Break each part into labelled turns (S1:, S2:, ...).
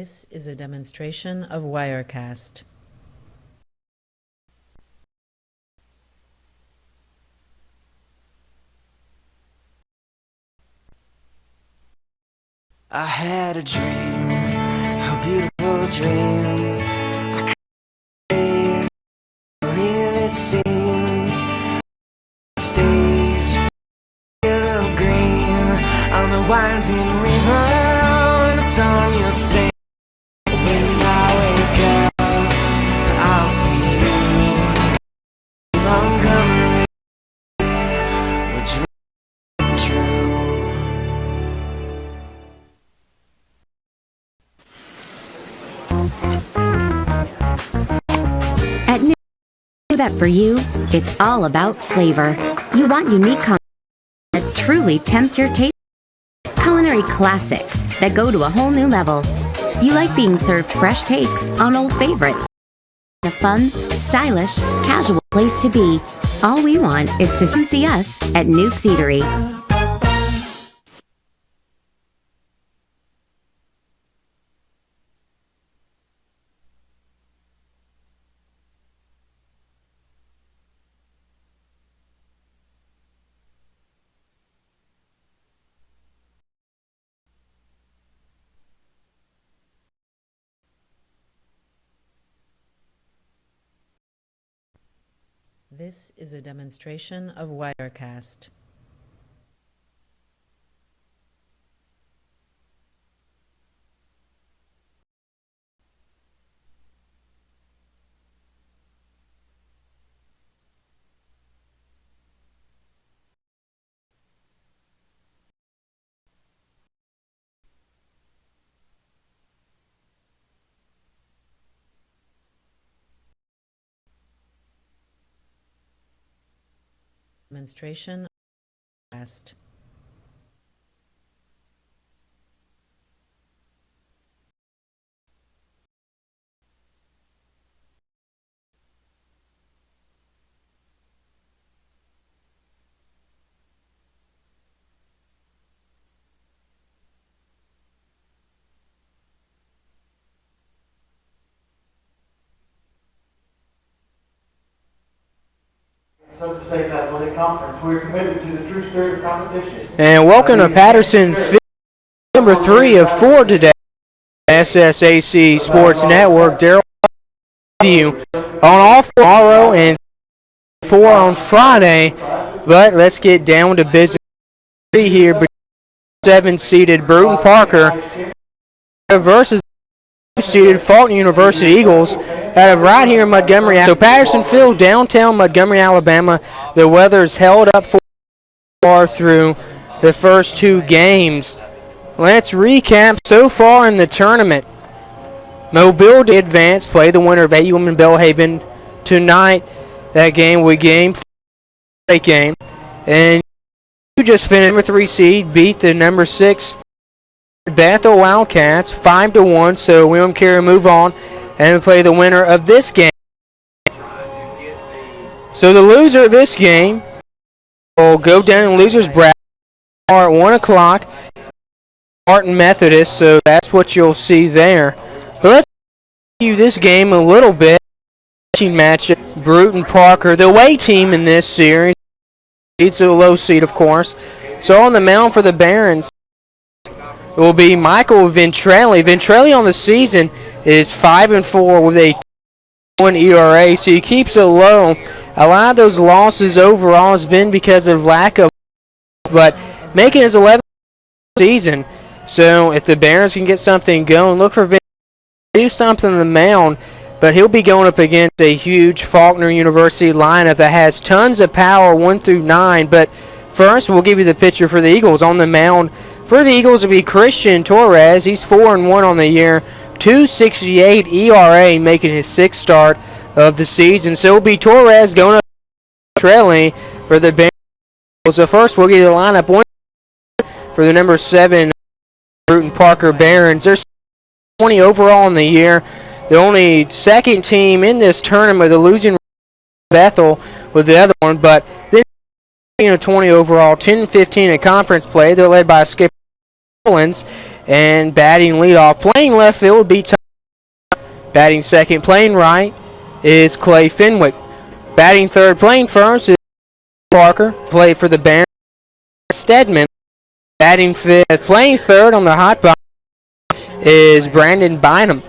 S1: This is a demonstration of Wirecast.
S2: I had a dream, a beautiful dream. I couldn't believe how real it seems. Stage, a little green on the winding river, and a song you'll sing. When I wake up, I'll see you. Montgomery, we're dreaming true.
S3: At New that for you, it's all about flavor. You want unique that truly tempt your taste. Culinary classics that go to a whole new level. You like being served fresh takes on old favorites. A fun, stylish, casual place to be. All we want is to come see us at Nuke's Eatery.
S1: This is a demonstration of Wirecast. Demonstration of Wirecast.
S4: SSAC Athletic Conference. We're committed to the true spirit of competition.
S5: And welcome to Patterson, number 3 of 4 today. SSAC Sports Network. Daryl with you on all tomorrow and 4 on Friday. But let's get down to business here. 7-seeded Brewton-Parker versus seeded Faulkner University Eagles out of right here in Montgomery. So Patterson Field, downtown Montgomery, Alabama. The weather's held up for far through the first 2 games. Let's recap so far in the tournament. Mobile advanced, play the winner of AUM and Belhaven tonight. That game we game. And you just finished number 3 seed, beat the number 6 Bethel Wildcats 5-1. So William Carey move on and play the winner of this game. So the loser of this game will go down in losers bracket at 1 o'clock. Martin Methodist, so that's what you'll see there. But let's view this game a little bit. Matchup Brewton-Parker, the away team in this series. It's a low seed, of course. So on the mound for the Barons will be Michael Ventrelli. Ventrelli on the season is 5-4 with a 1 ERA, so he keeps it low. A lot of those losses overall has been because of lack of, but making his 11th season. So if the Barons can get something going, look for Ventrelli to do something on the mound, but he'll be going up against a huge Faulkner University lineup that has tons of power 1 through 9. But first, we'll give you the pitcher for the Eagles. On the mound for the Eagles will be Christian Torres. He's 4-1 on the year, 2.68 ERA, making his 6th start of the season. So it'll be Torres going up trailing for the Barons. So first, we'll give you the lineup. One for the number 7 Brewton-Parker Barons. They're 20 overall in the year. The only second team in this tournament, the losing Bethel with the other one, but then 20 overall, 10-15 in conference play. They're led by Skip Collins, And batting leadoff, playing left field would be Tom. Batting second, playing right, is Clay Fenwick. Batting third, playing first, is Parker. Play for the Barons, Stedman. Batting fifth, playing third on the hot box, is Brandon Bynum.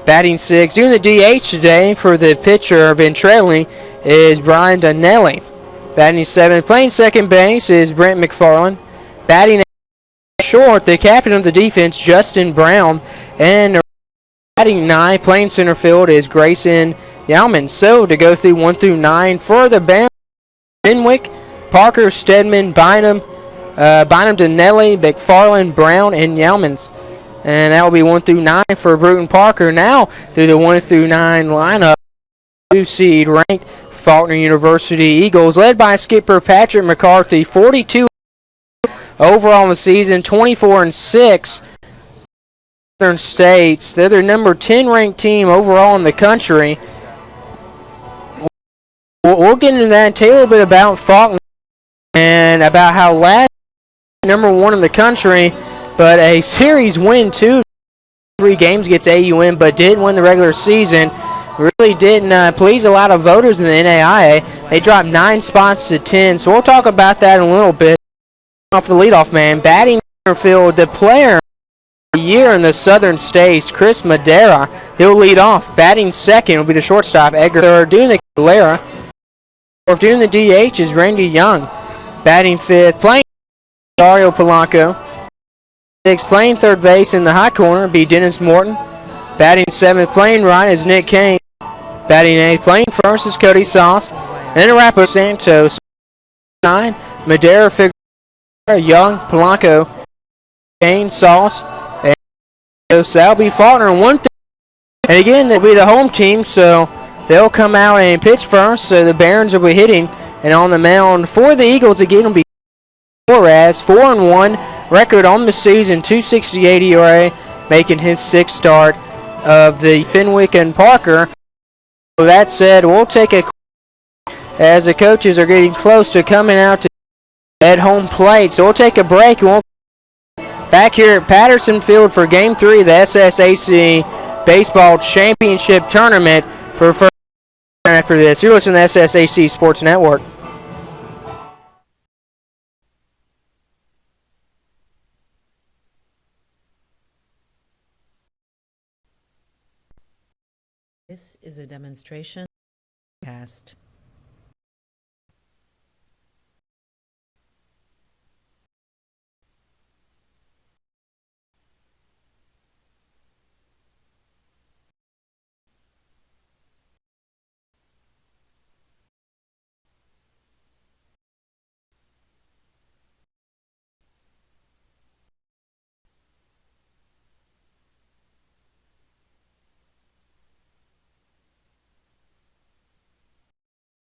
S5: Batting sixth, doing the DH today for the pitcher Ventrelli, is Brian Donnelly. Batting seventh, playing second base, is Brent McFarland. Batting short, the captain of the defense, Justin Brown. And batting ninth, playing center field, is Grayson Yalman. So to go through 1 through 9 for the Barons, Fenwick, Parker, Stedman, Bynum, Donnelly, McFarland, Brown, and Yalmans. And that will be 1 through 9 for Brewton-Parker. Now through the 1 through 9 lineup, 2-seed ranked Faulkner University Eagles, led by skipper Patrick McCarthy, 42 overall in the season, 24-6. Southern States, they're their number 10 ranked team overall in the country. We'll get into that and tell you a little bit about Faulkner and about how last number 1 in the country, but a series win too. 3 games against AUM, but didn't win the regular season. Really didn't please a lot of voters in the NAIA. They dropped 9 spots to 10, so we'll talk about that in a little bit. Off the leadoff man, batting center field, the player of the year in the Southern States, Chris Madera. He'll lead off. Batting second will be the shortstop, Edgar. Third, doing the Calera. Fourth, doing the DH is Randy Young. Batting fifth, playing Dario Polanco. Sixth, playing third base in the hot corner will be Dennis Morton. Batting seventh, playing right is Nick Kane. Batting eighth, playing first is Cody Sauce. And then a wrap-up, Santos. 9, Madera, Figueroa, Young, Polanco, Kane, Sauce, and that'll be Faulkner in 1 through. And again, they'll be the home team, so they'll come out and pitch first. So the Barons will be hitting, and on the mound for the Eagles again will be Torres, 4-1 record on the season, 2.68 ERA, making his 6th start of the Fenwick and Parker. With that said, we'll take a as the coaches are getting close to coming out to at home plate. So we'll take a break. We'll back here at Patterson Field for Game 3 of the SSAC Baseball Championship Tournament for first after this. You're listening to SSAC Sports Network.
S1: This is a demonstration cast.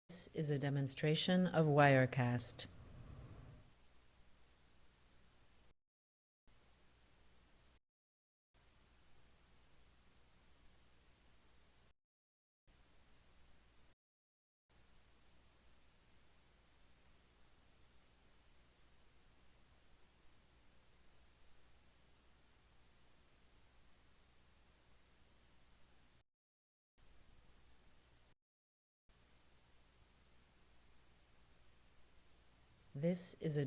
S1: This is a demonstration of Wirecast. This is a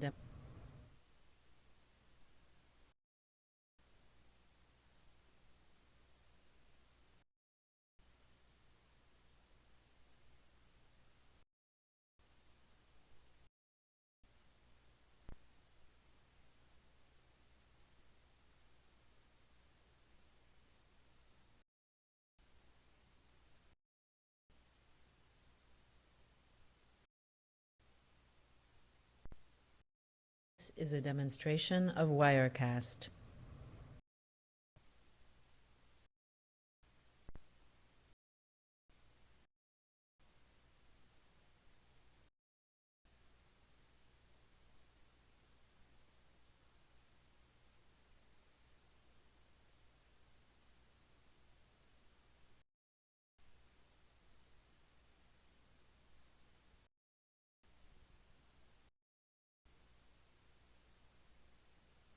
S1: This is a demonstration of Wirecast.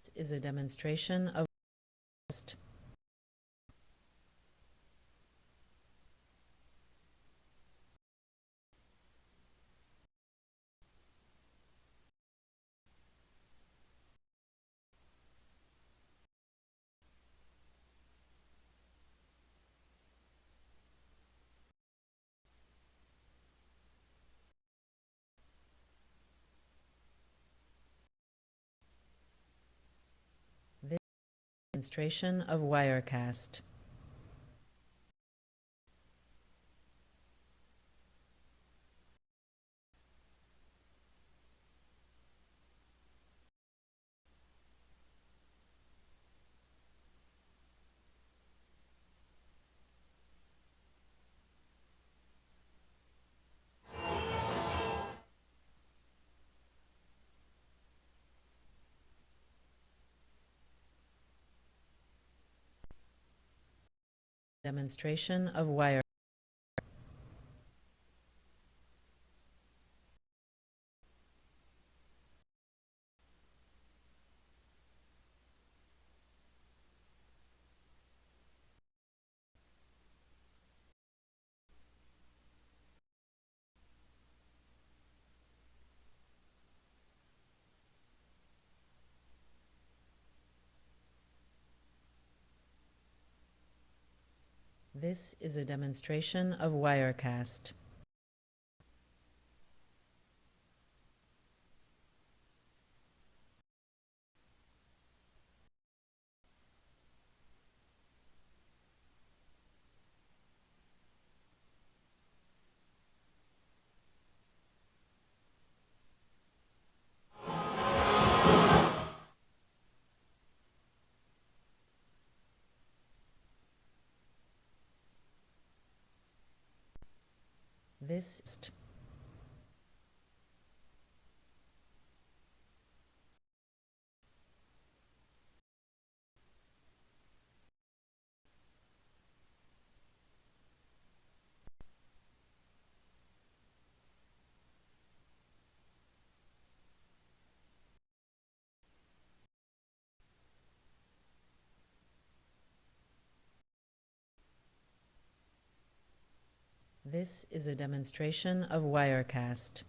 S1: This is a demonstration of Demonstration of Wirecast. Demonstration of wire. This is a demonstration of Wirecast. This This is a demonstration of Wirecast.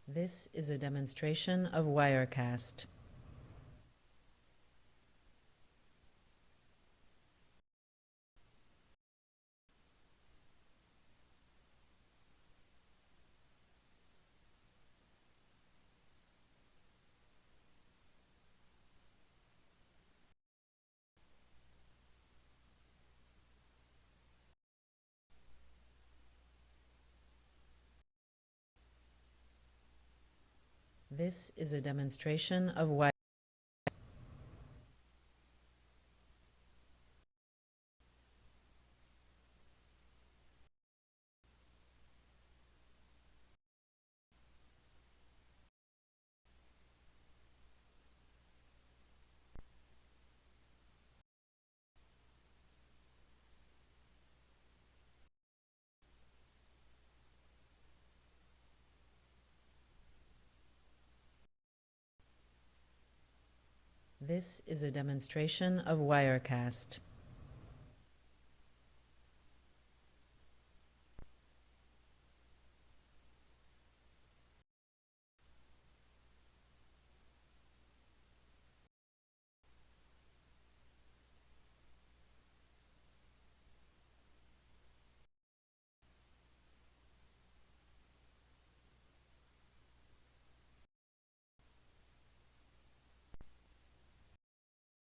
S1: This is a demonstration of Wirecast. This is a demonstration of Wirecast. This is a demonstration of Wirecast.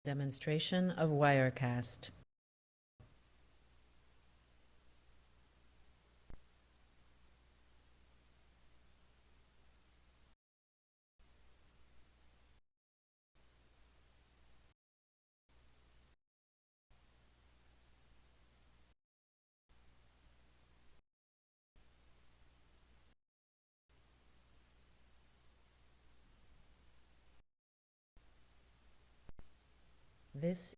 S1: Demonstration of Wirecast. This is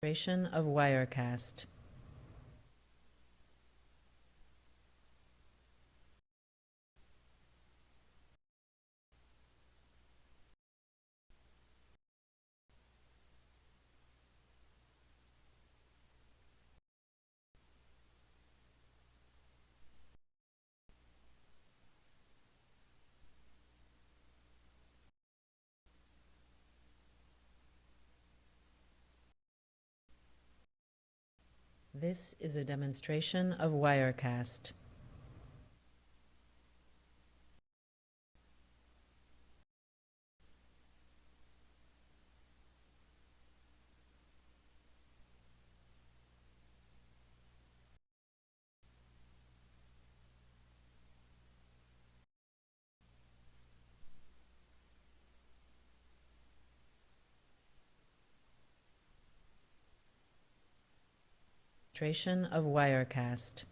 S1: a demonstration of Wirecast. This is a demonstration of Wirecast. Demonstration of Wirecast.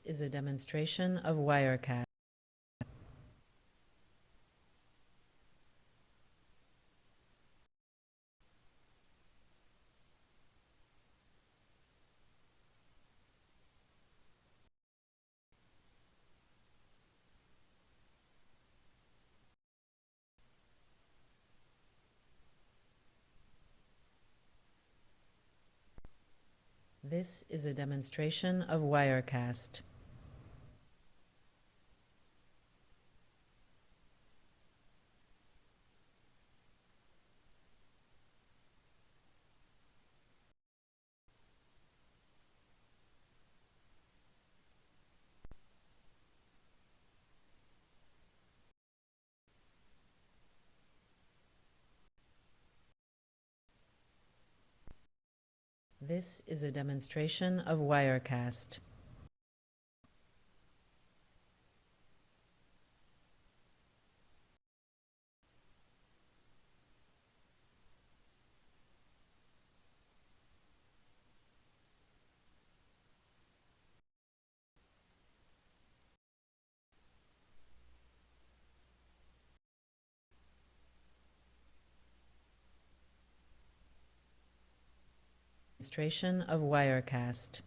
S1: Is a demonstration of Wirecast. This is a demonstration of Wirecast. This is a demonstration of Wirecast. Demonstration of Wirecast.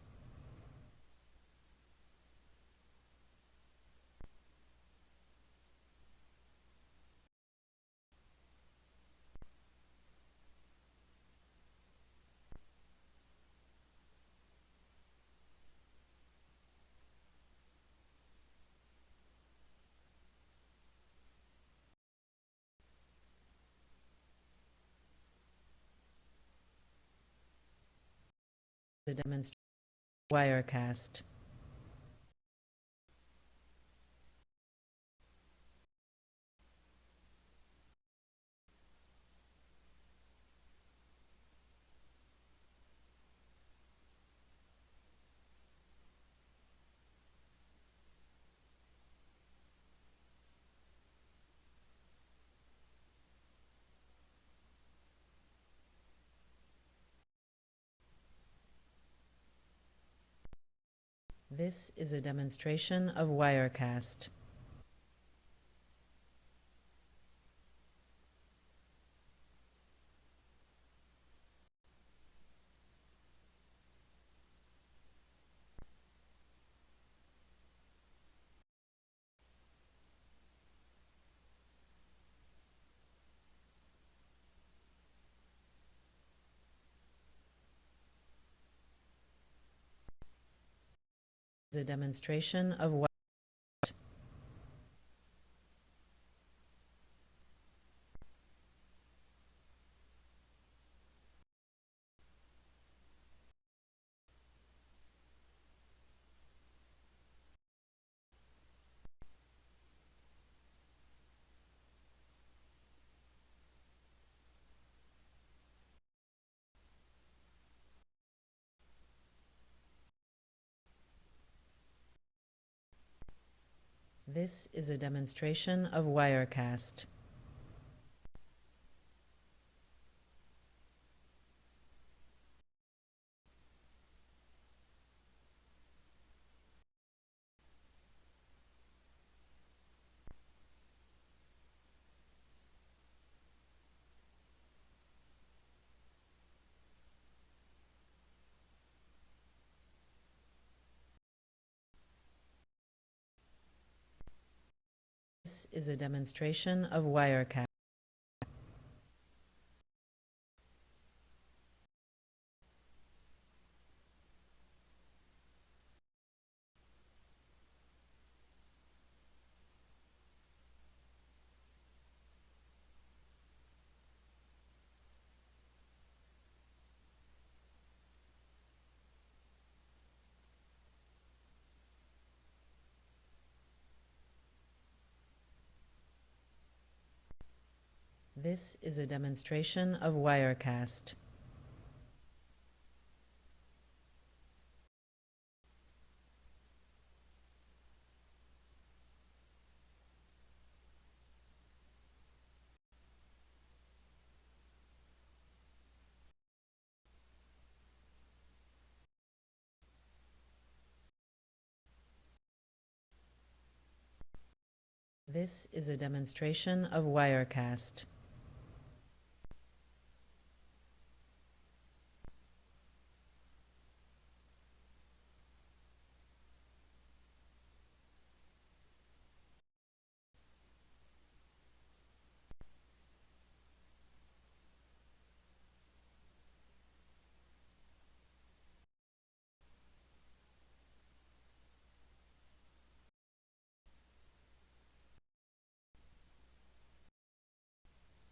S1: The demonstration of Wirecast. This is a demonstration of Wirecast. Is a demonstration of Wirecast. This is a demonstration of Wirecast. This is a demonstration of Wirecast. This is a demonstration of Wirecast. This is a demonstration of Wirecast.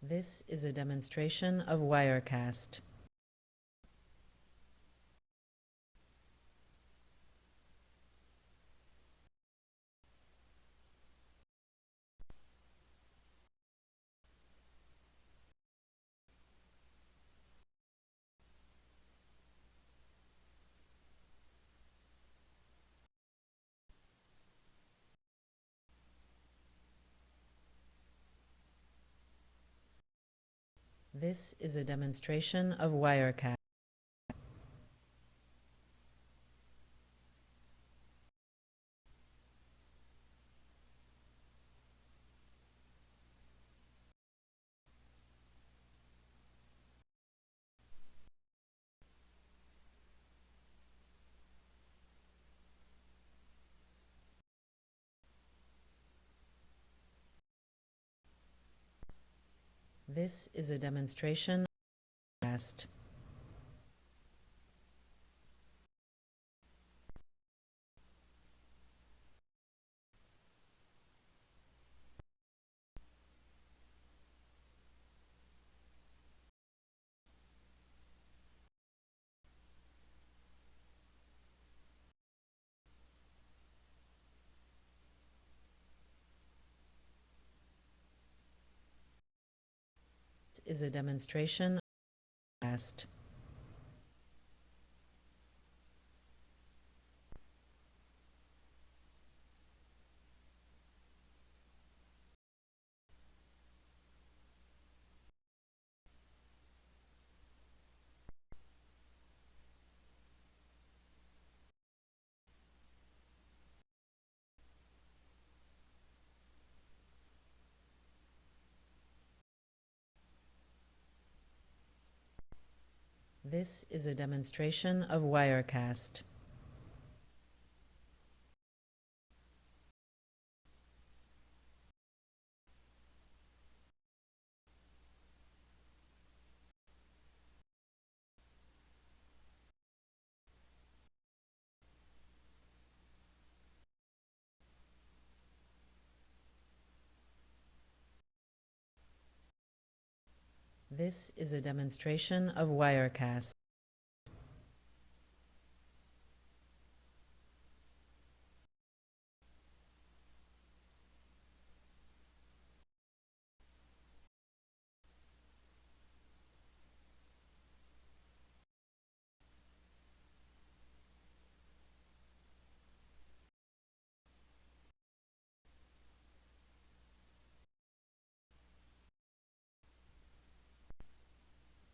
S1: This is a demonstration of Wirecast. This is a demonstration of Wirecast. This is a demonstration of Wirecast. This is a demonstration of Wirecast. This is a demonstration of Wirecast. This is a demonstration of Wirecast.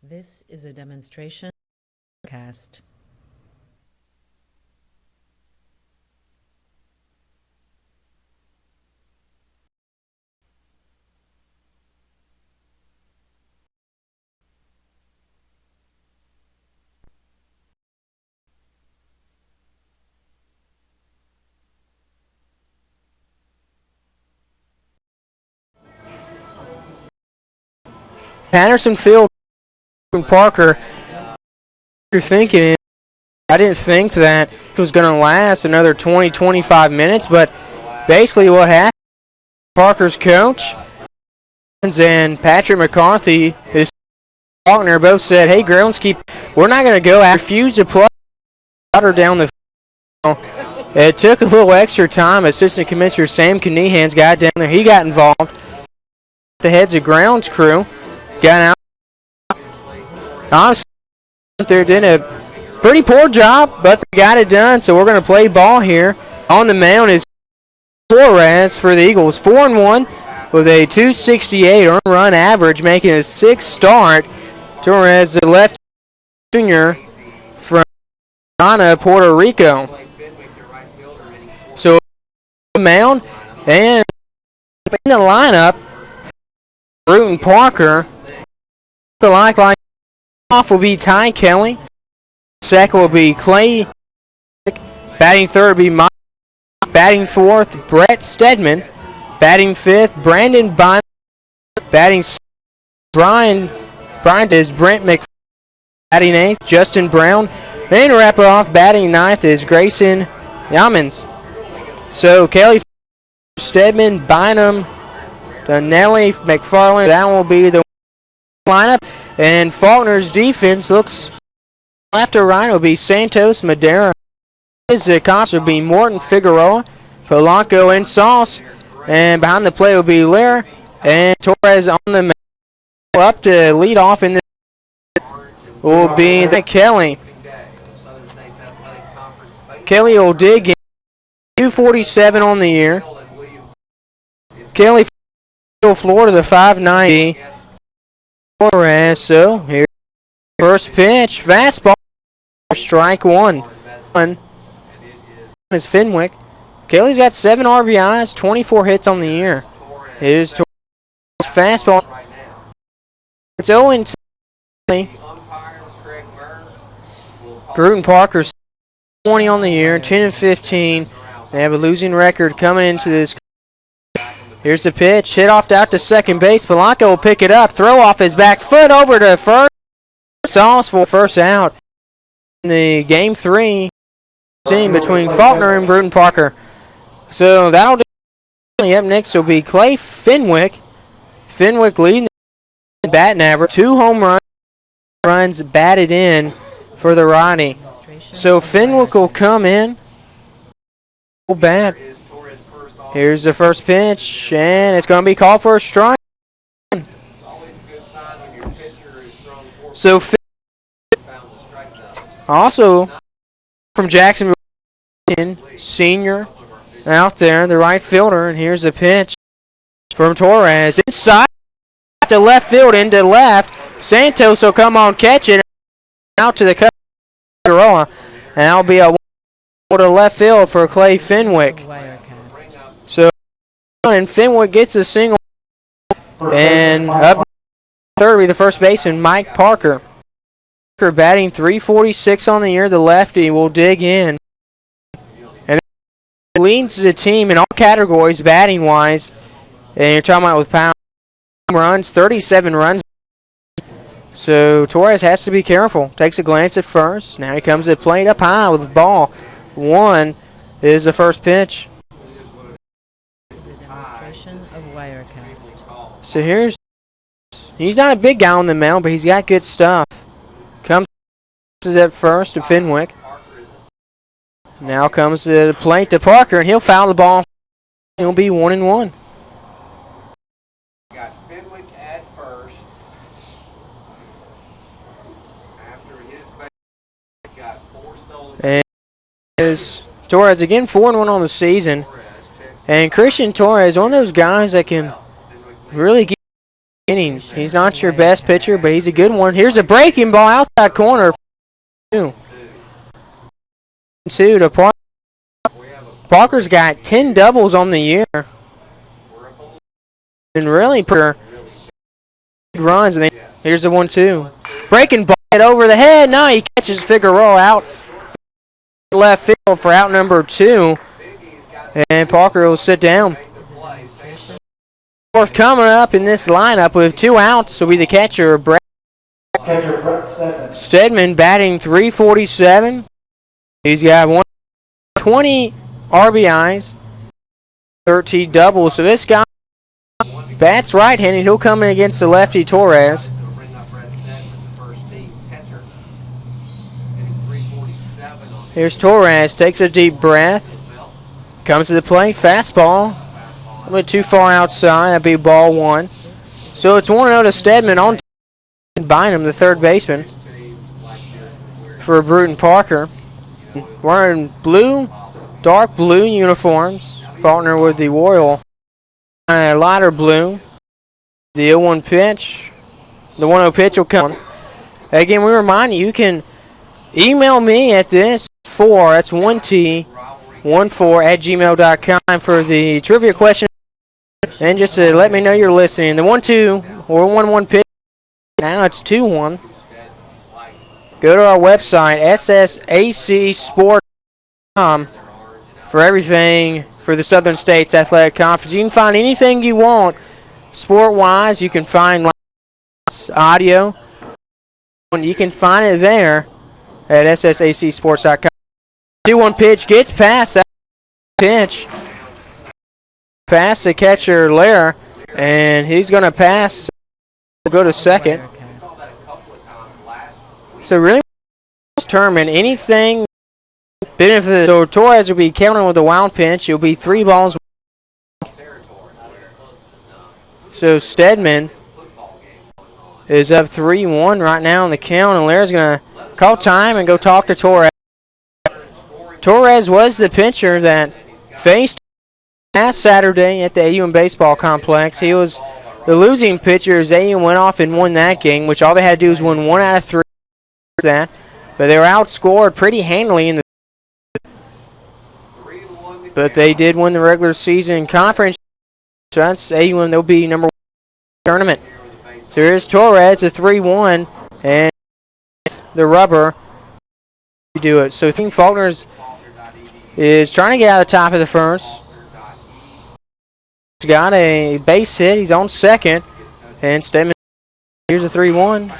S1: This is a demonstration of Wirecast.
S5: Patterson Field, Parker. You're thinking, I didn't think that it was going to last another 20-25 minutes, but basically what happened, Parker's coach and Patrick McCarthy, his Faulkner, both said, hey, Groundskeep, we're not going to go. I refuse to play water down the field. It took a little extra time. Assistant Commissioner Sam Kneehands got down there. He got involved. The heads of grounds crew got out. Honestly, they're doing a pretty poor job, but they got it done, so we're going to play ball here. On the mound is Torres for the Eagles, 4-1 with a 268 earned run average, making a 6th start. Torres, the left junior from Ghana, Puerto Rico. So the mound and in the lineup, Brewton-Parker. The like off will be Ty Kelly. Second will be Clay. Batting third will be Mike. Batting fourth, Brett Stedman. Batting fifth, Brandon Bond. Batting sixth, Brian is Brent McFarland. Batting eighth, Justin Brown. Then to wrap it off, batting ninth is Grayson Yamins. So Kelly, Stedman, Bynum, Donnelly, McFarland. That will be the lineup. And Faulkner's defense looks left to right. Will be Santos, Madera. His concert will be Morton, Figueroa, Polanco, and Sauce. And behind the plate will be Lair and Torres on the mound. Up to lead off in the will be the Kelly. Kelly will dig in. 247 on the year. Kelly, Florida, the 590. Torres, so here, first pitch, fastball, strike one. Is Fenwick. Kelly's got 7 RBIs, 24 hits on the year. Here's Torres, fastball. It's 0-2. Brewton-Parker, 20 on the year, 10-15. They have a losing record coming into this. Here's the pitch, hit off out to second base. Polanco will pick it up, throw off his back foot over to first. Sauce for first out in the game 3 team between Faulkner and Brewton-Parker. So that'll do. Up next will be Clay Fenwick. Fenwick leading the batting average. 2 home runs batted in for the righty. So Fenwick will come in. Bat. Here's the first pitch, and it's going to be called for a strike. So also from Jacksonville, senior out there, the right fielder, and here's the pitch from Torres. Inside to left field, into left. Santos will come on, catch it, out to the cover. And that'll be a to left field for Clay Fenwick. So, and Fenwick gets a single. And up third will be the first baseman, Mike Parker. Parker batting .346 on the year. The lefty will dig in. And leads the team in all categories, batting-wise. And you're talking about with power runs, 37 runs. So Torres has to be careful. Takes a glance at first. Now he comes to the plate up high with the ball. 1 is the first pitch.
S1: It's a demonstration of Wirecast.
S5: So he's not a big guy on the mound, but he's got good stuff. Comes at first to Fenwick. Now comes to the plate to Parker, and he'll foul the ball. He'll be 1-1.
S6: Got Fenwick at first. After his base, got 4 stolen.
S5: And is Torres again 4-1 on the season. And Christian Torres, one of those guys that can really get innings. He's not your best pitcher, but he's a good one. Here's a breaking ball outside corner. 2 to Parker. Parker's got 10 doubles on the year. And really good runs. And then here's the 1-2. Breaking ball over the head. Now he catches Figueroa out left field for out number 2. And Parker will sit down. Fourth coming up in this lineup with 2 outs will be the catcher,
S4: Catcher Brett Stedman.
S5: Stedman, batting .347. He's got 20 RBIs, 13 doubles. So this guy bats right-handed. He'll come in against the lefty Torres.
S6: They'll bring up Brett Stedman, the first team catcher. Hitting .347 on
S5: Here's Torres, takes a deep breath, comes to the plate, fastball. A bit too far outside, that'd be ball 1. So it's 1-0 to Stedman on Bynum, the third baseman for Brewton-Parker. Wearing blue, dark blue uniforms. Faulkner with the royal lighter blue. The 0-1 pitch. The 1-0 pitch will come. Again, we remind you, you can email me at this 4, that's 1T14 at gmail.com for the trivia question. And just to let me know you're listening. The 1-2 or 1-1 pitch. Now it's 2-1. Go to our website, SSAC for everything for the Southern States Athletic Conference. You can find anything you want sport-wise. You can find audio. You can find it there at SSACsports.com. 2-1 pitch gets past that pitch. Past the catcher, Lair, and he's going to pass. Go to second. So really, determine anything. Benefit. So Torres will be counting with a wild pitch. It'll be 3 balls. So Stedman is up 3-1 right now in the count, and Lair's going to call time and go talk to Torres. Torres was the pitcher that faced last Saturday at the AUM baseball complex. He was the losing pitcher as AUM went off and won that game, which all they had to do was win 1 out of 3. That, but they were outscored pretty handily in the. But they did win the regular season conference. So that's AUM. They'll be number 1 tournament. So here's Torres, a 3-1, and the rubber to do it. So I think Faulkner is trying to get out of the top of the first. He's got a base hit. He's on second, and Stedman. Here's a 3-1.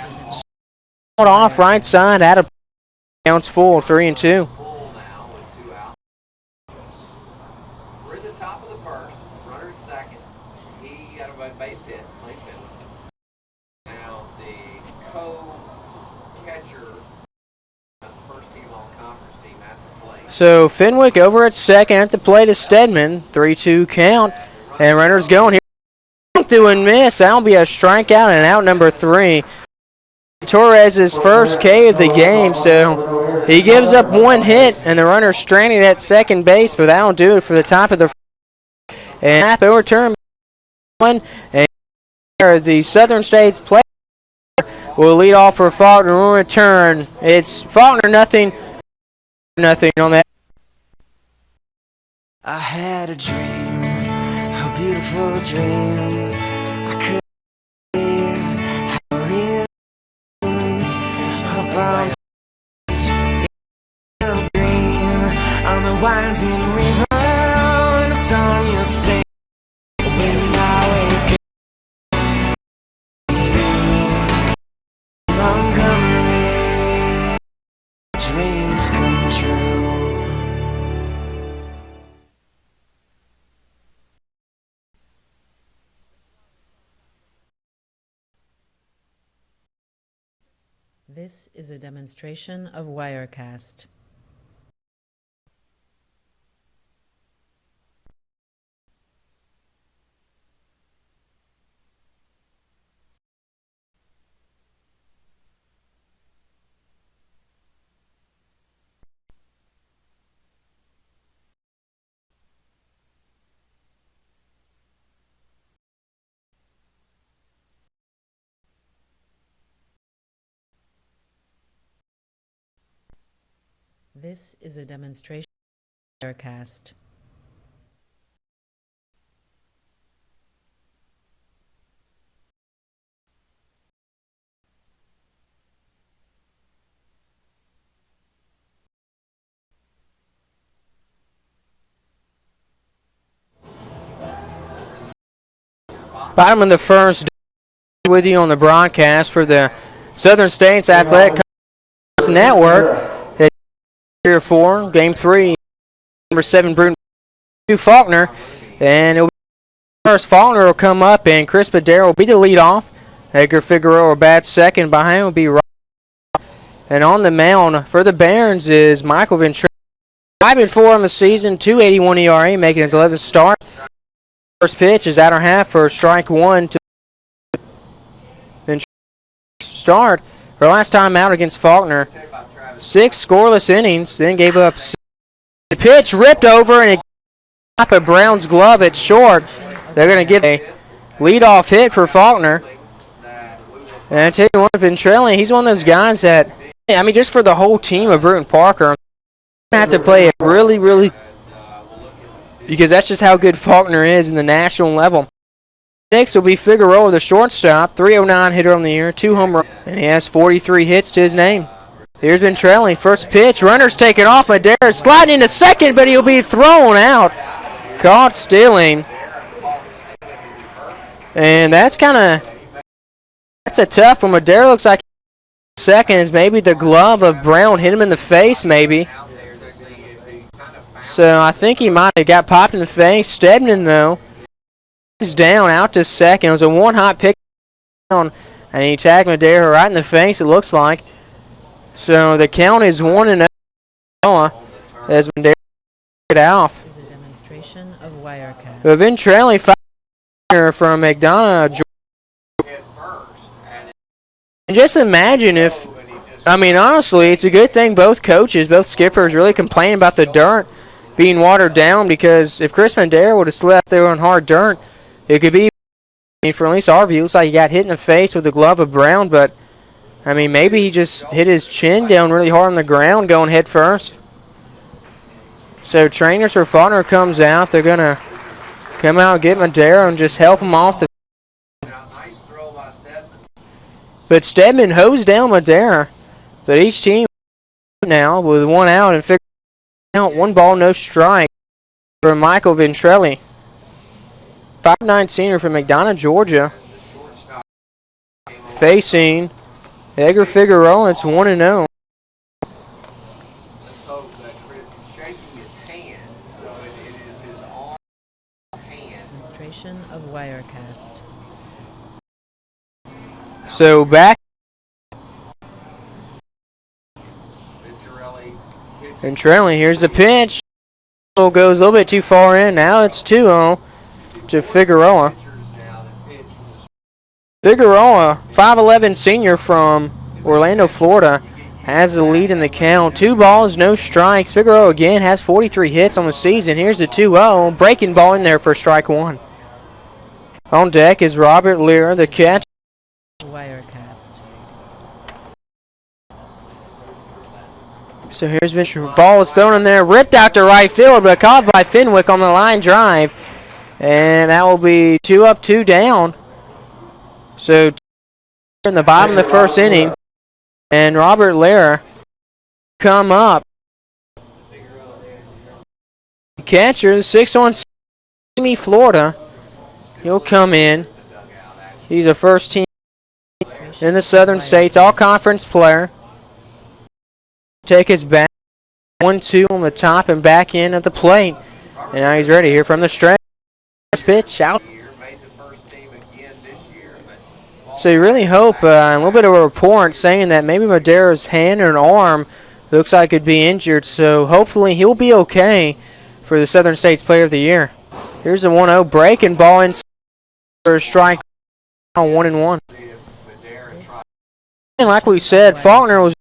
S5: Off right side, out of counts full, 3-2.
S6: We're at the top of the first. Runner at second. He got a base hit. Played Finley. Now the co-catcher, first team all-conference team at the plate.
S5: So Fenwick over at second at the plate is Stedman, 3-2 count, and runners going here. Through and miss. That'll be a strikeout and out number 3. Torres' first K of the game, so he gives up 1 hit, and the runner's stranded at second base, but that'll do it for the top of the and tap overturn 1, and the Southern States player will lead off for Faulkner. We'll return. It's Faulkner nothing on that.
S2: I had a dream, a beautiful dream. I could believe how real a bright dream on the winding river. And a song you'll sing when I wake up. Montgomery, dreams come true.
S1: This is a demonstration of Wirecast. This is a demonstration of Wirecast.
S5: Bottom of the first, with you on the broadcast for the Southern States Athletic Network. Here 4, Game 3, number 7, Brewton-Parker, Faulkner. And it'll be first. Faulkner will come up, and Chris Madera will be the leadoff. Edgar Figueroa will bat second. Behind will be Rob. And on the mound for the Barons is Michael Ventura. 5-4 on the season, 2.81 ERA, making his 11th start. First pitch is outer half for strike 1 to Ventura. Start her last time out against Faulkner. 6 scoreless innings, then gave up 6. The pitch ripped over, and it top of Brown's glove at short. They're going to give a leadoff hit for Faulkner. And I tell you what, Ventrelli, he's one of those guys that, I mean, just for the whole team of Brewton-Parker, have to play it really, because that's just how good Faulkner is in the national level. Next will be Figueroa, the shortstop, 309 hitter on the year, 2 home runs, and he has 43 hits to his name. Here's Ventrelli, first pitch, runner's taken off, Madera sliding into second, but he'll be thrown out. Caught stealing. And that's a tough one. Madera looks like second is maybe the glove of Brown hit him in the face, maybe. So I think he might have got popped in the face. Stedman, though, is down out to second. It was a one-hot pick down, and he tagged Madera right in the face, it looks like. So the count is 1-0 as Madera get off.
S1: Is a demonstration of Wirecast.
S5: Ventrelli from McDonough, Georgia. And just imagine if, I mean, honestly, it's a good thing both coaches, both skippers really complain about the dirt being watered down, because if Chris Madera would have slept there on hard dirt, it could be, I mean, for at least our view, it looks like he got hit in the face with the glove of Brown, but, I mean, maybe he just hit his chin down really hard on the ground going head first. So trainers for Faulkner comes out. They're going to come out and get Madera and just help him off the. But Stedman hosed down Madera. But each team now with 1 out and figure out 1 ball, no strike for Michael Ventrelli. 5'9" senior from McDonough, Georgia. Facing Edgar Figueroa, it's 1-0.
S1: Demonstration of Wirecast.
S5: So back. Ventrelli, here's the pitch. Goes a little bit too far in. Now it's 2-0 to Figueroa. Figueroa, 5'11" senior from Orlando, Florida, has the lead in the count. 2 balls, no strikes. Figueroa again has 43 hits on the season. Here's the 2-0. Breaking ball in there for strike 1. On deck is Robert Lear, the catcher.
S1: Wirecast.
S5: So here's Ventura. Ball is thrown in there, ripped out to right field, but caught by Fenwick on the line drive. And that will be 2 up, 2 down. So in the bottom of the first inning, and Robert Lear come up. Catcher, the 6-1 Florida. He'll come in. He's a first team in the Southern States All-Conference player. Take his back. 1-2 on the top and back in at the plate. And now he's ready here from the stretch. Pitch out. So you really hope, a little bit of a report saying that maybe Madera's hand or an arm looks like could be injured. So hopefully he'll be okay for the Southern States Player of the Year. Here's the 1-0 breaking ball in for a strike on 1-1. And like we said, Faulkner was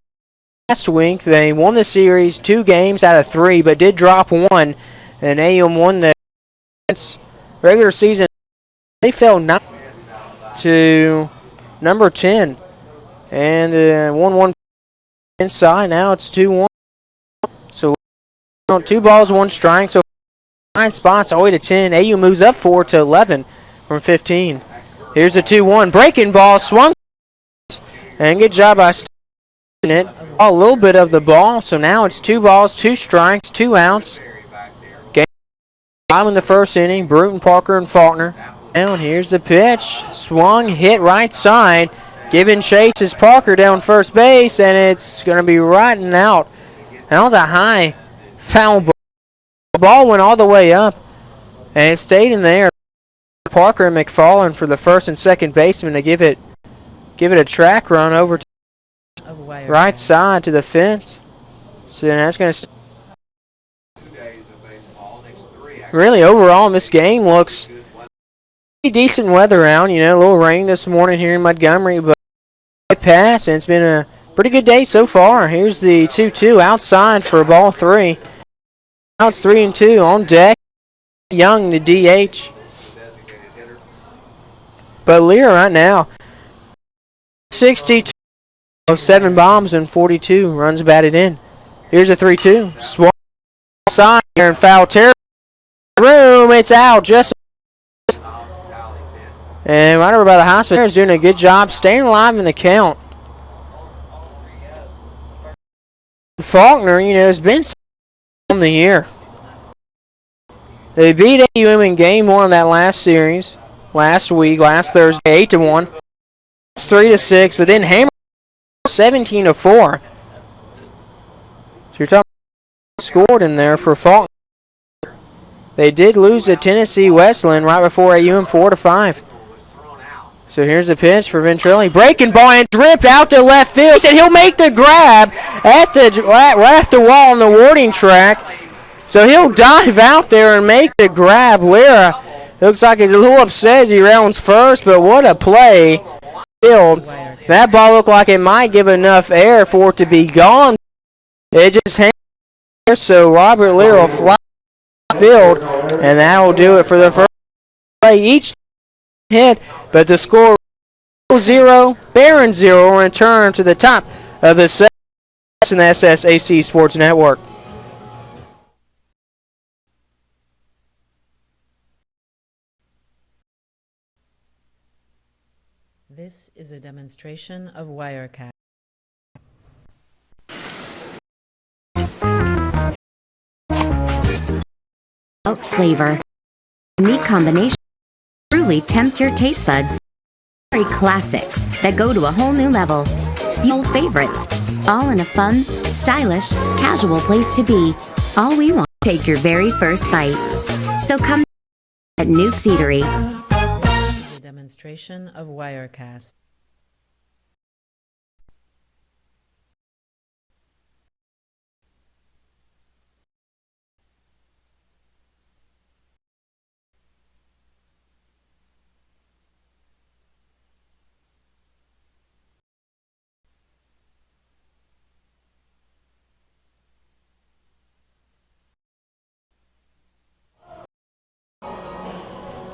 S5: last week. They won the series 2 games out of 3, but did drop 1. And AUM won the regular season. They fell 9 to number 10. And the 1-1 inside. Now it's 2-1. So 2 balls, 1 strike. So 9 spots all the way to 10. AU moves up 4 to 11 from 15. Here's a 2-1 breaking ball, swung, and good job by it. A little bit of the ball, so now it's 2 balls, 2 strikes, 2 outs. Game 5 in the first inning. Brewton-Parker and Faulkner. Down, here's the pitch. Swung, hit right side. Giving chase is Parker down first base, and it's going to be right and out. That was a high foul ball. The ball went all the way up, and it stayed in there. Parker and McFarland for the first and second baseman to give it a track run over to right side to the fence. So that's going to really overall this game looks pretty decent weather out. You know, a little rain this morning here in Montgomery, but it passed, and it's been a pretty good day so far. Here's the 2-2 outside for ball 3. Now it's 3-2 on deck. Young, the DH. But Lear right now, 62 of 7 bombs and 42 runs batted in. Here's a 3-2. Swung side here in foul territory. Room, it's out. Just and right over by the hospital is doing a good job staying alive in the count. Faulkner, you know, has been on the year. They beat AUM in game 1 of that last series, last Thursday, 8-1. 3-6, but then Hammer 17-4. So you're talking scored in there for Faulkner. They did lose to Tennessee Westland right before AUM 4-5. So here's the pitch for Ventrelli. Breaking ball and dripped out to left field. He said he'll make the grab at the wall on the warning track. So he'll dive out there and make the grab. Lira looks like he's a little upset as he rounds first, but what a play. That ball looked like it might give enough air for it to be gone. It just hangs there, so Robert Lear will fly field, and that will do it for the first play. Each hit, but the score 0, Barron 0 will return to the top of the second in the SSAC Sports Network.
S1: This is a demonstration of Wirecast.
S3: Flavor. Unique combination truly tempt your taste buds. Very classics that go to a whole new level. The old favorites, all in a fun, stylish, casual place to be. All we want to take your very first bite. So come at Nuke's Eatery.
S1: This is a demonstration of Wirecast.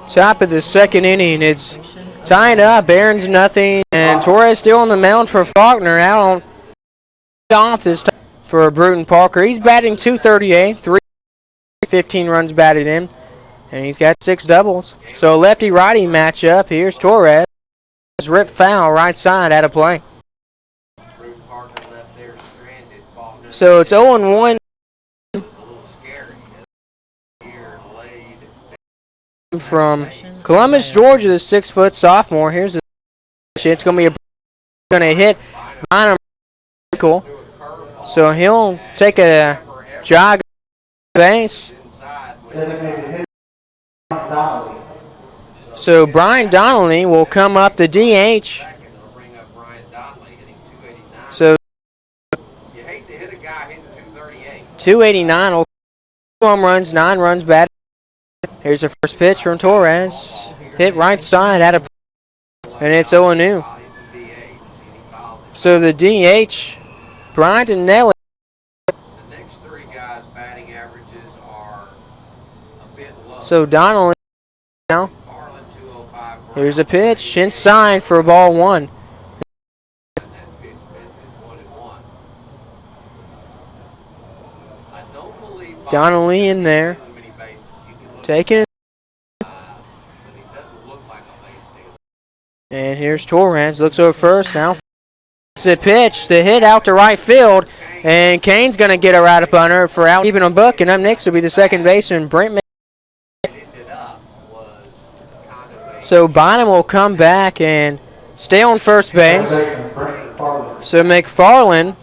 S5: Top of the second inning, it's tied up. Barron's nothing, and Torres still on the mound for Faulkner. Out on off this time for Brewton-Parker. He's batting .238, 315 runs batted in, and he's got 6 doubles. So lefty-righty matchup. Here's Torres. Rip foul right side out of play. So it's 0-1. From Columbus, Georgia, the 6-foot sophomore. Here's the it's going to be going to hit minor ankle, so he'll take a jog base. So Brian Donnelly will come up the DH. So 289 will home runs, 9 runs batted. Here's the first pitch from Torres. Hit right side out of, and it's 0-2. So the DH, Brian Nelly.
S6: The next 3 guys' batting averages are a bit low.
S5: So Donnelly now. Here's a pitch inside for ball 1. Donnelly in there. Taking it. And here's Torres. Looks over first now. It's a pitch. The hit out to right field. And Kane's going to get a right up on her for out keeping a book. And up next will be the second baseman, Brent. So Bynum will come back and stay on first base. So McFarland,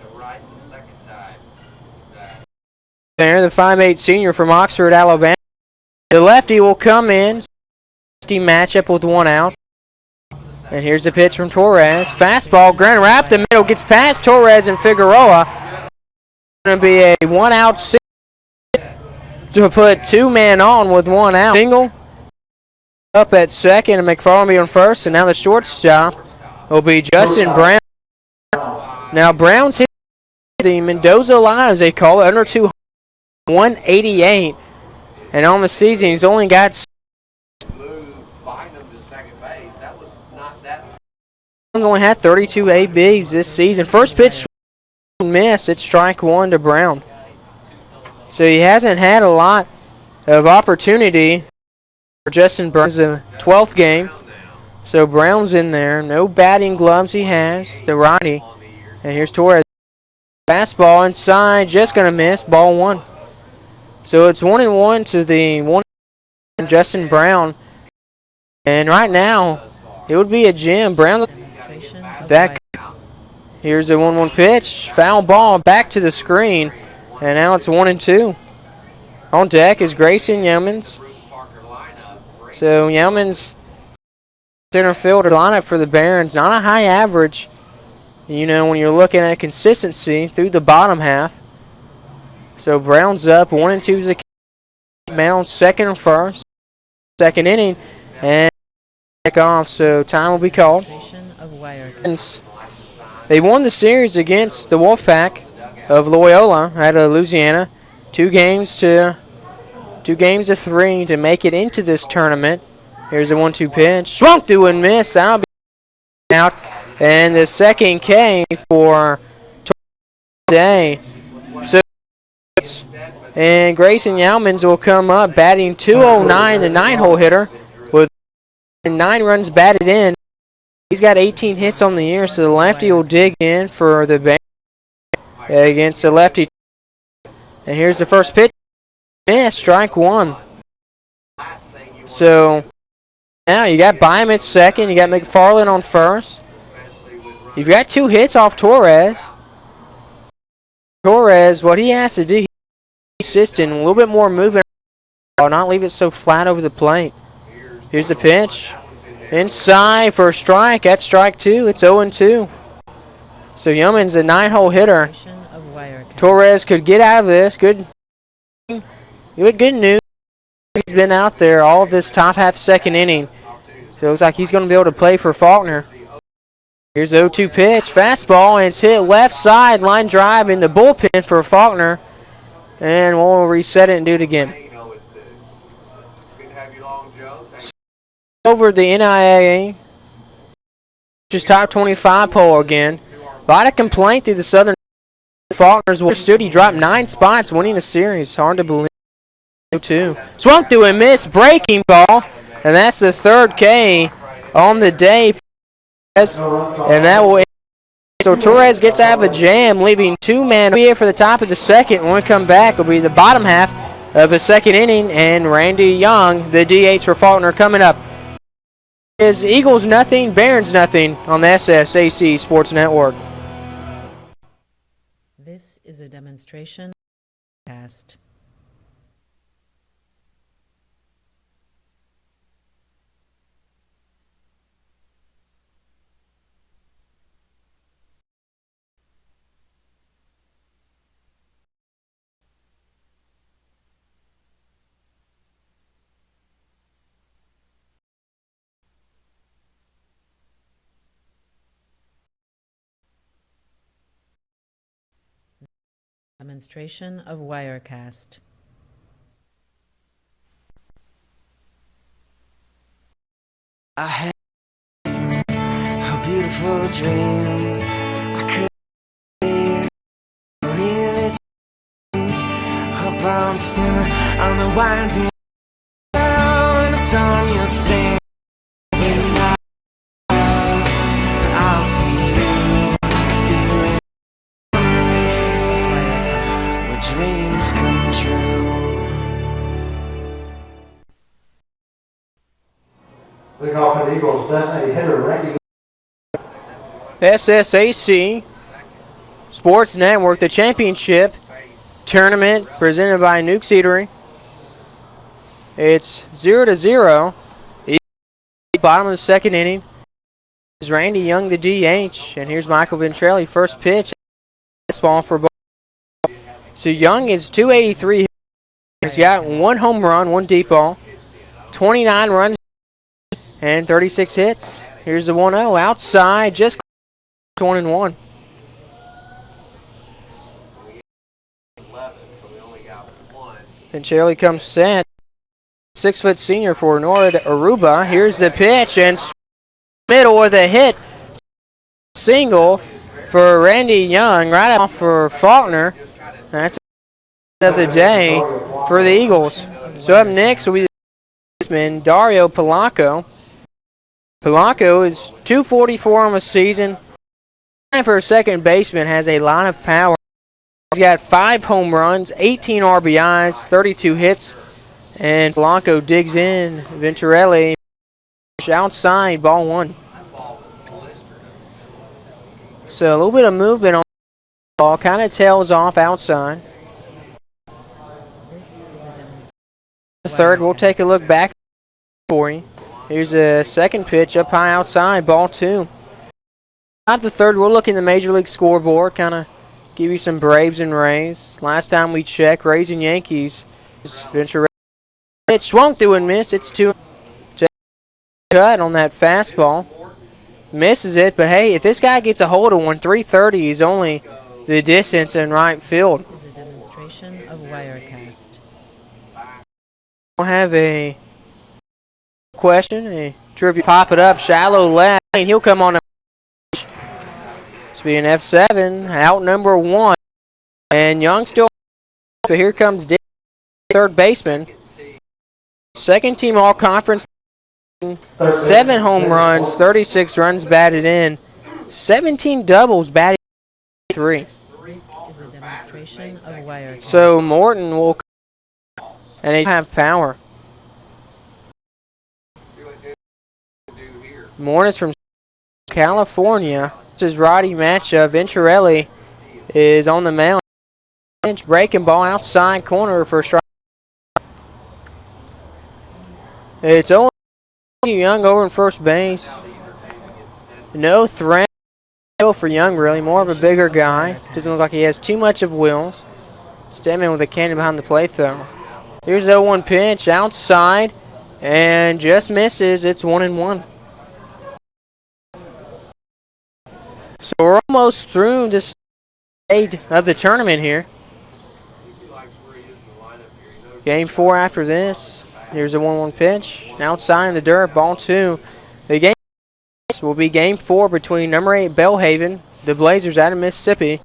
S5: there, the 5'8" senior from Oxford, Alabama. The lefty will come in. Matchup with one out. And here's the pitch from Torres. Fastball, ground wrap the middle, gets past Torres and Figueroa. Going to be a one-out to put two men on with one out. Single up at second, and McFarland will be on first. And now the shortstop will be Justin Brown. Now Brown's hit the Mendoza line, as they call it, under 200, 188. And on the season, he's only got. Only had 32 ABs this season. First pitch miss. It's strike one to Brown. So he hasn't had a lot of opportunity for Justin Brown. This is the 12th game. So Brown's in there. No batting gloves he has. The righty. And here's Torres. Fastball inside. Just going to miss. Ball one. So it's 1-1 to the one Justin Brown. And right now, it would be a gem. Brown's that. Here's a 1-1 pitch. Foul ball back to the screen. And now it's 1-2. On deck is Grayson Yeomans. So Yeomans, center fielder lineup for the Barons. Not a high average, you know, when you're looking at consistency through the bottom half. So Brown's up. 1-2 is the man on second and first. Second inning. And off, so time will be called. They won the series against the Wolfpack of Loyola out of Louisiana. 2 games to 3 to make it into this tournament. Here's a 1-2 pitch. Swung through and missed. That'll be out. And the second K for today. So and Grayson Yeomans will come up batting .209, the 9-hole hitter, with 9 runs batted in. He's got 18 hits on the year, so the lefty will dig in for the Bears against the lefty. And here's the first pitch. Yeah, strike one. So now you got Bynum at second. You got McFarland on first. You've got 2 hits off Torres. Torres, what he has to do, he's consistent, a little bit more movement, not leave it so flat over the plate. Here's the pitch. Inside for a strike. That's strike 2. It's 0-2. So Yeoman's a 9-hole hitter. Torres could get out of this. Good news. He's been out there all of this top half second inning. So it looks like he's going to be able to play for Faulkner. Here's the 0-2 pitch. Fastball, and it's hit left side. Line drive in the bullpen for Faulkner. And we'll reset it and do it again. Over the NIAA, just top 25 poll again. A lot of complaint through the Southern. Faulkner's stood. He dropped 9 spots, winning a series. Hard to believe. 2 swung through and missed, breaking ball, and that's the 3rd K on the day. And that will. So Torres gets out of a jam, leaving 2 men here for the top of the second. When we come back, it'll be the bottom half of the second inning, and Randy Young, the DH for Faulkner, coming up. Is Eagles nothing, Barons nothing on the SSAC Sports Network.
S1: This is a demonstration cast. Demonstration of Wirecast.
S2: I had a beautiful dream. I could be real. It's up on steamer on the winding down. A song you'll sing. And I'll see you here where dreams come true.
S4: Leading off for the Eagles, designated hitter, Randy.
S5: SSAC Sports Network, the championship tournament presented by Nuke's Eatery. It's 0-0. Bottom of the second inning is Randy Young, the DH, and here's Michael Ventrelli, first pitch. This ball for ball. So Young is 283. He's got 1 home run, 1 deep ball, 29 runs, and 36 hits. Here's the 1-0 outside, just 1-1. And Charlie comes set. 6-foot senior for Nord Aruba. Here's the pitch and middle with a hit. Single for Randy Young, right off for Faulkner. That's of the day for the Eagles. So up next will be the baseman Dario Polanco. Polanco is 244 on the season. And for a second baseman, has a lot of power. He's got 5 home runs, 18 RBIs, 32 hits, and Polanco digs in. Venturelli outside, ball 1. So a little bit of movement on the ball, kind of tails off outside. The third, we'll take a look back for you. Here's a second pitch up high outside, ball 2. At the third, we'll look in the Major League scoreboard, kind of give you some Braves and Rays. Last time we checked, Rays and Yankees. Ventura it swung through and missed. It's 2. Cut on that fastball. Misses it, but hey, if this guy gets a hold of one, 330 is only the distance in right field.
S1: This is a demonstration of Wirecast.
S5: We'll have a question, a trivia. Pop it up, shallow left, and he'll come on. It's be an F7, out number 1. And Young still, but here comes Dick, third baseman. Second team all-conference, 7 home runs, 36 runs batted in, 17 doubles batted 3.
S1: This is a demonstration of Wirecast.
S5: So Morton will, and they have power. Morton is from California. This is Roddy matchup. Venturelli is on the mound. Breaking ball outside corner for a strike. It's only Young over in first base. No threat for Young, really. More of a bigger guy. Doesn't look like he has too much of wheels. Stedman with a cannon behind the plate, though. Here's the 0-1 pitch outside and just misses. It's 1-1. So we're almost through this stage of the tournament here. Game 4 after this. Here's a 1-1 pitch. Outside in the dirt, ball 2. The game will be game 4 between number 8 Belhaven, the Blazers out of Mississippi,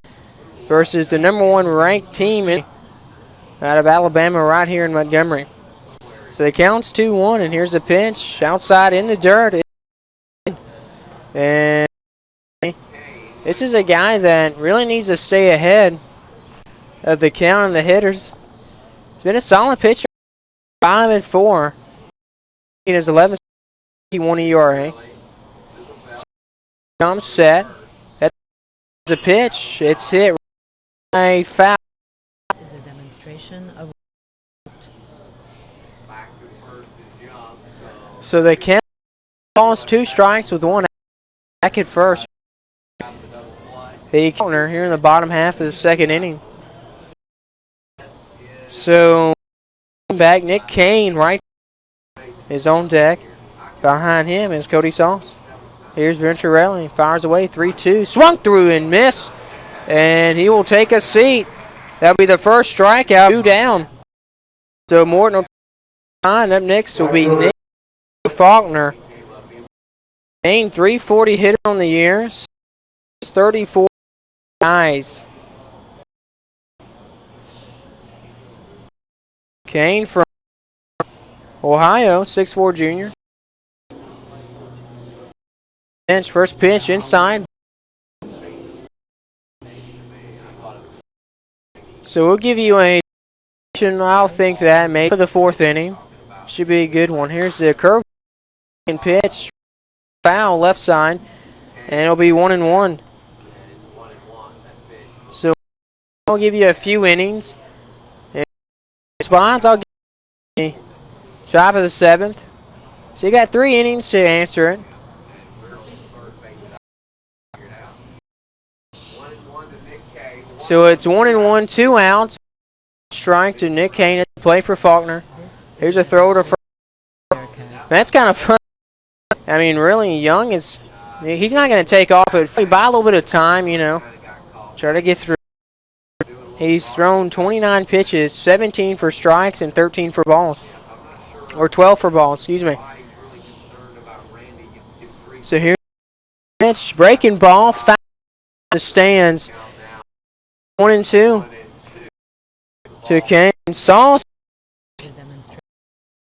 S5: versus the number 1 ranked team out of Alabama right here in Montgomery. So the count's 2-1, and here's the pitch. Outside in the dirt. And this is a guy that really needs to stay ahead of the count and the hitters. He's been a solid pitcher. 5-4 in his 11th 1 ERA. Comes set. That's a pitch. It's hit right foul.
S1: This is a demonstration of
S5: So they count calls 2 strikes with 1 back at first. The corner here in the bottom half of the second inning. So back, Nick Kane right is on deck. Behind him is Cody Sauce. Here's Venturelli, fires away 3-2, swung through and missed, and he will take a seat. That'll be the first strikeout. 2 down. So Morton will up next will be Nick Faulkner. Kane 340 hitter on the year, 34 eyes. Kane from Ohio, 6'4" junior. Bench, first pitch inside. So we'll give you a, I'll think that maybe for the 4th inning. Should be a good one. Here's the curve. And pitch, foul left side, and it'll be 1-1. So I'll give you a few innings. And spots, I'll give you top of the 7th. So you got 3 innings to answer it. So it's 1-1, 2 outs. Strike to Nick Kane at the plate for Faulkner. Here's a throw to first. That's kind of fun. I mean, really, Young is, he's not going to take off, but buy a little bit of time, you know. Try to get through. He's thrown 29 pitches, 17 for strikes and 13 for balls. Or 12 for balls, excuse me. So here's the pitch, breaking ball, foul in the stands. 1-2 to Kane. Saul,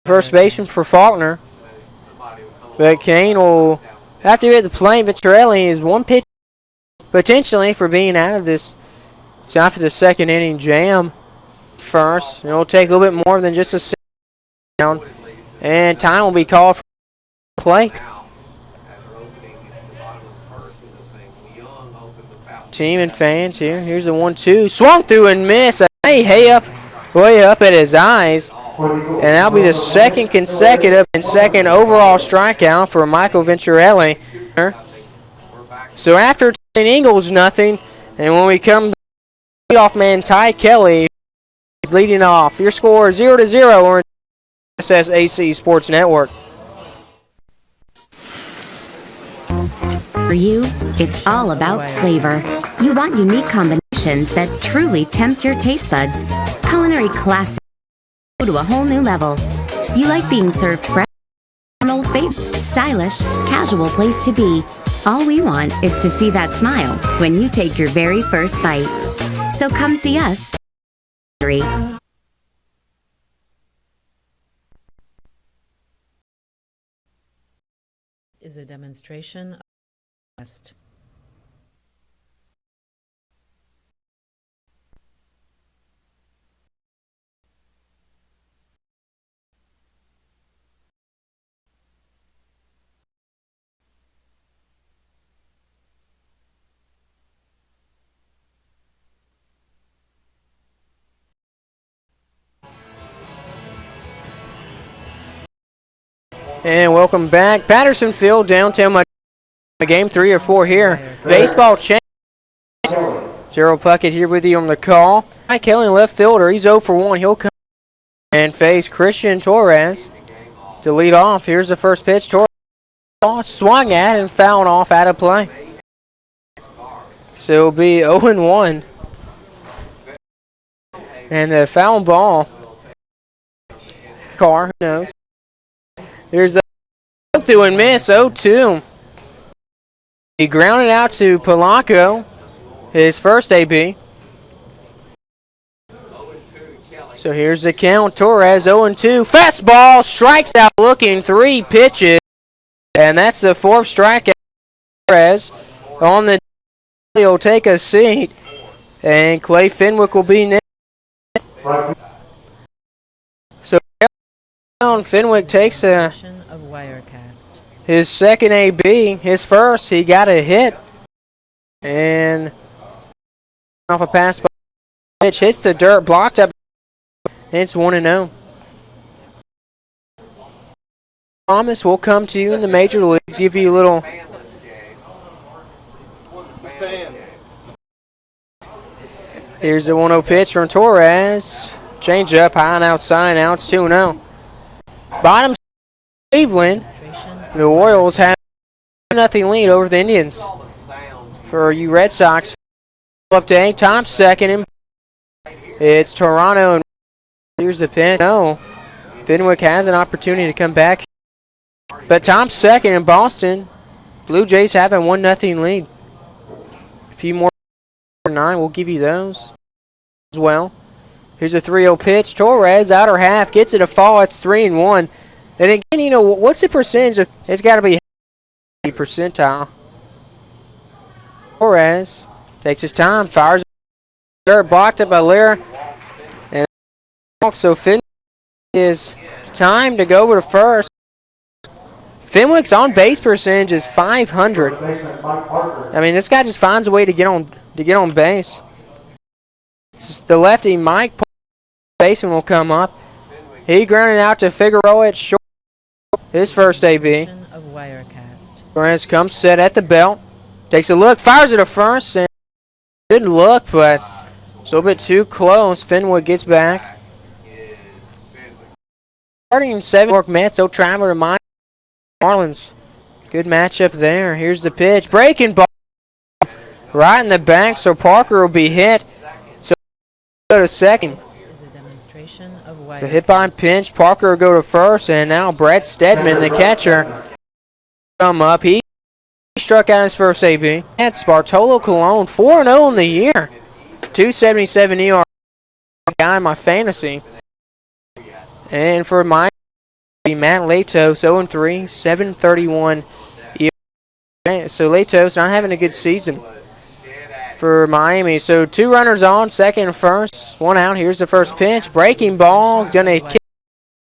S5: first baseman for Faulkner. But Kane will have to hit the plate. Venturelli is 1 pitch potentially for being out of this top of the 2nd inning jam first. It'll take a little bit more than just a sit down. And time will be called for the plate. Team and fans here. Here's the 1-2. Swung through and missed. Way up at his eyes. And that'll be the 2nd consecutive and 2nd overall strikeout for Michael Venturelli. So after 10 Ingles, nothing. And when we come to leadoff man Ty Kelly, he's leading off. Your score 0-0 on SSAC Sports Network.
S3: For you, it's all about flavor. You want unique combinations that truly tempt your taste buds. Culinary classics go to a whole new level. You like being served fresh, an old favorite, stylish, casual place to be. All we want is to see that smile when you take your very first bite. So come see us.
S1: Is a demonstration of trust.
S5: And welcome back. Patterson Field, downtown game 3 or 4 here. Baseball change. Gerald Puckett here with you on the call. Mike Kelly, left fielder. He's 0 for 1. He'll come and face Christian Torres to lead off. Here's the first pitch. Torres swung at and fouled off out of play. So it'll be 0-1. And the foul ball. Carr, who knows? Here's the through and miss, 0-2. He grounded out to Polanco, his first AB. So here's the count. Torres 0-2. Fastball, strikes out looking, 3 pitches. And that's the 4th strikeout. Torres on the he'll take a seat. And Clay Fenwick will be next. So Fenwick takes his second AB, his first. He got a hit. And off a pass by pitch, hits the dirt, blocked up. It's 1-0. Thomas will come to you in the major leagues, give you a little. Here's the 1-0 pitch from Torres. Change up, high and outside. Now it's 2-0. Bottom Cleveland. The Royals have a 0-0 lead over the Indians. For you Red Sox, up to 8 times second. And it's Toronto. And here's the pitch. No. Fenwick has an opportunity to come back. But Tom's second in Boston. Blue Jays have a 1-0 lead. A few more 9. We'll give you those as well. Here's a 3-0 pitch. Torres, outer half, gets it a fall. It's 3-1. And again, you know, what's the percentage? It's got to be percentile. Torres takes his time, fires dirt, blocked up by Lira. And so Finn is time to go over to first. Fenwick's on base percentage is 500.
S4: Baseman Mike Parker.
S5: I mean, this guy just finds a way to get on base. It's the lefty Mike Parker, baseman will come up. He grounded out to Figueroa at short. His first AB.
S1: Of Wirecast.
S5: Torres comes set at the belt. Takes a look, fires it to first, and didn't look, but it's a little bit too close. Fenwick gets back. Starting 7 York Mets, they'll travel to Marlins. Good matchup there. Here's the pitch. Breaking ball right in the back, so Parker will be hit. So go to second.
S1: Is a demonstration of Wirecast.
S5: So hit by pinch. Parker will go to first, and now Brett Stedman, the catcher, come up. He struck out his first AB. That's Bartolo Colon, 4-0 in the year. 277 ER. Guy in my fantasy. And for my Matt Latos, 0-3, 731 ER. So Latos not having a good season for Miami. So 2 runners on, second and first, 1 out. Here's the first pitch. Breaking ball, gonna kick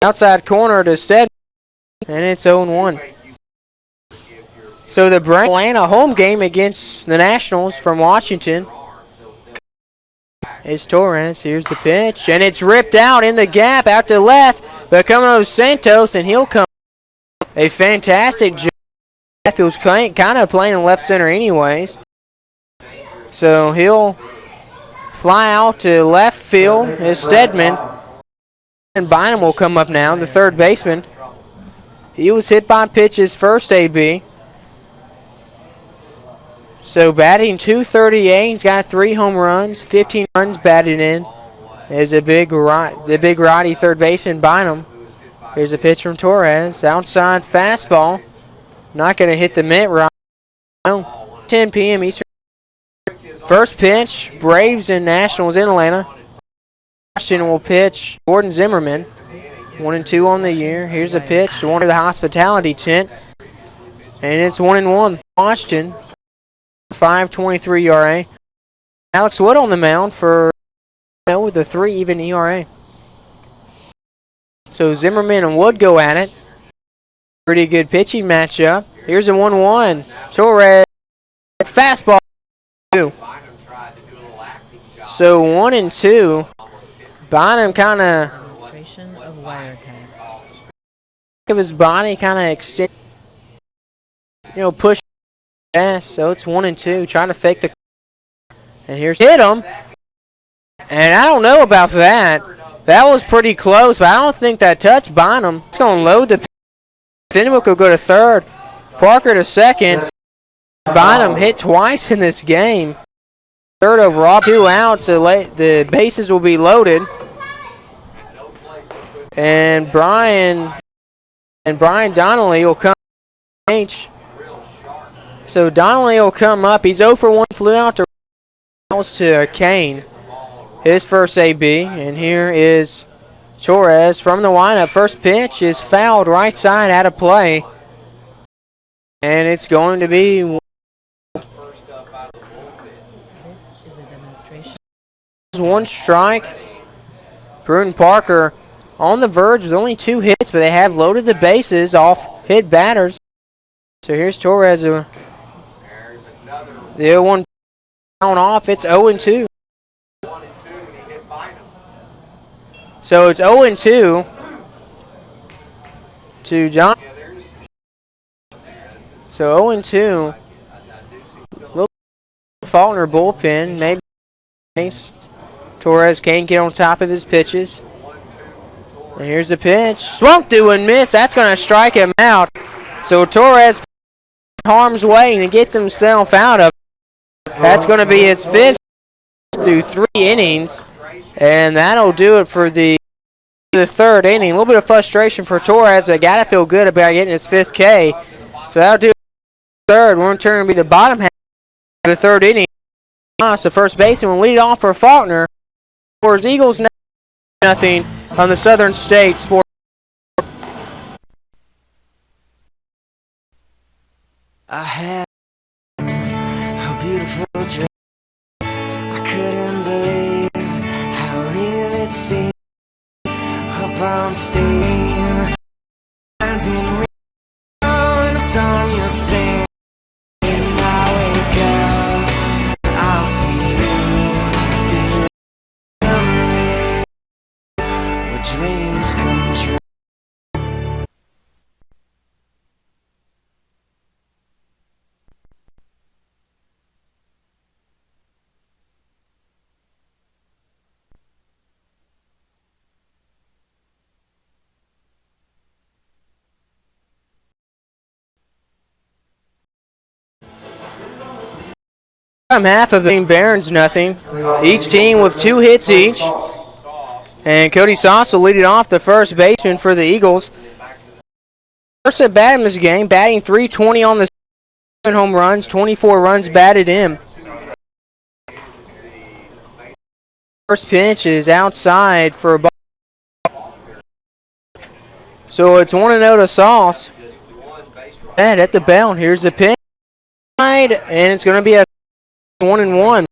S5: outside corner to Stedman, and it's 0-1. So the Atlanta home game against the Nationals from Washington is Torres. Here's the pitch, and it's ripped out in the gap out to left, but coming over Santos, and he'll come. A fantastic job. He was kind of playing in left center anyways. So he'll fly out to left field as Stedman, and Bynum will come up now, the third baseman. He was hit by pitches first AB. So batting .238, he's got 3 home runs, 15 runs batted in. There's the big righty third baseman Bynum. Here's a pitch from Torres, outside fastball. Not going to hit the mitt right. No. 10 p.m. Eastern. First pitch, Braves and Nationals in Atlanta. Washington will pitch Gordon Zimmerman, 1-2 on the year. Here's a pitch to one of the hospitality tent, and it's 1-1. Washington. 5.23 ERA. Alex Wood on the mound for with a 3 even ERA. So Zimmerman and Wood go at it. Pretty good pitching matchup. Here's a 1-1. Torres fastball. 2. So 1-2. Bynum kind of
S1: Demonstration of Wirecast.
S5: of his body kind of extend, push. Yeah, so it's 1-2. Trying to fake the. And here's hit him. And I don't know about that. That was pretty close, but I don't think that touched Bynum. It's going to load the. Fenwick will go to third. Parker to second. Bynum hit twice in this game. Third overall, 2 outs. So the bases will be loaded. And Brian Donnelly will come. So Donnelly will come up. He's 0 for 1, flew out to Kane. His first AB. And here is Torres from the lineup. First pitch is fouled right side out of play. And it's going to be.
S1: This is a demonstration.
S5: 1 strike. Brewton-Parker on the verge with only 2 hits, but they have loaded the bases off hit batters. So here's Torres. The 0-1 down off. It's 0-2. So it's 0-2 to John. So 0-2. Little Faulkner bullpen. Maybe Torres can't get on top of his pitches. And here's the pitch. Swung through and missed. That's going to strike him out. So Torres harm's way and he gets himself out of it. That's going to be his 5th through 3 innings. And that'll do it for the 3rd inning. A little bit of frustration for Torres, but got to feel good about getting his 5th K. So that'll do it for the 3rd. We're going to turn to be the bottom half of the 3rd inning. So first baseman will lead off for Faulkner. Scores Eagles nothing on the Southern State Sports.
S2: I had a beautiful dream. I couldn't believe how real it seemed. Up on stage, finding real
S5: half of the team, Barons nothing. Each team with 2 hits each. And Cody Sauce will lead it off, the first baseman for the Eagles. First at bat in this game, batting .320 on the season, home runs, 24 runs batted in. First pitch is outside for a ball. So it's 1-0 to Sauce. And at the bell, here's the pitch. And it's going to be a 1-1.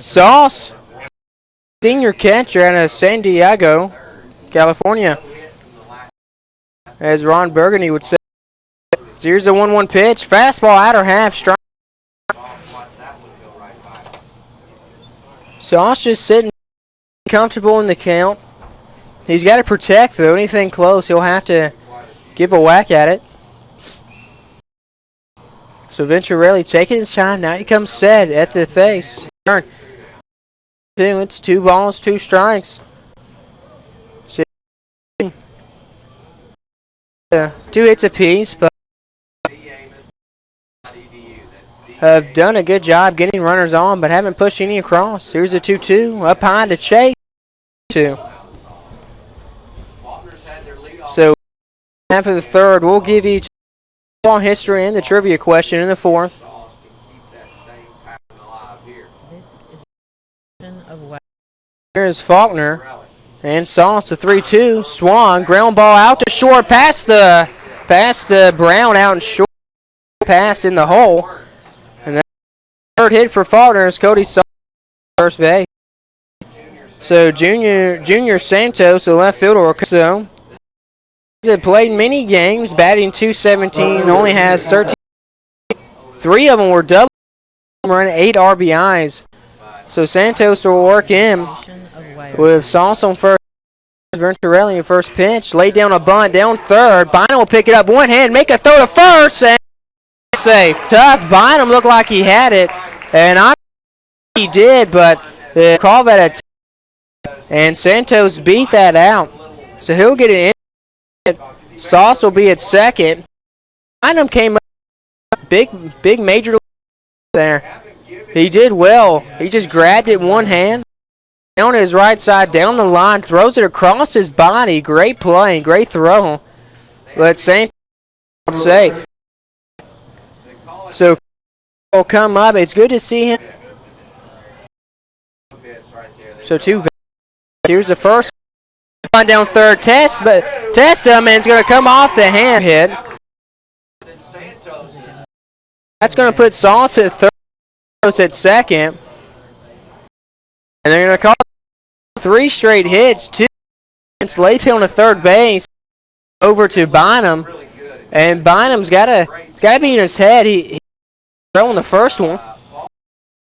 S5: Sauce, senior catcher out of San Diego, California, as Ron Burgundy would say. So here's a 1-1 pitch. Fastball outer half, strike. Sauce just sitting comfortable in the count. He's got to protect, though. Anything close, he'll have to give a whack at it. So Venturelli taking his time. Now he comes set at the face. Turn. It's 2 balls, 2 strikes. So, 2 hits apiece, but have done a good job getting runners on, but haven't pushed any across. Here's a 2-2 up high to Chase. 2. So half of the third, we'll give you ball history and the trivia question in the fourth. Here's Faulkner and Sauce, the 3-2. Swung, ground ball out to short, past the Brown out and short, pass in the hole. And the third hit for Faulkner is Cody Sauce, first base. So Junior Santos, the left fielder, so he's played many games, batting .217, only has 13. 3 of them were double, run 8 RBIs. So Santos will work in with Sauce on first. Venturelli in first pitch, laid down a bunt down third. Bynum will pick it up one hand, make a throw to first, and safe. Tough. Bynum looked like he had it, and he did, but the call that and Santos beat that out. So he'll get it in. Sauce will be at second. Bynum came up big major league there. He did well. He just grabbed it one hand. Down his right side, down the line, throws it across his body. Great play, great throw. But Santos safe. So will come up. It's good to see him. So 2. Here's the first one down third. Test him, and it's going to come off the hand hit. That's going to put Sauce at third, at second. And they're going to call 3 straight hits. 2 hits laid down to third base over to Bynum. And Bynum's got to be in his head. He's throwing the first one.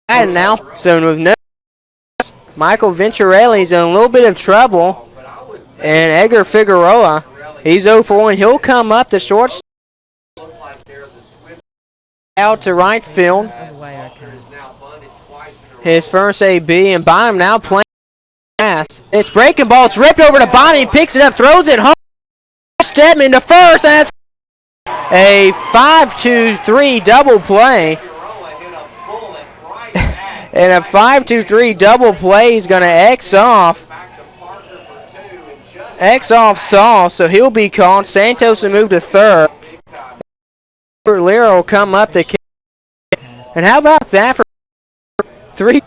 S5: And now, so with no, Michael Venturelli's in a little bit of trouble. And Edgar Figueroa, he's 0 for 1. He'll come up the short out to right field. His first AB, and Bynum now playing pass. It's breaking ball. It's ripped over to Bynum. He picks it up, throws it home. Stedman to first. That's a 5-2-3 double play. And a 5-2-3 double play is going to X off Sauce, so he'll be called. Santos will move to third. Lira will come up to kick. And how about that for 3?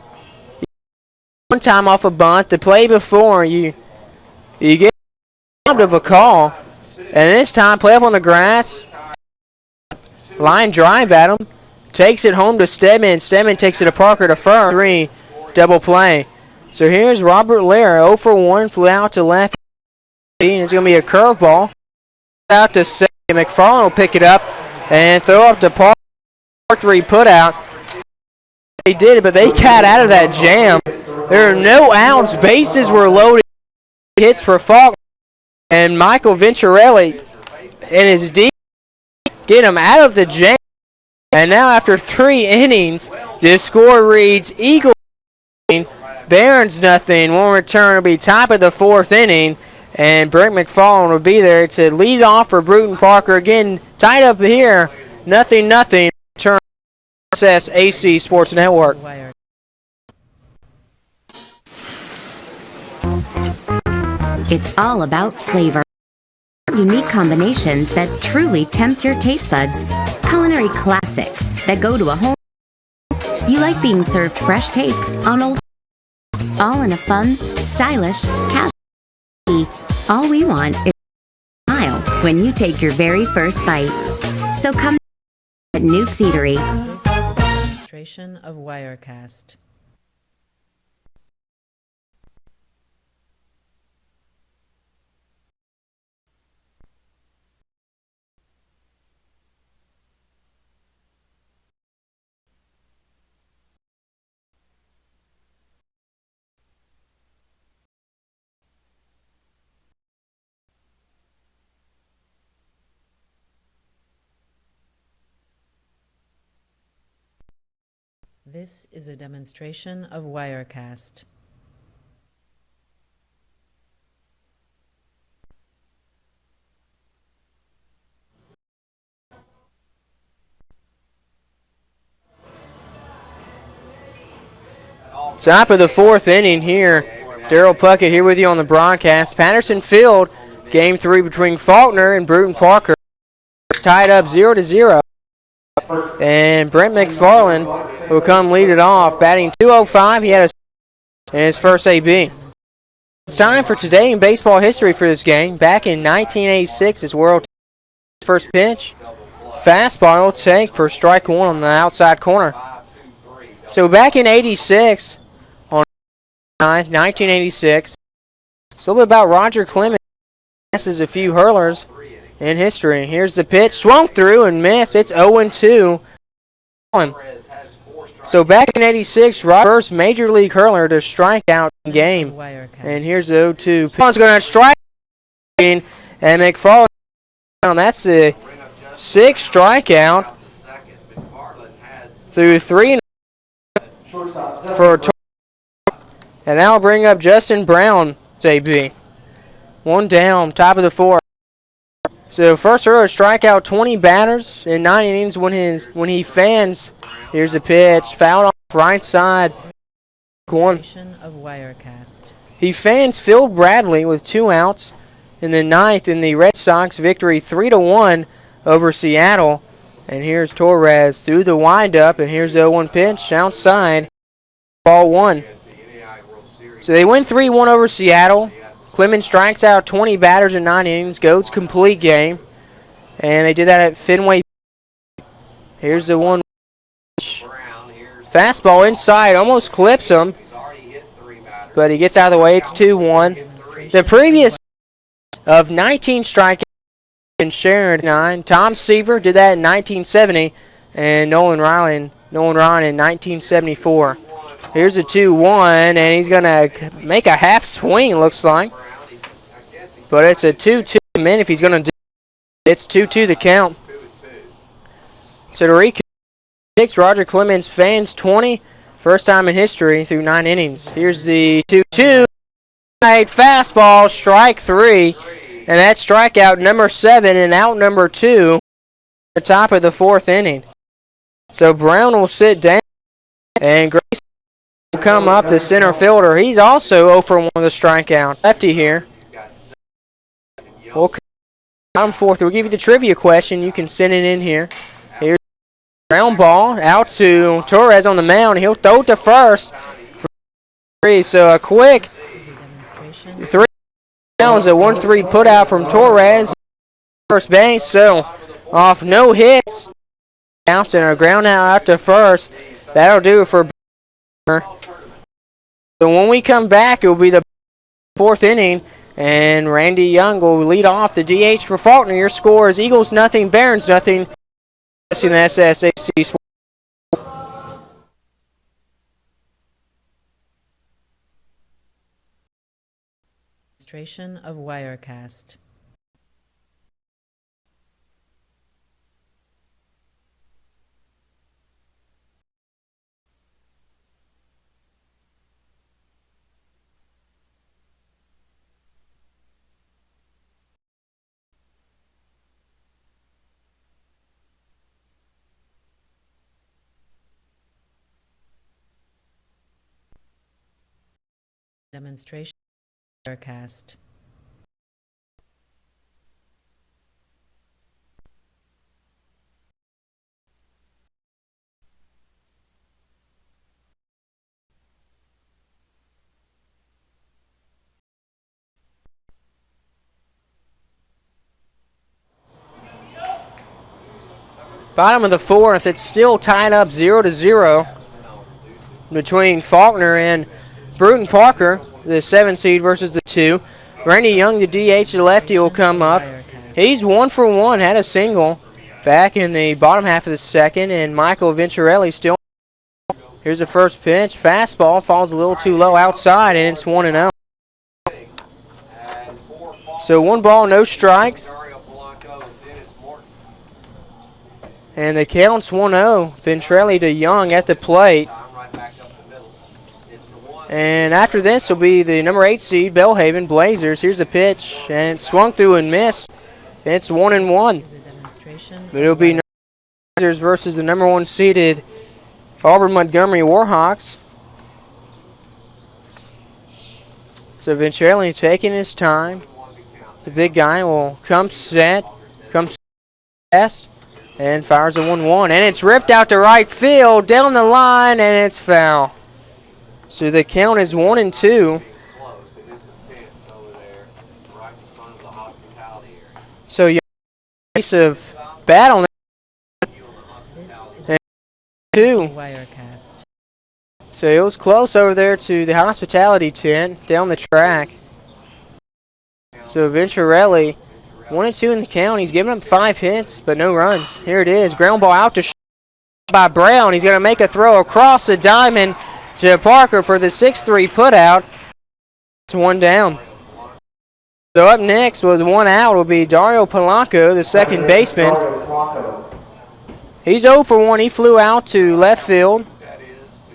S5: One time off a bunt. The play before, you get robbed of a call. And this time, play up on the grass. Line drive at him. Takes it home to Stedman. Stedman takes it to Parker to first. 3 double play. So here's Robert Lira. 0 for 1. Flew out to left. It's going to be a curveball. Out to second. McFarland will pick it up and throw up to Parker. 3 put out. They did it, but they got out of that jam. There are no outs. Bases were loaded. Hits for Faulkner. And Michael Venturelli and his D get him out of the jam. And now after 3 innings, the score reads Eagles Barons nothing. One return will be top of the 4th inning. And Brent McFarland will be there to lead off for Brewton-Parker. Again, tied up here. Nothing. Turn SSAC Sports Network.
S1: Wire.
S3: It's all about flavor. Unique combinations that truly tempt your taste buds. Culinary classics that go to a whole. You like being served fresh takes on old. All in a fun, stylish, casual way. All we want is a smile when you take your very first bite. So come at Nuke's Eatery.
S1: Demonstration of Wirecast. This is a demonstration of Wirecast.
S5: Top of the fourth inning here. Daryl Puckett here with you on the broadcast. Patterson Field, game 3 between Faulkner and Brewton-Parker. It's tied up 0-0. And Brent McFarland will come lead it off. Batting .205, he had in his first AB. It's time for today in baseball history for this game. Back in 1986, his world first pitch. Fastball will take for strike one on the outside corner. So back in 86, on 1986, it's a little bit about Roger Clemens. Passes a few hurlers in history. Here's the pitch, swung through and missed. It's 0-2. So back in 86, Roger's first major league hurler to strike out in game. And here's the 0-2. Paul's going to strike and McFarland. That's a 6th strikeout through 3 for a total. And that'll bring up Justin Brown, JB. 1 down, top of the 4th. So first earlier strikeout, 20 batters in 9 innings when he fans. Here's a pitch, fouled off right side. One.
S1: Of Wirecast.
S5: He fans Phil Bradley with 2 outs in the 9th in the Red Sox victory 3-1 over Seattle. And here's Torres through the windup, and here's the 0-1 pitch outside. Ball 1. So they win 3-1 over Seattle. Clemens strikes out 20 batters in 9 innings, goes complete game. And they did that at Fenway. Here's the 1. Fastball inside, almost clips him. But he gets out of the way, it's 2-1. The previous of 19 strikeouts and Sharon 9. Tom Seaver did that in 1970, and Nolan Ryan in 1974. Here's a 2-1, and he's going to make a half swing, looks like. But it's a 2-2 min if he's going to do it. It's 2-2 the count. So to recap, Roger Clemens fans 20, first time in history through 9 innings. Here's the 2-2. Fastball, strike 3. And that's strikeout number 7 and out number 2 at the top of the 4th inning. So Brown will sit down, and Grace will come up, the center fielder. He's also 0 for 1 with a strikeout. Lefty here. We'll come 4th. We'll give you the trivia question. You can send it in here. Here's ground ball out to Torres on the mound. He'll throw it to first for 3. So a quick 3. Now is a 1-3 put out from Torres. First base. So off no hits. Outs and a ground out to first. That'll do it for Faulkner. So when we come back, it will be the 4th inning. And Randy Young will lead off the DH for Faulkner. Your score is Eagles nothing, Barons nothing. In the SSAC.
S1: Demonstration of Wirecast. Demonstration of Wirecast.
S5: Bottom of the fourth, it's still tied up 0-0 between Faulkner and Brewton-Parker, the 7 seed versus the 2. Randy Young, the DH, the lefty, will come up. He's 1 for 1, had a single back in the bottom half of the second, and Michael Venturelli still. Here's the first pitch. Fastball falls a little too low outside, and it's 1-0. So 1 ball, no strikes. And the count's 1-0. Venturelli to Young at the plate. And after this will be the number 8 seed, Belhaven Blazers. Here's the pitch, and it swung through and missed. It's 1-1. But it'll be Blazers versus the number 1 seeded Auburn Montgomery Warhawks. So Venturelli taking his time. The big guy will come set, comes fast, and fires a 1-1. And it's ripped out to right field, down the line, and it's foul. So the count is 1-2. So you piece of bat on that. 2.
S1: Wirecast.
S5: So it was close over there to the hospitality tent down the track. So Venturelli 1-2 in the count. He's given up 5 hits, but no runs. Here it is. Ground ball out to by Brown. He's going to make a throw across the diamond to Parker for the 6-3 putout. It's 1 down. So up next with 1 out will be Dario Polanco, the second baseman. He's 0 for 1. He flew out to left field.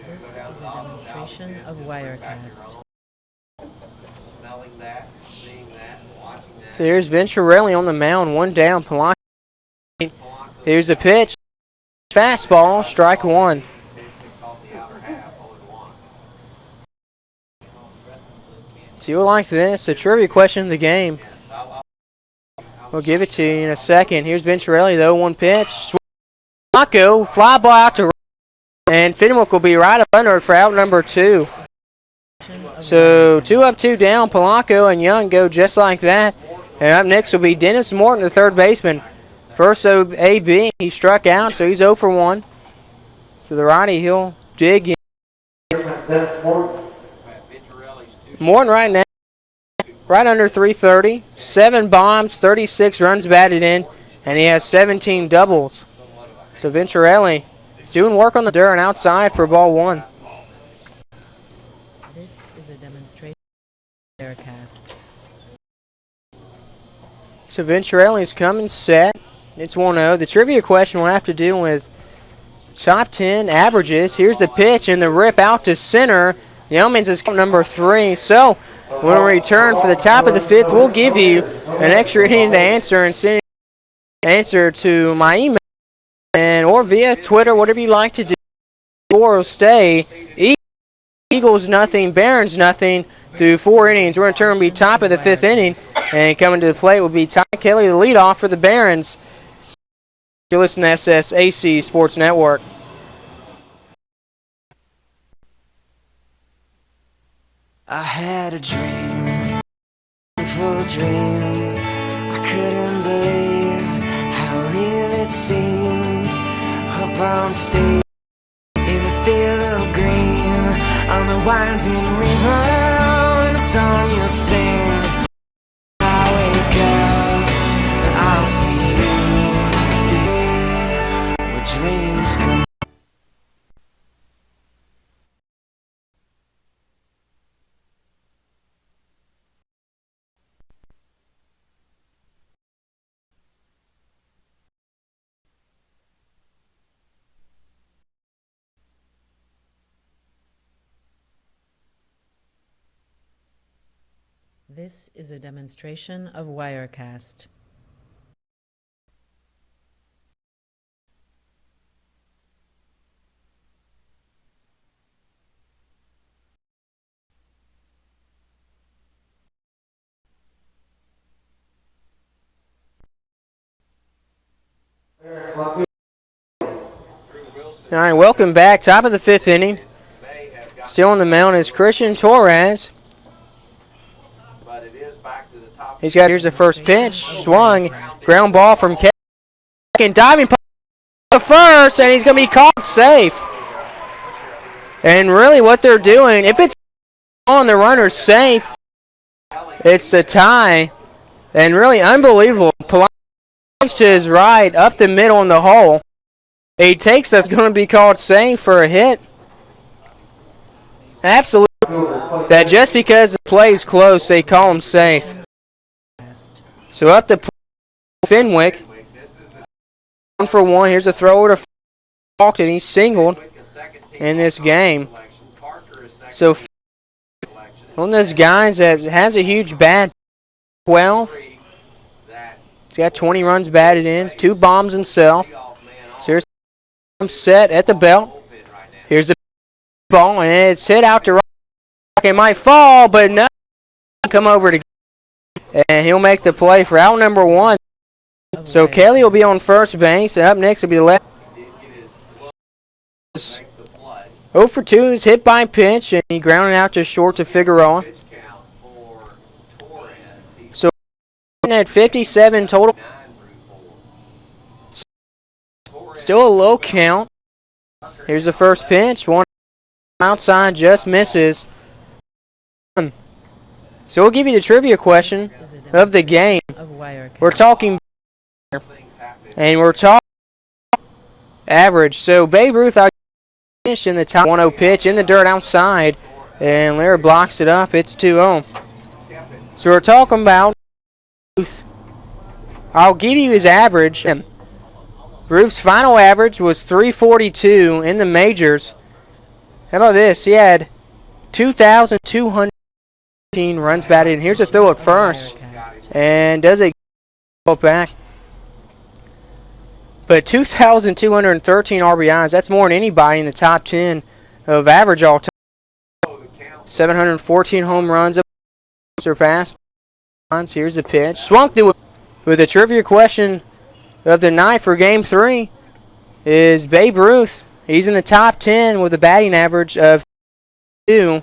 S1: This is a demonstration of Wirecast.
S5: So here's Venturelli on the mound, 1 down. Polanco. Here's the pitch. Fastball, strike 1. So you'll like this, a trivia question of the game. We'll give it to you in a second. Here's Venturelli, though, 1 pitch. Polanco, fly ball out to right, and Fenwick will be right up under it for out number 2. So 2 up, 2 down. Polanco and Young go just like that. And up next will be Dennis Morton, the third baseman. First AB, he struck out, so he's 0 for 1. To the righty, he'll dig in. Morton right now, right under 330. 7 bombs, 36 runs batted in, and he has 17 doubles. So Venturelli is doing work on the dirt and outside for ball 1.
S1: This is a demonstration of Wirecast.
S5: So Venturelli's coming set. It's 1-0. The trivia question will have to do with top 10 averages. Here's the pitch and the rip out to center. Yeomans is number 3. So when we return for the top of the 5th, we'll give you an extra inning to answer and send an answer to my email and or via Twitter, whatever you like to do. Score will stay Eagles nothing, Barons nothing through 4 innings. We're going to turn and be top of the 5th inning, and coming to the plate will be Ty Kelly, the leadoff for the Barons. You're listening to SSAC Sports Network.
S2: I had a dream, beautiful dream. I couldn't believe how real it seems. Up on stage in a field of green, on the winding river, and a song you'll sing. I wake up and I'll see you here where dreams come.
S1: This is a demonstration of Wirecast.
S5: All right, welcome back. Top of the 5th inning. Still on the mound is Christian Torres.
S6: But it is back to the top.
S5: Here's the first pitch. Swung. Ground ball from Kevin. Diving to first, and he's going to be caught safe. And really what they're doing, if it's on, the runner's safe, it's a tie. And really unbelievable. Polanco to his right, up the middle in the hole. He takes that's going to be called safe for a hit. Absolutely. That just because the play's close, they call him safe. So up the Fenwick. 1 for 1. Here's a thrower to Faulkner. He's singled in this game. So one of those guys that has a huge bat. 12. He's got 20 runs batted in. 2 bombs himself. So here's set at the belt. Here's the ball, and it's hit out to right. It might fall, but no. Come over to, and he'll make the play for out number 1. So Kelly will be on first base, and up next will be the left. 0 for 2 is hit by pitch, and he grounded out to short to Figueroa. So at 57 total. Still a low count. Here's the first pitch. One outside, just misses. So we'll give you the trivia question of the game. We're talking, and we're talking average. So Babe Ruth finished in the top 1-0 pitch in the dirt outside, and Larry blocks it up. It's 2-0. So we're talking about Ruth. I'll give you his average. Ruth's final average was 342 in the majors. How about this? He had 2,215 runs batted in. Here's a throw at first. And does it go back? But 2,213 RBIs. That's more than anybody in the top 10 of average all time. 714 home runs. Surpassed. Here's the pitch. Swung through it with a trivia question of the night for Game 3 is Babe Ruth. He's in the top 10 with a batting average of 2.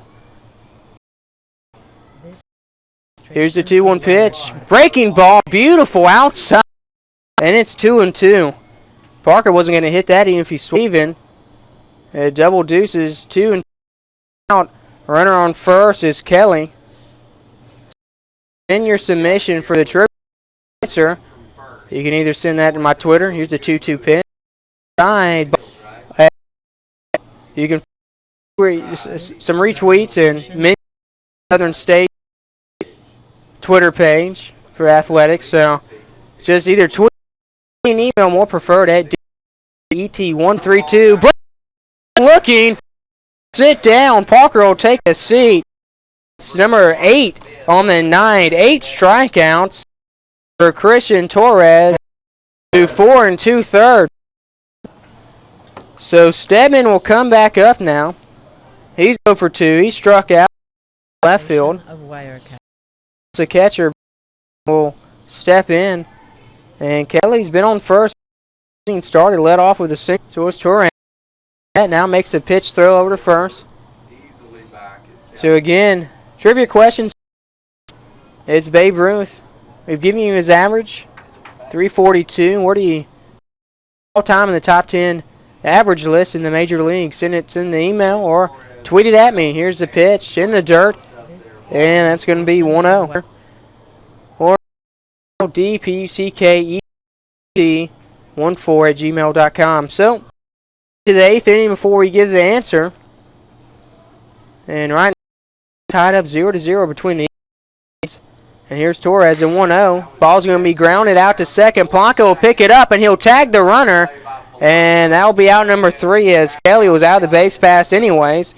S5: Here's the 2-1 pitch. Breaking ball. Beautiful outside. And it's 2-2. Parker wasn't going to hit that even if he's even. Double deuces. 2 and out. Runner on first is Kelly. Send your submission for the trivia answer. You can either send that to my Twitter. Here's the 2-2 pitch. You can some retweets and mention Southern State Twitter page for athletics. So just either tweet and email more preferred at DET132. Looking, sit down. Parker will take a seat. It's number 8 on the night. 8 strikeouts for Christian Torres to 4 2/3. So Stedman will come back up now. He's 0 for 2. He struck out left field. The catcher will step in, and Kelly's been on first. Started led off with a single. So it's Torres. That now makes a pitch throw over to first. So again, trivia questions. It's Babe Ruth. We've given you his average, 342. Where do you all time in the top 10 average list in the major league? Send it in the email or tweet it at me. Here's the pitch in the dirt, and that's going to be 1-0. Or DPUCKET14@gmail.com. So to the 8th inning before we give the answer, and right now tied up 0-0 between the. And here's Torres in 1-0. Ball's going to be grounded out to second. Polanco will pick it up, and he'll tag the runner. And that will be out number 3 as Kelly was out of the base pass anyways.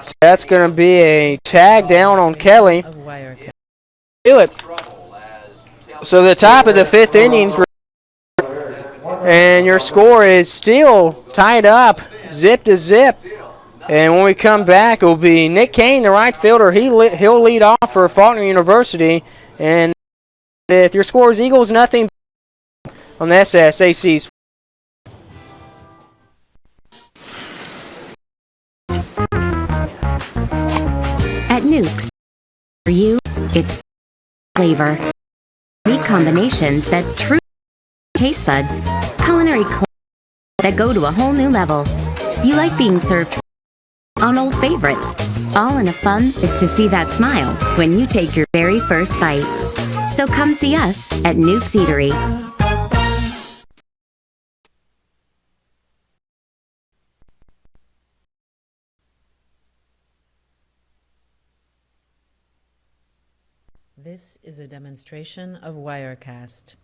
S5: So that's going to be a tag down on Kelly. Do it. So the top of the 5th innings. And your score is still tied up, zip to zip. And when we come back, it will be Nick Kane, the right fielder. He'll lead off for Faulkner University. And if your score is Eagles, nothing on the SSAC.
S3: Nukes. For you, it's flavor. Unique combinations that truly taste buds. Culinary that go to a whole new level. You like being served on old favorites. All in a fun is to see that smile when you take your very first bite. So come see us at Nuke's Eatery.
S1: This is a demonstration of Wirecast.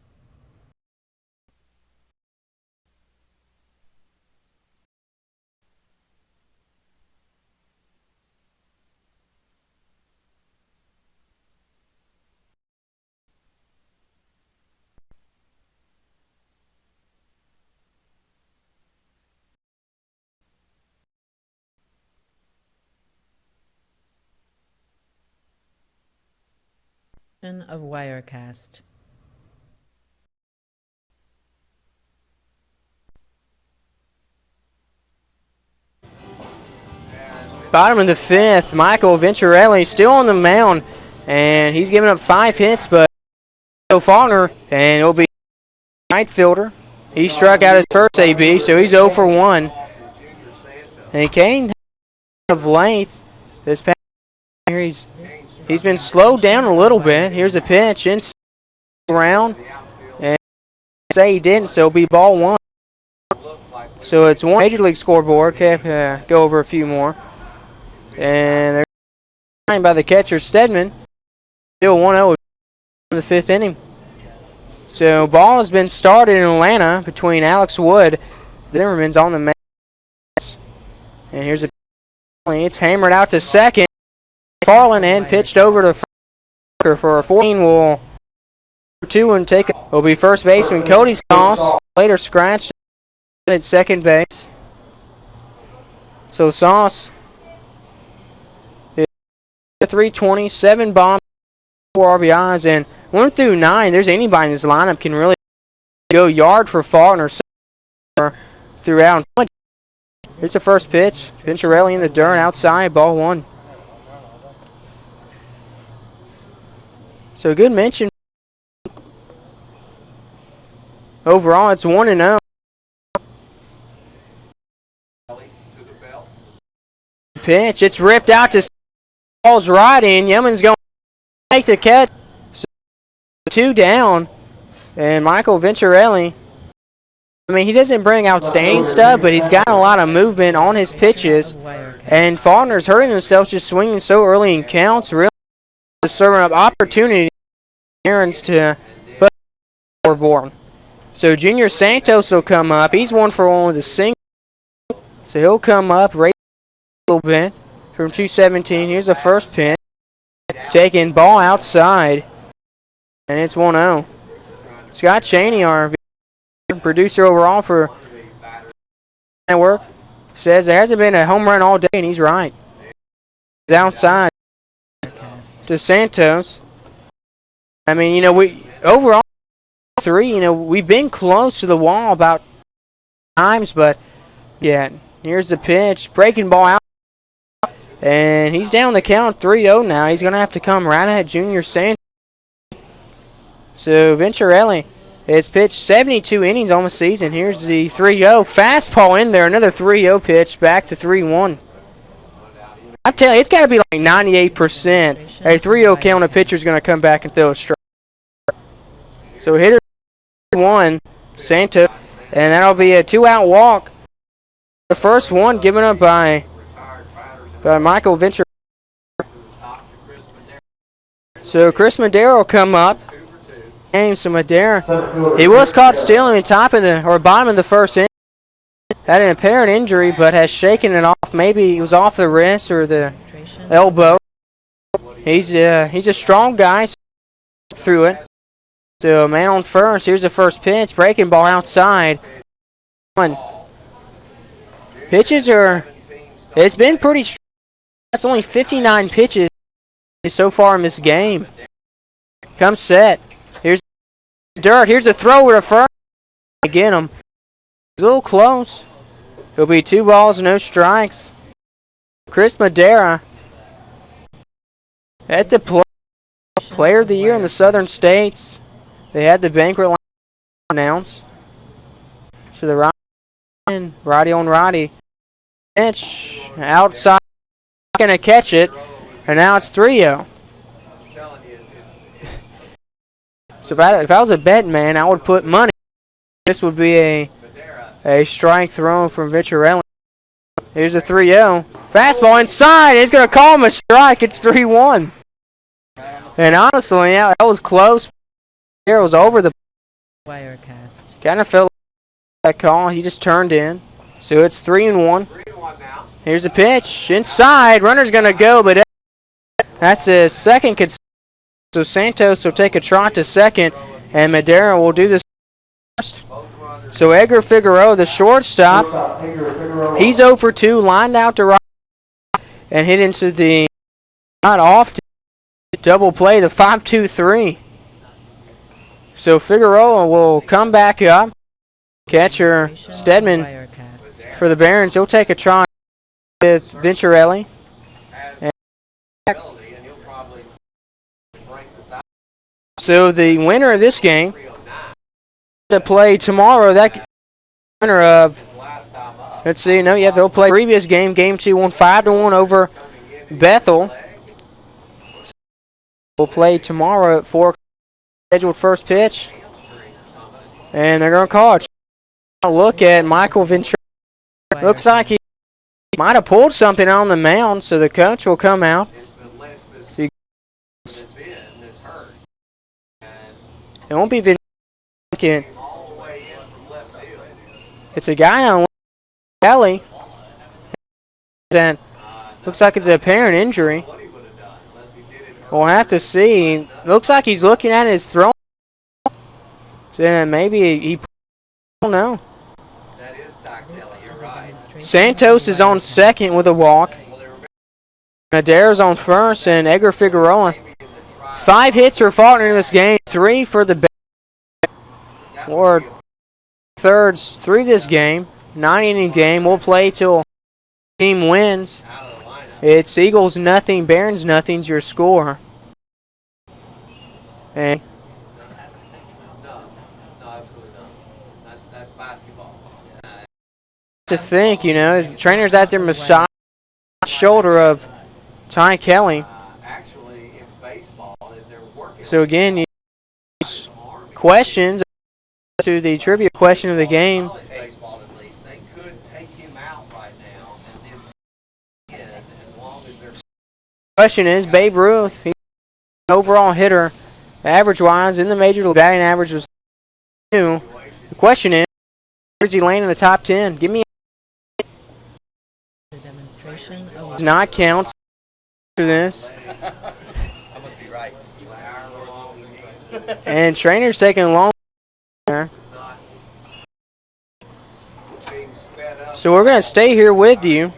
S1: Of Wirecast.
S5: Bottom of the fifth, Michael Venturelli still on the mound, and he's giving up 5 hits, but Faulkner, and it'll be right fielder. He struck out his first AB, so he's 0 for 1. And Kane of late this past year, he's been slowed down a little bit. Here's a pitch in around, and say he didn't, so it'll be ball 1. So it's one Major League scoreboard. Okay, go over a few more. And they're signed by the catcher Stedman. Still 1-0 in the 5th inning. So ball has been started in Atlanta between Alex Wood. The Zimmerman's on the mound. And here's a it's hammered out to second. Farland and pitched over to Faulkner for a 14. Will 2 and take it. Will be first baseman Cody Sauce. Later scratched at second base. So Sauce is 320, 7 bombs, 4 RBIs, and 1 through 9. There's anybody in this lineup can really go yard for Faulkner throughout. Here's the first pitch. Venturelli in the dirt outside, ball 1. So good mention. Overall, it's 1-0. Pitch, it's ripped out to ball's right in. Yemen's going to take the catch. So 2 down. And Michael Venturelli, I mean, he doesn't bring outstanding stuff, but he's got a lot of movement on his pitches. And Faulkner's hurting himself just swinging so early in counts, really serving up opportunity to put scoreboard. So Junior Santos will come up. He's 1 for 1 with a single. So he'll come up, raise a little bit from 217. Here's the first pitch. Taking ball outside. And it's 1-0. Scott Cheney, our producer overall for Network, says there hasn't been a home run all day, and he's right. He's outside to Santos. I mean, you know, we overall 3, you know, we've been close to the wall about times, but yeah, here's the pitch, breaking ball out, and he's down the count 3-0 now. He's gonna have to come right at Junior Santos. So Venturelli has pitched 72 innings on the season. Here's the 3-0 fastball in there, another 3-0 pitch, back to 3-1. I tell you, it's got to be like 98%. A 3-0 count, a pitcher's going to come back and throw a strike. So hitter 1, Santos, and that'll be a 2-out walk. The first one given up by Michael Venturelli. So Chris Madera will come up. So Madera, he was caught stealing in bottom of the first inning. Had an apparent injury, but has shaken it off. Maybe it was off the wrist or the elbow. He's a strong guy, so through it. So man on first. Here's the first pitch. Breaking ball outside. Pitches it's been pretty strong. That's only 59 pitches so far in this game. Come set. Here's dirt. Here's a throw to first. Get him. He's a little close. It'll be 2 balls, no strikes. Chris Madera At the Player of the Year in the Southern States. They had the banquet line announced. So the Roddy on Roddy. Pitch outside. Not going to catch it. And now it's 3-0. So if I was a betting man, I would put money. This would be a strike thrown from Venturelli. Here's a 3-0. Fastball inside. He's going to call him a strike. It's 3-1. And honestly, yeah, that was close. It was over the
S1: Wirecast.
S5: kind of felt like that call. He just turned in. So it's 3-1. Here's a pitch. Inside. Runner's going to go, but that's his second. So Santos will take a trot to second, and Madera will do this first. So Edgar Figueroa, the shortstop, he's 0 for 2, lined out to right and hit into the not off to double play, the 5-2-3. So Figueroa will come back up. Catcher Stedman
S1: Wirecast.
S5: for the Barons. He'll take a trot with Venturelli. So the winner of this game to play tomorrow. That winner of, let's see, no, yeah, they'll play previous game. Game 2 won 5-1 over Bethel. So we'll play tomorrow at 4 scheduled first pitch, and they're going to call it. Look at Michael Ventura. Looks like he might have pulled something on the mound, so the coach will come out. It won't be Ventura. It's a guy on Kelly. And looks like it's an apparent injury. We'll have to see. Looks like he's looking at his throw. So maybe he. I don't know. Santos is on second with a walk. Madera's on first, and Edgar Figueroa. 5 hits for Faulkner in this game, 3 for the or thirds, 3 this game. 9-inning game. We'll play till team wins. It's Eagles nothing, Barons nothing's your score. Hey.
S6: No, absolutely not. That's basketball.
S5: To think, you know, the trainer's out there massaging the shoulder of Ty Kelly.
S6: Actually, in baseball, they're working.
S5: So again, you questions to the trivia question of the game.
S6: Baseball, at least, they could take him out right now, and then as long as they're.
S5: Question is, Babe Ruth, he's an overall hitter, average-wise, in the major league batting average was 2. The question is, where does he land in the top 10? Give me
S1: The demonstration of
S5: does not count to this.
S6: I must be right.
S5: And trainer's taking a long there. So we're going to stay here with you.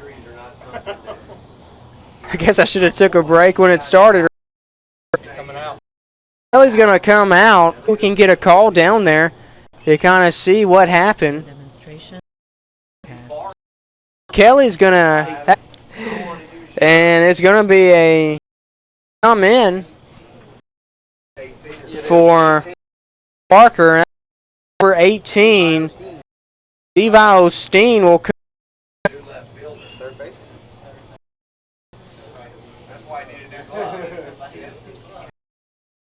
S5: I guess I should have took a break when it started.
S6: He's coming out.
S5: Kelly's going to come out. We can get a call down there to kind of see what happened.
S1: demonstration cast.
S5: Kelly's going to, and it's going to be a come in for Parker. Number 18, Levi Osteen will come.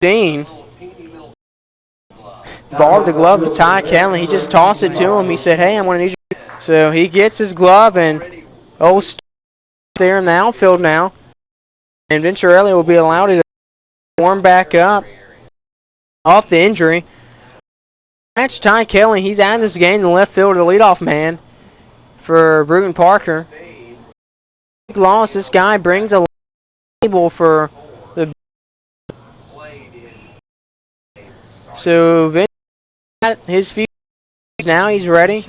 S5: Dean borrowed the glove of Ty Kelly. He just tossed it to him. He said, hey, I'm going to need you. So he gets his glove, and Osteen there in the outfield now. And Venturelli will be allowed to warm back up off the injury. Match Ty Kelly. He's out of this game. The left fielder, the leadoff man for Brewton-Parker. Big loss. This guy brings a label for the. So Vince got his few. Now he's ready.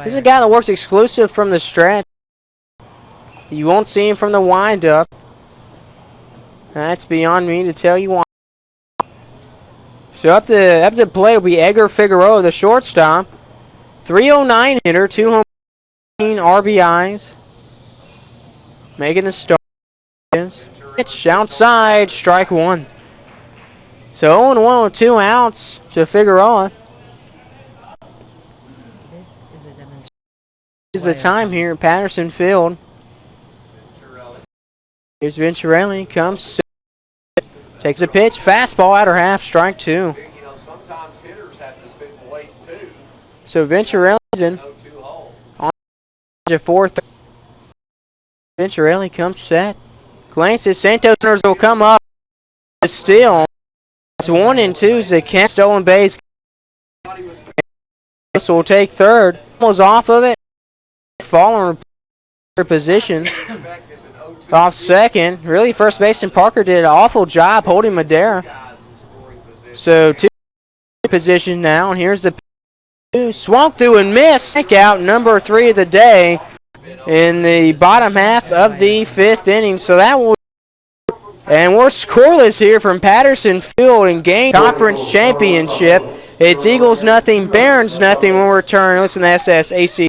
S5: This is a guy that works exclusive from the stretch. You won't see him from the windup. That's beyond me to tell you why. So up the plate will be Edgar Figueroa, the shortstop. 309 hitter, 2 home runs, RBIs. Making the start. pitch outside, strike one. So 0-1 with 2 outs to Figueroa.
S1: This is a demonstration.
S5: This is the time here at Patterson Field. Here's Venturelli, comes, takes a pitch, fastball, outer half, strike two.
S6: You know, sometimes hitters have to sit and wait too.
S5: So Venturelli's in
S6: 0-2 hole.
S5: on the fourth. Venturelli comes set, glances, Santos will come up, steal. It's 1-2, the count, stolen base. So will take third, was off of it, falling positions. Off second, really first baseman Parker did an awful job holding Madera. So two position now, and here's the swung through and missed. Strikeout number 3 of the day in the bottom half of the 5th inning. So that will, and we're scoreless here from Patterson Field in game conference championship. It's Eagles nothing, Barons nothing. We'll return. Listen to SSAC.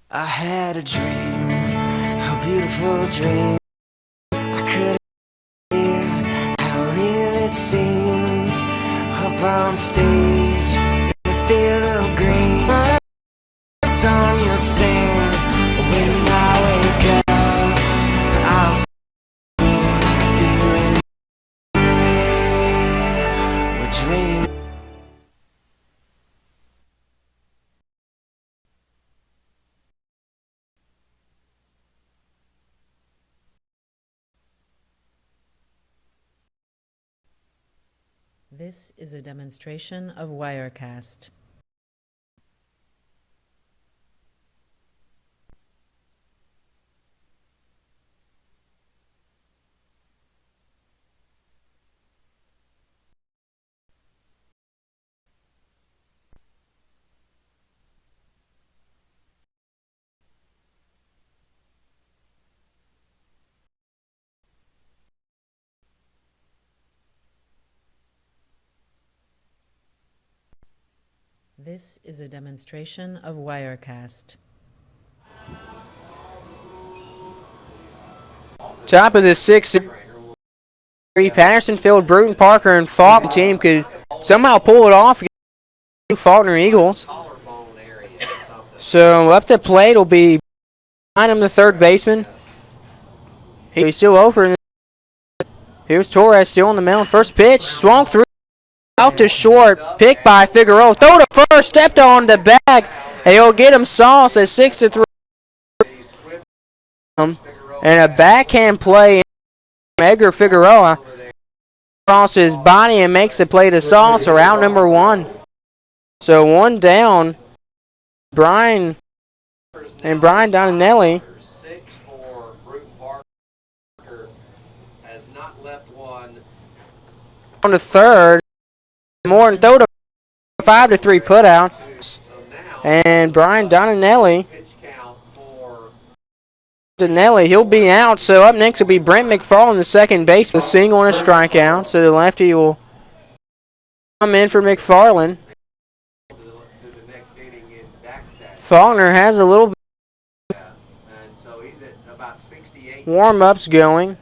S2: I had a dream, a beautiful dream. I couldn't believe how real it seems. Up on stage, in the field of green. The song you'll sing when I wake up. I'll see you in the rain. We're dreaming.
S1: This is a demonstration of Wirecast. This is a demonstration of Wirecast.
S5: Top of the 6th, Patterson Field, Brewton-Parker, and Faulkner team could somehow pull it off against the Faulkner Eagles. So up the plate will be behind him, the third baseman. He's still over. Here's Torres still on the mound. First pitch, swung through. Out to short, picked by Figueroa. Throw to first, stepped on the bag, and he'll get him sauce at 6-3. And a backhand play. Edgar Figueroa across his body and makes the play to sauce, or out number 1. So 1 down. Brian Donanelli.
S6: 6 for Brewton-Parker has not left one.
S5: On the third. Morton throw to 5-3 putout. And Brian Donanelli. He'll be out. So up next will be Brent McFarland, the second baseman. A single and a strikeout. So the lefty will come in for McFarland. Faulkner has a little bit warm-ups going.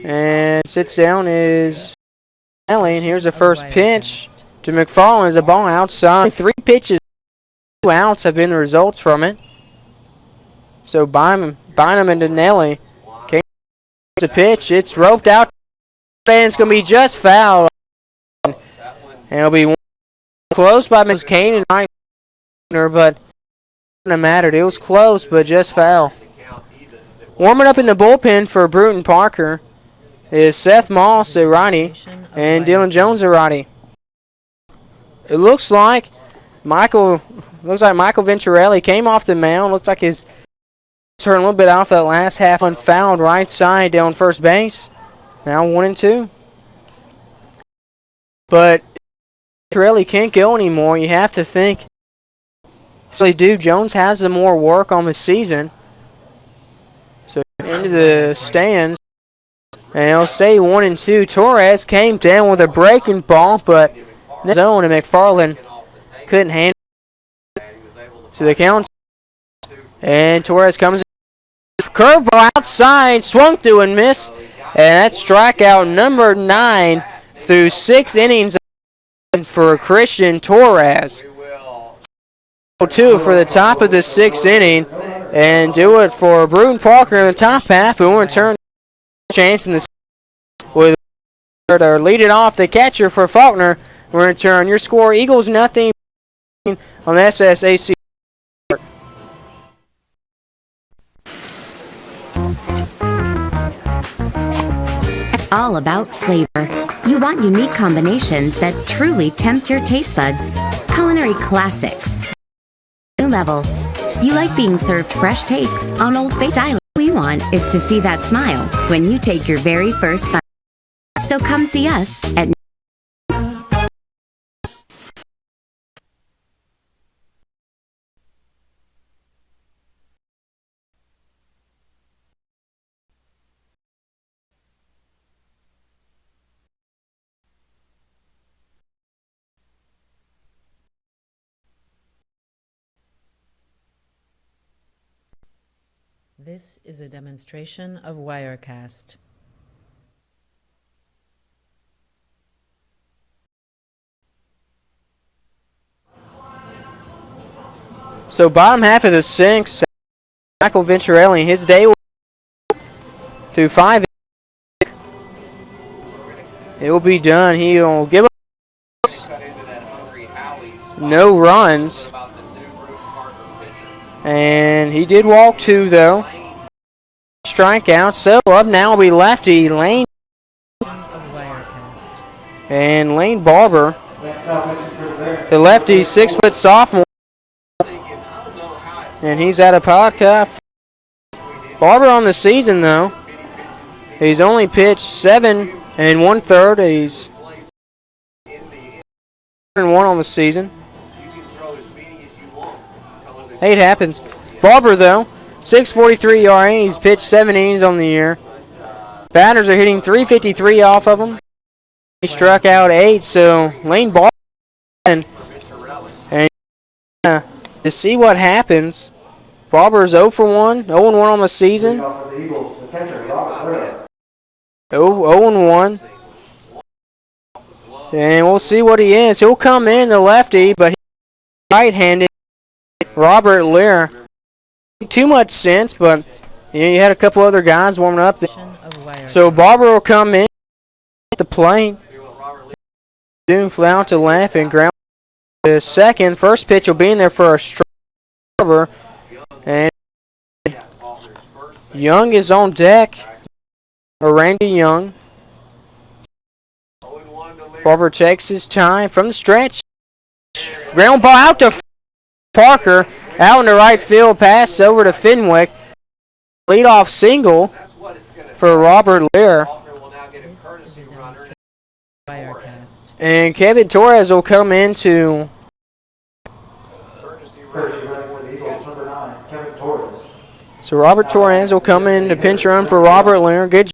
S5: And sits down is and here's the first pitch to McFarland as a ball outside. 3 pitches, 2 outs have been the results from it. So Bynum and Donelli. Okay, it's a pitch. It's roped out. And it's going to be just foul. And it'll be close by Ms. Kane and Faulkner, but it doesn't matter. It was close, but just foul. Warming up in the bullpen for Brewton-Parker is Seth Moss, a righty, and Dylan Jones, a righty. It looks like Michael Venturelli came off the mound. Looks like his turned a little bit off that last half, unfouled right side down first base. Now 1-2. But Venturelli can't go anymore. You have to think. So they do. Jones has some more work on the season. So into the stands. And it'll stay 1-2. Torres came down with a breaking ball, but zone and McFarland couldn't handle it. So the count. And Torres comes Curveball outside, swung through and missed. And that's strikeout number 9 through 6 innings for Christian Torres. 2 for the top of the 6th inning. And do it for Brewton-Parker in the top half. We will return chance in the with to lead it off the catcher for Faulkner. We'll return your score Eagles nothing on the SSAC.
S3: All about flavor. You want unique combinations that truly tempt your taste buds. Culinary classics. New level. You like being served fresh takes on Old Fashioned style. All we want is to see that smile when you take your very first bite. So come see us at
S1: This is a demonstration of Wirecast.
S5: So bottom half of the 6th, Michael Venturelli, his day through 5. It will be done. He will give us no runs. And he did walk 2, though. Strikeout. So up now will be lefty Lane. And Lane Barber, the lefty, 6-foot sophomore. And he's at a podcast. Barber on the season, though. He's only pitched 7 1/3. He's 1 on the season. Hey, it happens. Barber, though, 6.43 ERA. He's pitched 7 innings on the year. Batters are hitting .353 off of him. He struck out 8, so Lane Barber and to see what happens. Barber's 0 for 1, 0 1 on the season. 0 1. And we'll see what he is. He'll come in, the lefty, but he's right-handed. Robert Lear. Too much sense, but you had a couple other guys warming up. So Barber will come in at the plate. Doom flew out to left and ground to second. First pitch will be in there for a strike. And Young is on deck. Or Randy Young. Barber takes his time from the stretch. Ground ball out to Parker. Out in the right field. Pass over to Fenwick. Leadoff single for Robert Lear. And Kevin Torres will come into so Robert Torres will come in to pinch run for Robert Lear. Good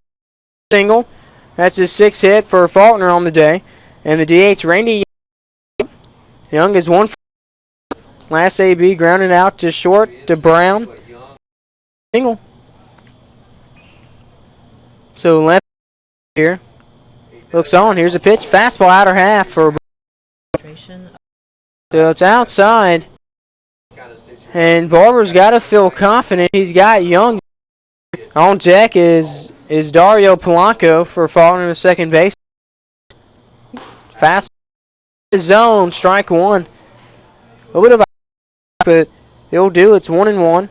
S5: single. That's his 6th hit for Faulkner on the day. And the DH, Randy Young is 1 for last AB, grounded out to short to Brown. Single. So left here. Looks on. Here's a pitch. Fastball outer half for. So it's outside. And Barber's got to feel confident. He's got Young. On deck is Dario Polanco for Faulkner at second base. Fast zone, strike 1. A little bit of a but he'll do. It's 1-1.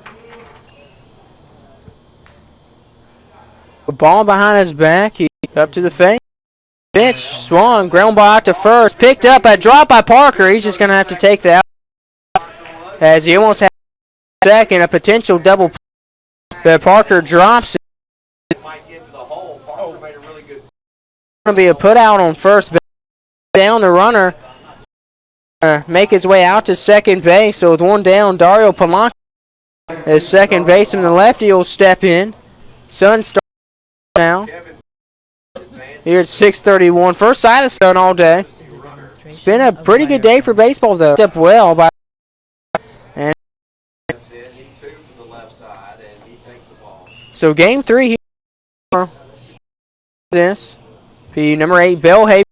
S5: A ball behind his back. He up to the face. Pitch, swung, ground ball out to first. Picked up, a drop by Parker. He's just going to have to take that as he almost had second, a potential double. But Parker drops it. Going to be a put out on first base. Down the runner. Make his way out to second base. So with 1 down, Dario Polanco as second baseman. The lefty will step in. Sun starts now. Here at 6:31. First sight of sun all day. It's been a pretty good day for baseball, though. Up well by and
S6: 2 from the left side, and he takes the ball.
S5: So game 3 here. This. Be number 8, Bell Hay,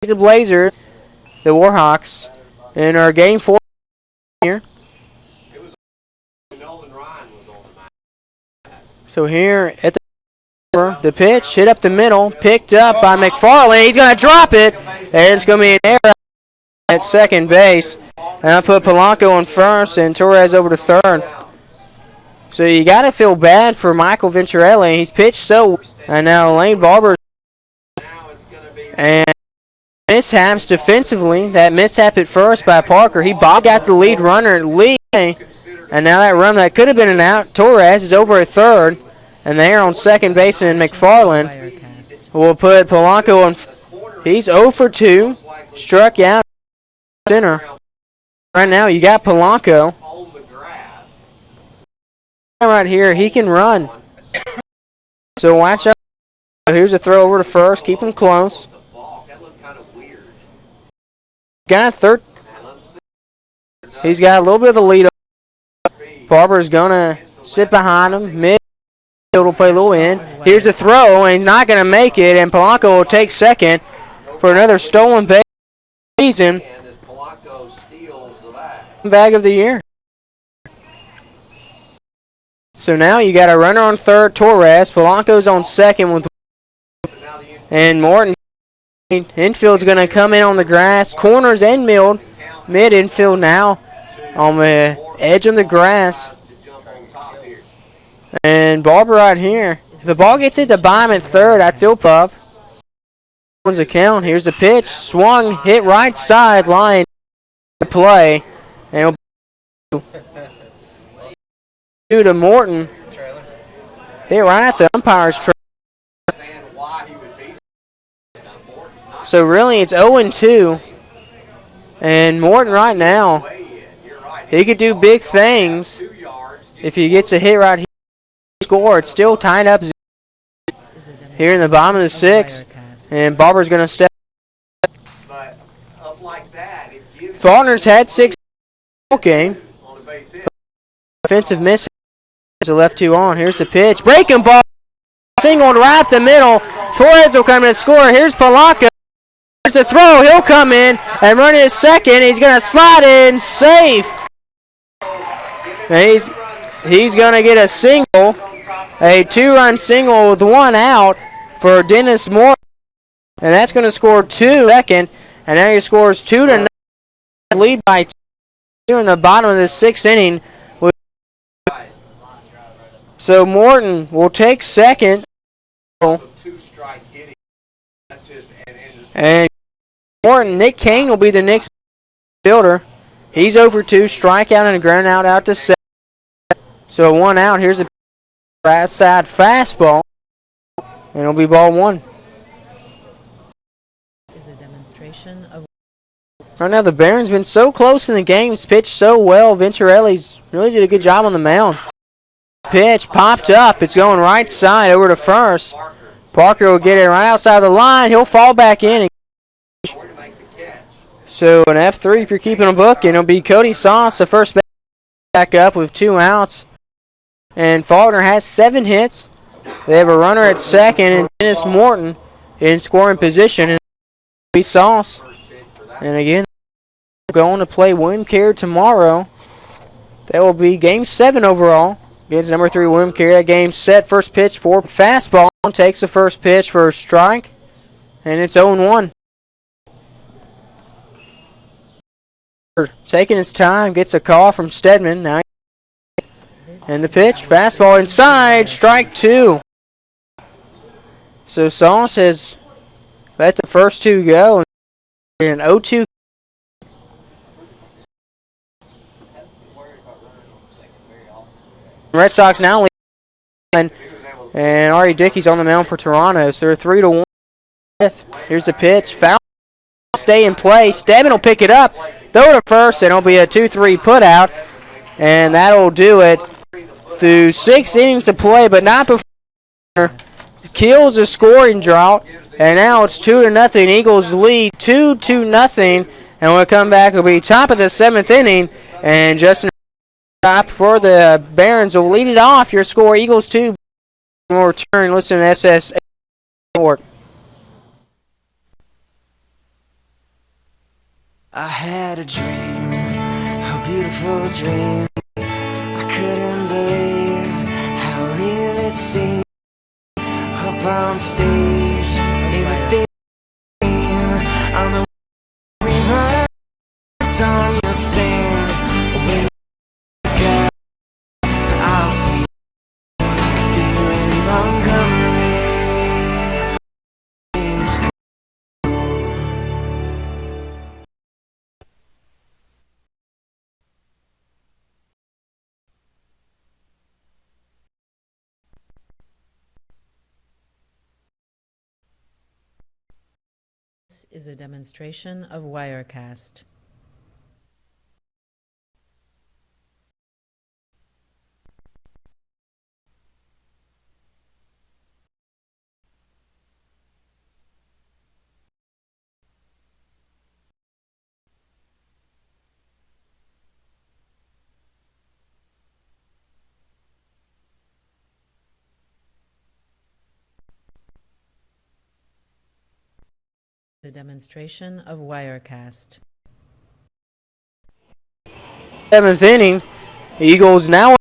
S5: the Blazer, the Warhawks. In our game 4 here.
S6: It was Nolan Ryan was on the mat.
S5: So here at the pitch, hit up the middle, picked up by McFarland. He's going to drop it, and it's going to be an error at second base. And I put Polanco on first and Torres over to third. So you got to feel bad for Michael Venturelli. He's pitched so, and now Lane Barber. And mishaps defensively. That mishap at first by Parker. He got the lead runner at lead. And now that run that could have been an out, Torres is over at third. And there on second baseman McFarland will put Polanco on. He's 0 for 2. Struck out center. Right now you got Polanco. Right here, he can run. So watch out. Here's a throw over to first. Keep him close. Got third. He's got a little bit of the lead. Barber's going to sit behind him. Mid. Will play a little in. Here's a throw, and he's not going to make it. And Polanco will take second for another stolen base season. Bag of the year. So now you got a runner on third, Torres. Polanco's on second with, and Morton. Infield's going to come in on the grass. Corners and mid infield now on the edge on the grass. And Barber right here. If the ball gets it to Bime at third, I'd feel pup. One's a count. Here's the pitch. Swung, hit right side line to play. And it'll be to Morton. Hit right at the umpire's trailer. So really it's 0-2. And Morton right now, he could do big things if he gets a hit right here. Score. It's still tied up here in the bottom of the 6th, and Barber's going to step. Faulkner's had 6 game. Offensive miss. There's a left 2 on. Here's the pitch. Breaking ball. Single right up the middle. Torres will come in to score. Here's Polanco. There's a throw. He'll come in and run his second. He's going to slide in safe. And he's going to get a single. A 2-run single with 1 out for Dennis Moore. And that's going to score 2 second. And now he scores 2-0. Lead by 2 in the bottom of the 6th inning. So Morton will take second. And Morton, Nick Kane will be the next fielder. He's over 2, strikeout and a ground out to 7. So 1 out. Here's a right side fastball, and it'll be ball 1.
S1: Is a demonstration of.
S5: Right now the Barons been so close in the game, pitched so well. Venturelli's really did a good job on the mound. Pitch popped up. It's going right side over to first. Parker will get it right outside the line. He'll fall back in. So an F3 if you're keeping a book, and it'll be Cody Sauce, the first back up with 2 outs. And Faulkner has 7 hits. They have a runner at second, and Dennis Morton in scoring position. And be Sauce. And again, going to play William Carey tomorrow. That will be game 7 overall. Against number 3 William Carey. That game set. First pitch for fastball. Takes the first pitch for a strike. And it's 0-1. Taking his time. Gets a call from Stedman. Now. And the pitch, fastball inside, strike 2. So Sauce has let the first 2 go. An 0-2. Red Sox now lead. And Ari Dickey's on the mound for Toronto. So they're 3-1. Here's the pitch, foul. Stay in play. Stedman will pick it up. Throw to first, and it'll be a 2-3 put out. And that'll do it. Through 6 innings of play, but not before kills the scoring drought, and now it's 2-0. Eagles lead 2-0, and when we come back, it'll be top of the 7th inning, and Justin stop for the Barons will lead it off. Your score, Eagles 2. We'll return. Listen to SSAC Network.
S2: I had a dream, a beautiful dream. I couldn't believe how real it seemed. Up on stage, in the theme, on the river, song you'll sing. When you look out, I'll see you in Montgomery.
S1: This is a demonstration of Wirecast. The demonstration of Wirecast.
S5: 7th inning. Eagles now.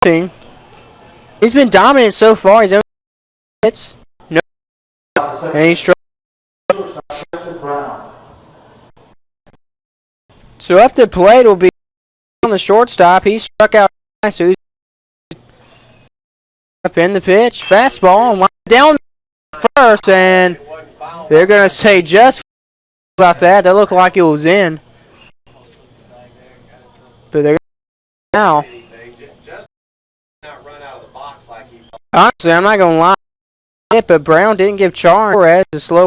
S5: He's been dominant so far. He's only hits. No. And he's struck. So up the plate will be on the shortstop. He struck out. So he's up in the pitch. Fastball. Down first. And they're going to say just about that. That looked like it was in. But they're now. Honestly, I'm not going to lie. But Brown didn't give Torres a slow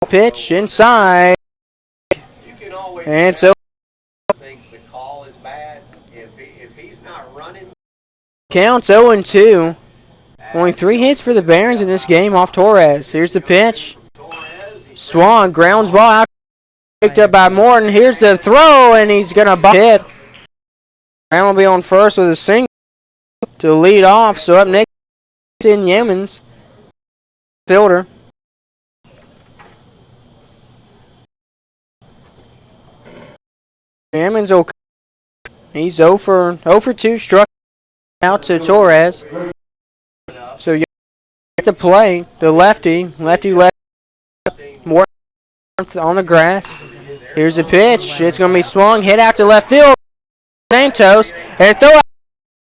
S5: pitch inside. And so
S6: Thinks the call is bad. If he's not running,
S5: counts 0-2. Only 3 hits for the Barons in this game off Torres. Here's the pitch. Swan grounds ball out. Picked up by Morton. Here's the throw, and he's going to hit. Brown will be on first with a single to lead off. So up next in Yeomans, fielder. Yeomans will. He's 0 for 2, struck out to Torres. So you get to play the lefty more on the grass. Here's a pitch. It's going to be swung, hit out to left field. Santos, and throw out.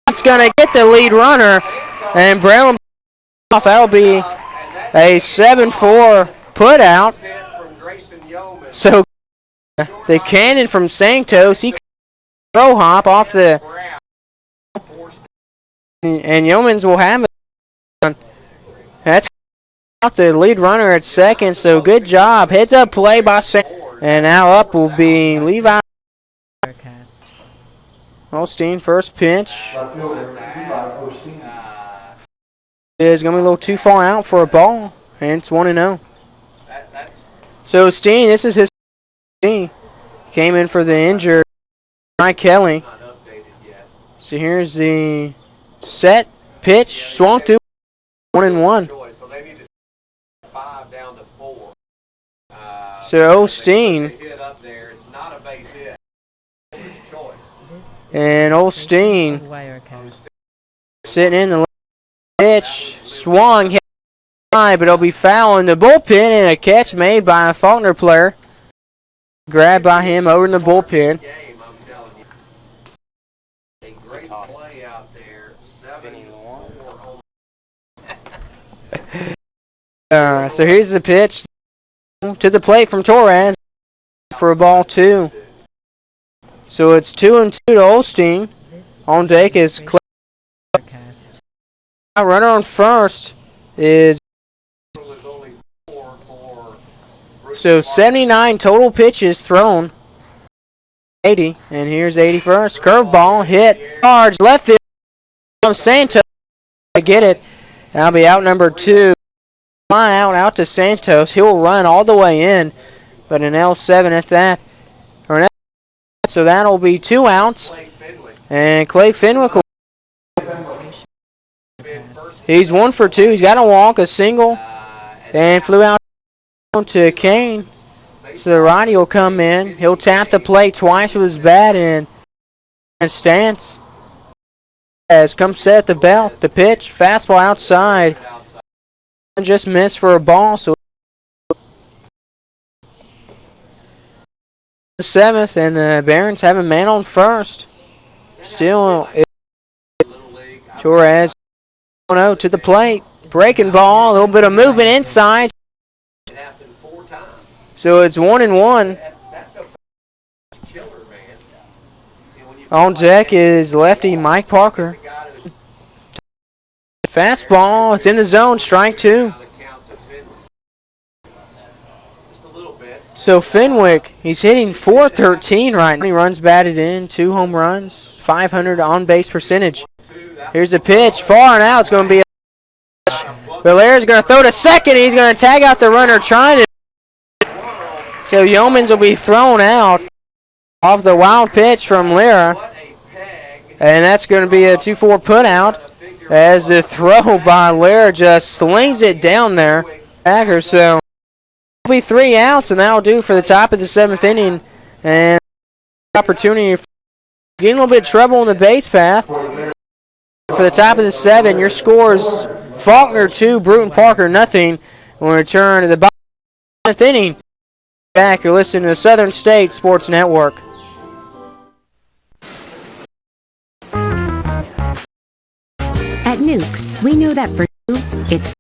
S5: It's going to get the lead runner, and Brown off. That'll be a 7-4 put out. So the cannon from Santos, he throw hop off the, and Yeomans will have it. That's out the lead runner at second. So good job. Heads up play by Santos, and now up will be Levi. Holstein, first pitch. It's going to be a little too far out for a ball, and it's 1-0. So Steen, this is his team. Came in for the injured Mike Kelly. So here's the set pitch, swung through 1-1. So Osteen. And Osteen sitting in the pitch, swung, hit high, but it'll be foul in the bullpen, and a catch made by a Faulkner player. Grabbed by him over in the bullpen. So here's the pitch to the plate from Torres for a ball 2. So it's 2-2 to Osteen. On deck is Clay. Runner on first is so 79 total pitches thrown. 80, and here's 81st. Curveball hit hard left field from Santos. I get it. That'll be out number 2. Fly out to Santos. He'll run all the way in, but an L7 at that. So that'll be 2 outs. And Clay Fenwick,
S1: Demonstration cast.
S5: he's 1 for 2. He's got a walk, a single, and flew out to Kane. So the righty will come in. He'll tap the plate twice with his bat and stance. As comes set at the belt. The pitch, fastball outside. And just missed for a ball. So the 7th, and the Barons have a man on first. Still, Torres 1-0 to the plate. Breaking ball, a little bit of movement inside. So it's 1-1. On deck is lefty Mike Parker. Fastball, it's in the zone, strike 2. So Fenwick, he's hitting .413 right now. He runs batted in, 2 home runs, 500 on-base percentage. Here's a pitch, far and out. It's going to be a Valera's going to throw to second. He's going to tag out the runner trying to. So Yeomans will be thrown out off the wild pitch from Lira. And that's going to be a 2-4 put out as the throw by Lira just slings it down there. Packer, so it'll be 3 outs, and that'll do for the top of the 7th inning. And opportunity for getting a little bit of trouble on the base path. For the top of the 7, your scores Faulkner 2, Brewton-Parker nothing. We'll return to the bottom of the 7th inning. Back, you're listening to the Southern State Sports Network.
S3: At Nukes, we know that for you, it's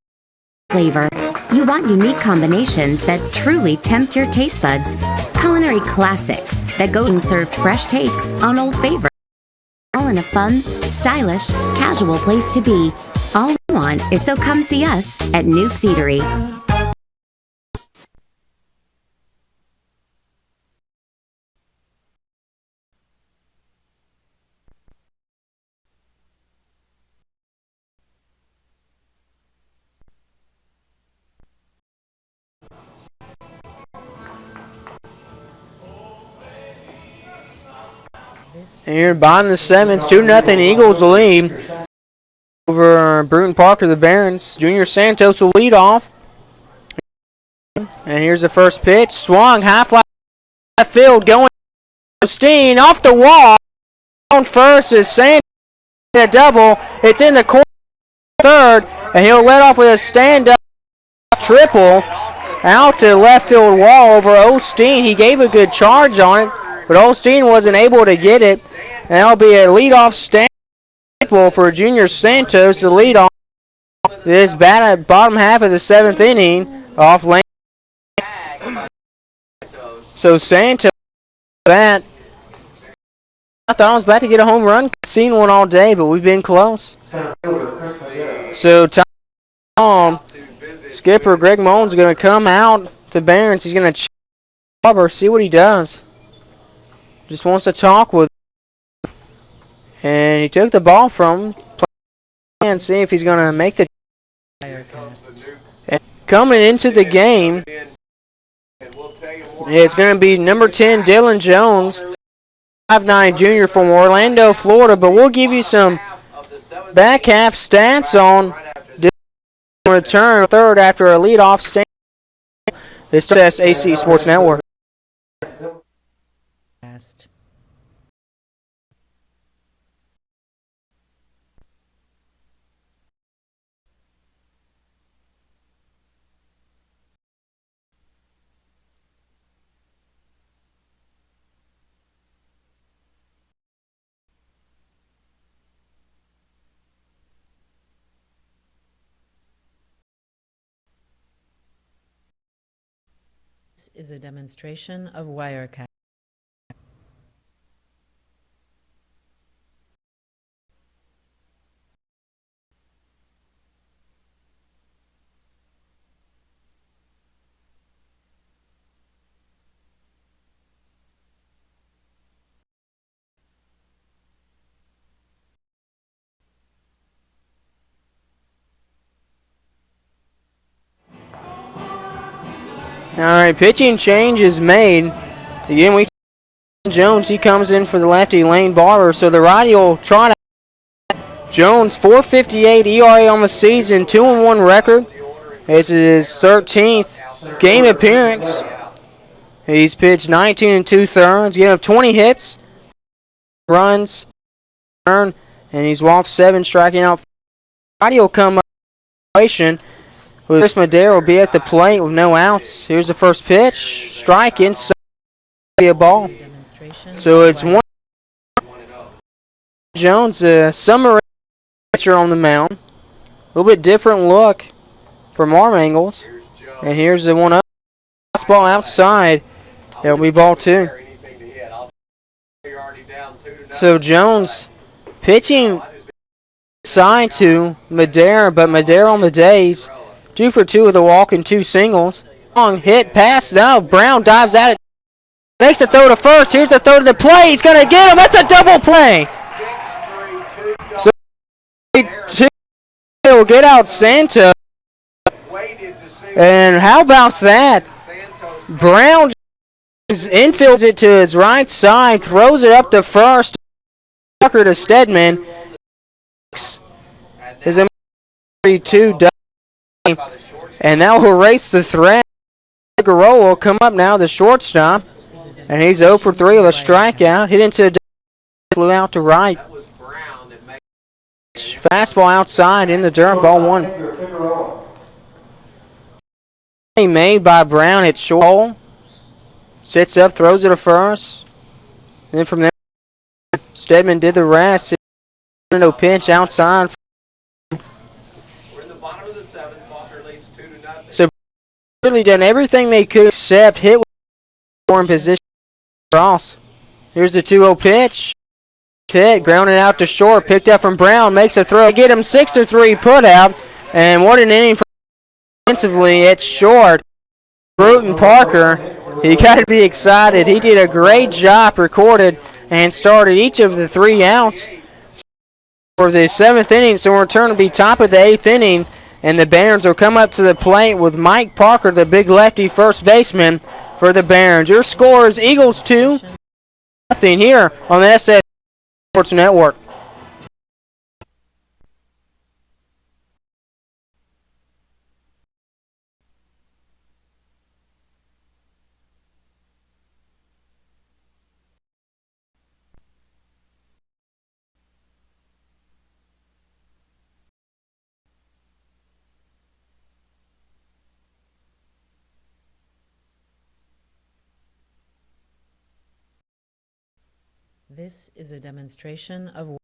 S3: flavor. You want unique combinations that truly tempt your taste buds. Culinary classics that go and serve fresh takes on old favorites. All in a fun, stylish, casual place to be. All we want is so come see us at Nukes Eatery.
S5: And here bottom of the 7th, 2-0 Eagles lead over Brewton-Parker, the Barons. Junior Santos will lead off. And here's the first pitch. Swung, high fly left field, going Steen off the wall. On first is Santos, a double. It's in the corner, third, and he'll let off with a stand-up triple out to left field wall over Osteen. He gave a good charge on it, but Osteen wasn't able to get it. And that'll be a leadoff stand for Junior Santos to lead off this bottom half of the 7th inning off lane. So Santos, bat. I thought I was about to get a home run. Seen one all day, but we've been close. So Tom, skipper Greg Mullins is going to come out to Barons. He's going to check, see what he does. Just wants to talk with him. And he took the ball from him. And see if he's going to make the. And coming into the game, it's going to be number 10, Dylan Jones, 5'9" junior from Orlando, Florida. But we'll give you some back half stats on return third after a leadoff stand. This is SSAC Sports Network.
S1: Is a demonstration of Wirecast.
S5: All right, pitching change is made. Again, we Jones, he comes in for the lefty, Lane Barber. So the righty will try to. Jones, 4.58 ERA on the season, 2-1 record. This is his 13th game appearance. He's pitched 19 2/3, given up 20 hits, runs, and he's walked 7, striking out. Righty will come up with Chris Madera will be at the plate with no outs. Here's the first pitch, strike inside, be a ball. So it's 1. Jones, summer pitcher on the mound. A little bit different look from arm angles. And here's the 1-up. Fastball outside. That'll be ball 2. So Jones pitching side to Madera, but Madera on the days. 2 for 2 with a walk and 2 singles. Long hit pass. No, Brown dives at it. Makes a throw to first. Here's the throw to the plate. He's going to get him. That's a double play. So 2 will get out Santos. And how about that? Brown infields it to his right side, throws it up to first. Tucker to Stedman. Is a 3-2 and that will erase the threat. Figueroa will come up now, the shortstop, and he's 0 for 3 with a strikeout. Hit into a flew out to right. Fastball outside in the dirt, ball 1. Made by Brown at short hole. Sits up, throws it to first. Then from there, Stedman did the rest. No pitch outside.
S6: We're in the bottom of the 7th. Faulkner leads 2-0.
S5: So really done everything they could except hit with in position cross. Here's the 2-0 pitch. Hit, grounded out to short, picked up from Brown, makes a throw. Get him 6-3 put out. And what an inning for defensively at short. Brewton-Parker, he got to be excited. He did a great job, recorded, and started each of the 3 outs for the 7th inning. So we'll return to be top of the 8th inning, and the Barons will come up to the plate with Mike Parker, the big lefty first baseman for the Barons. Your score is Eagles 2, nothing here on the SSAC Sports Network.
S1: This is a demonstration of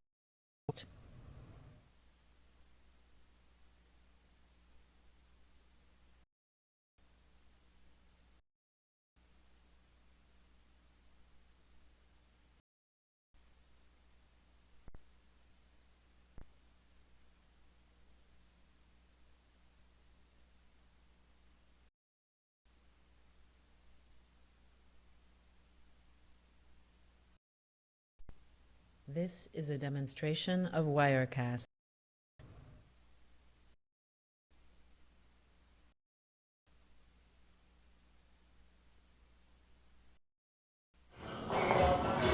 S1: This is a demonstration of Wirecast.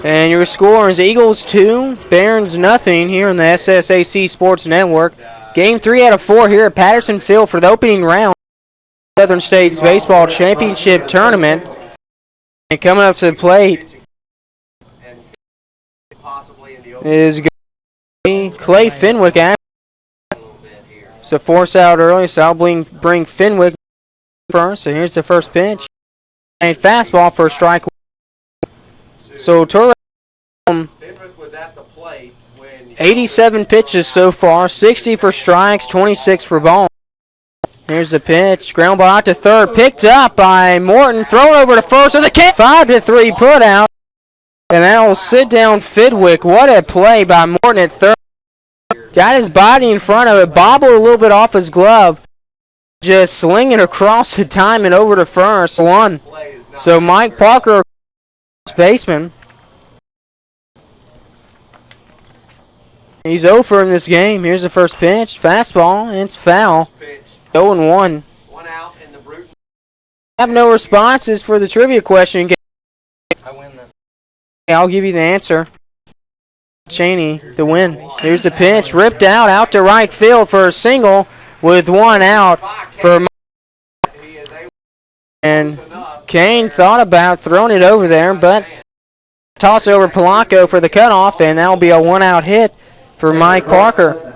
S5: And your score is Eagles 2, Barons nothing here on the SSAC Sports Network. Game 3 out of 4 here at Patterson Field for the opening round of the Southern States Baseball Championship Tournament. And coming up to the plate is going to be Clay Fenwick. It's a force out early, so I'll bring Fenwick first. So here's the first pitch. And fastball for a strike. So Torres, 87 pitches so far, 60 for strikes, 26 for balls. Here's the pitch, ground ball out to third, picked up by Morton, thrown over to first with a kick. 5-3 put out, and that will sit down Fenwick. What a play by Morton at third. Got his body in front of it, bobbled a little bit off his glove, just slinging across the diamond over to first. 1. So Mike Parker, baseman. He's over in this game. Here's the first pitch. Fastball, and it's foul. 0-1. Have no responses for the trivia question. I'll give you the answer. Cheney, the win. Here's the pitch, ripped out to right field for a single with one out for. And Kane thought about throwing it over there, but toss over Polanco for the cutoff, and that'll be a one-out hit for Mike Parker.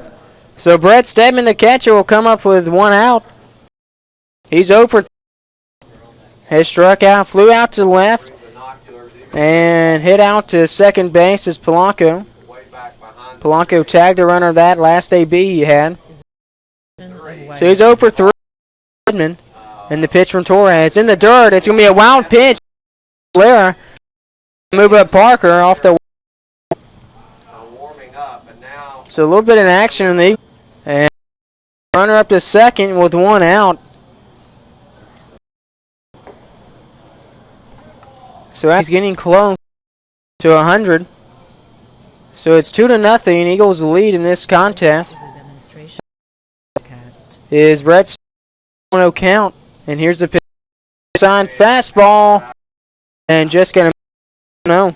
S5: So Brett Stedman, the catcher, will come up with one out. He's over. Has struck out, flew out to the left, and hit out to second base as Polanco. Polanco tagged the runner that last AB he had. So he's 0 for 3. And the pitch from Torres in the dirt. It's going to be a wild pitch. Blair move up Parker off the. So a little bit of action in the. And runner up to second with one out. So he's getting close to 100. So it's 2-0. Eagles lead in this contest. Is Brett's 1-0 count. And here's the pitch. Signed fastball. And just going to no.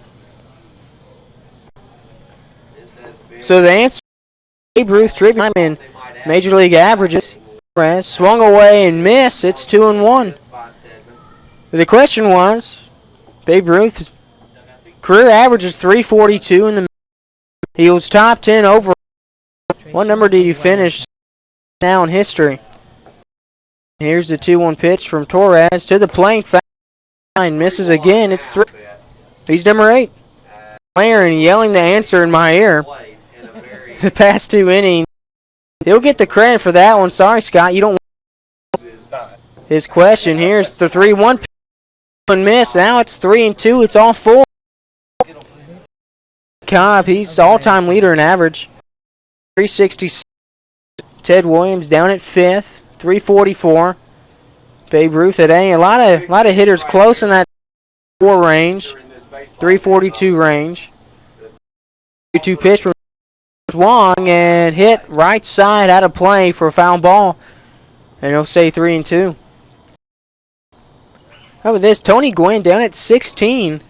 S5: So the answer, Babe Ruth trivia in Major League averages. Swung away and missed. It's 2-1. The question was, Babe Ruth career average is 342 in the. He was top 10 overall. What number did he finish now in history? Here's the 2-1 pitch from Torres to the plate. Fine, misses again. It's 3. He's number 8. Player and yelling the answer in my ear. The past 2 innings. He'll get the credit for that one. Sorry, Scott. You don't. His question. Here's the 3-1 pitch. Miss. Now it's 3-2. It's all 4. Cobb, he's all-time leader in average. 366. Ted Williams down at 5th. 344. Babe Ruth at A. A lot of hitters close in that 4 range. 342 range. 2 pitch from swung and hit right side out of play for a foul ball. And he'll stay 3-2. How about this? Tony Gwynn down at 16.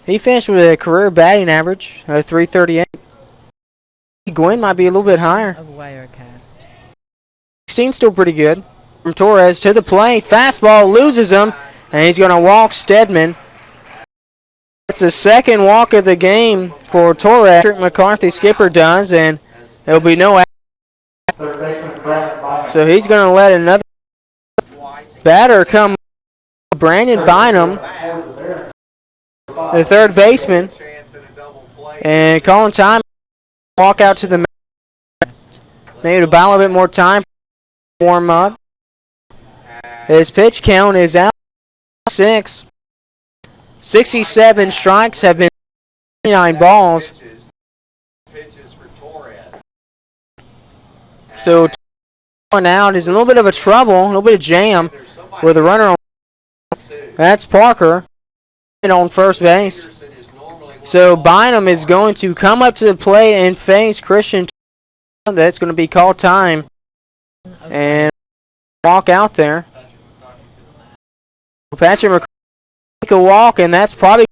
S5: He finished with a career batting average of 338. Gwynn might be a little bit higher. 16 still pretty good. From Torres to the plate. Fastball loses him. And he's going to walk Stedman. It's the second walk of the game for Torres. Patrick McCarthy, skipper, does. And there'll be no out. So he's going to let another batter come. Brandon Bynum, the third baseman, and calling time. Walk out to the mound. Maybe to buy a little bit more time. Warm up. His pitch count is out 6. 67 strikes have been 29 balls. So one out is a little bit of a trouble, a little bit of jam with a runner on. That's Parker on first base. So Bynum is going to come up to the plate and face Christian. That's going to be called time. And walk out there. Patrick McCarthy take a walk, and that's probably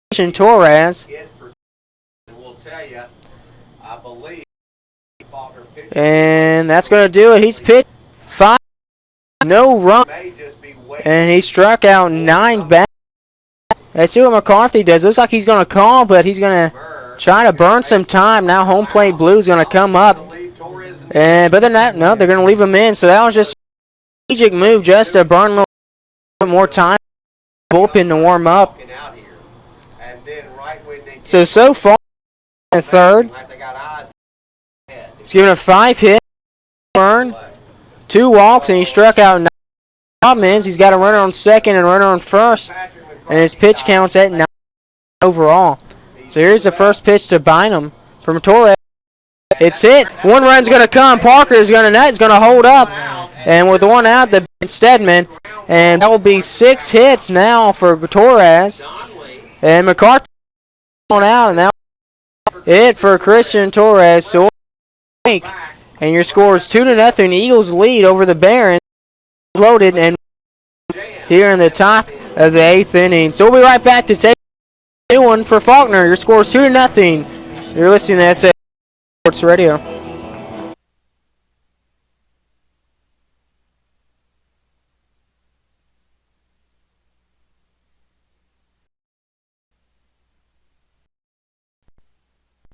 S5: Christian Torres. And that's going to do it. He's pitched 5. No run. And he struck out 9 back. Let's see what McCarthy does. Looks like he's going to call, but he's going to try to burn some time. Now home plate blue is going to come up. But they're not. No, they're going to leave him in. So that was just a strategic move just to burn a little bit more time. Bullpen to warm up. So far in the third, he's given a 5-hit burn, 2 walks, and he struck out 9. Problem is he's got a runner on second and a runner on first, and his pitch counts at 9 overall. So here's the first pitch to Bynum from Torres. It's hit. 1 run's going to come. Parker is going to hold up, and with 1 out, the Stedman, and that will be 6 hits now for Torres. And McCarthy on out, and that hit for Christian Torres. So and your score is 2-0. Eagles lead over the Barons. Loaded and here in the top of the 8th inning. So we'll be right back to take New one for Faulkner. Your score is 2-0. You're listening to SSAC Sports Radio.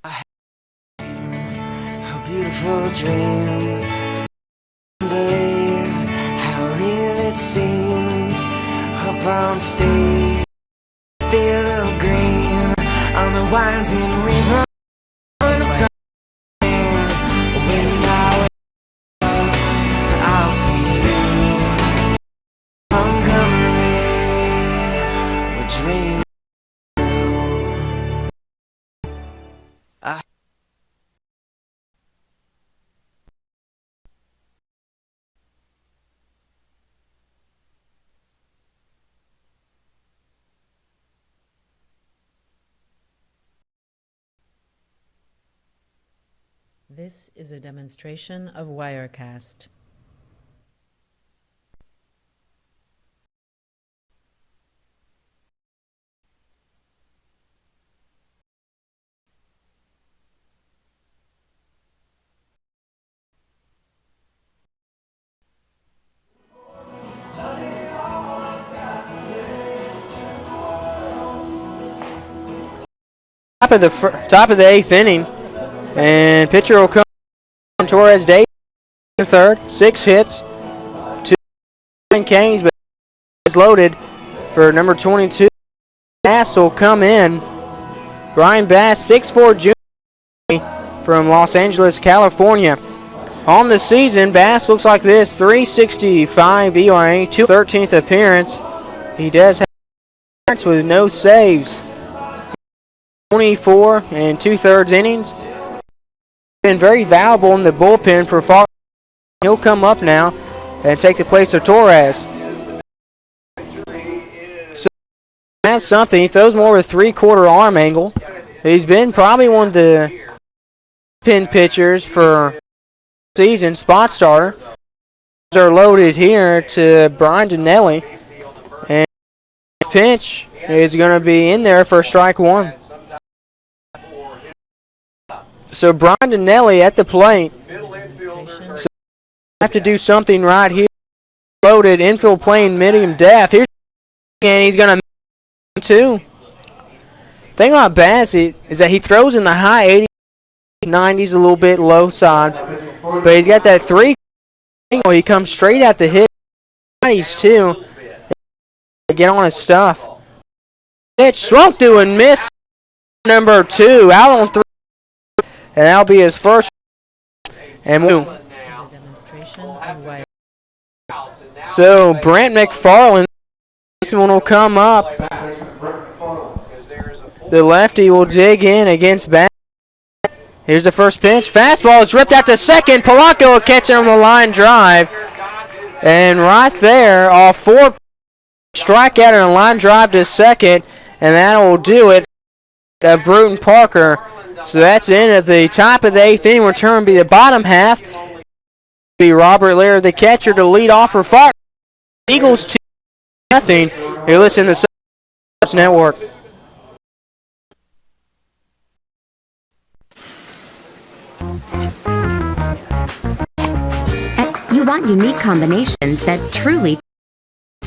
S2: A beautiful dream. Believe how real it seems. Up on stage, feel of green on the winding river. When I wake up, I'll see you. Montgomery, a dream.
S1: This is a demonstration of Wirecast.
S5: Top of the 8th inning, and pitcher will come. Torres Day in the third, 6 hits, 2 Kings, but is loaded for number 22. Bass will come in. Brian Bass, 6'4" junior from Los Angeles, California. On the season, Bass looks like this: 3.65 ERA, 13th appearance. He does have appearance with no saves. 24 and 2/3 innings. Been very valuable in the bullpen for Faulkner. He'll come up now and take the place of Torres. So that's something. He throws more with a 3/4 arm angle. He's been probably one of the pin pitchers for season, spot starter. Are loaded here to Brian Donnelly, and the pitch is going to be in there for strike one. So Brian Donnelly at the plate. So have to do something right here. Loaded infield playing medium depth. Here's and he's going to too. Thing about Bass is that he throws in the high 80s, 90s, a little bit low side, but he's got that 3. He comes straight at the hit. 90s too. Get on his stuff. Pitch swung through and miss. Number 2 out on 3. And that'll be his first. And so Brent McFarland, this one will come up. The lefty will dig in against Bass. Here's the first pitch. Fastball is ripped out to second. Polanco will catch it on the line drive. And right there, all 4 strikeout and a line drive to second. And that will do it. Brewton-Parker. So that's in at the top of the 8th inning. Return be the bottom half. Be Robert Lear, the catcher, to lead off for Faulkner. Eagles 2-0. You're listening to the Sports Network.
S3: You want unique combinations that truly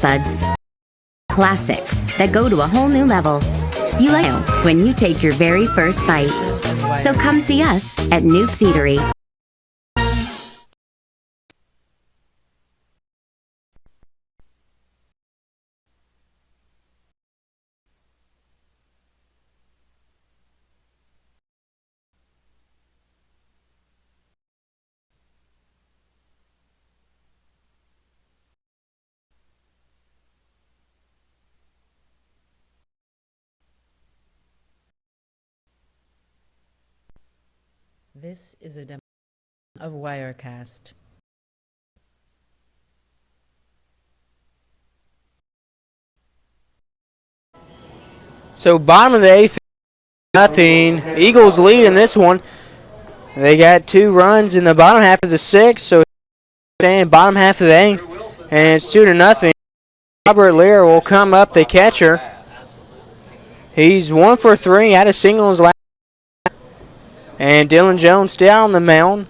S3: buds, classics that go to a whole new level. You like when you take your very first bite. So come see us at Nuke's Eatery.
S1: This is a demonstration of Wirecast.
S5: So bottom of the 8th, nothing. Eagles lead in this one. They got 2 runs in the bottom half of the 6th, so staying bottom half of the 8th, and it's 2-0. Robert Lear will come up, the catcher. He's 1 for 3, had a single in his last. And Dylan Jones down on the mound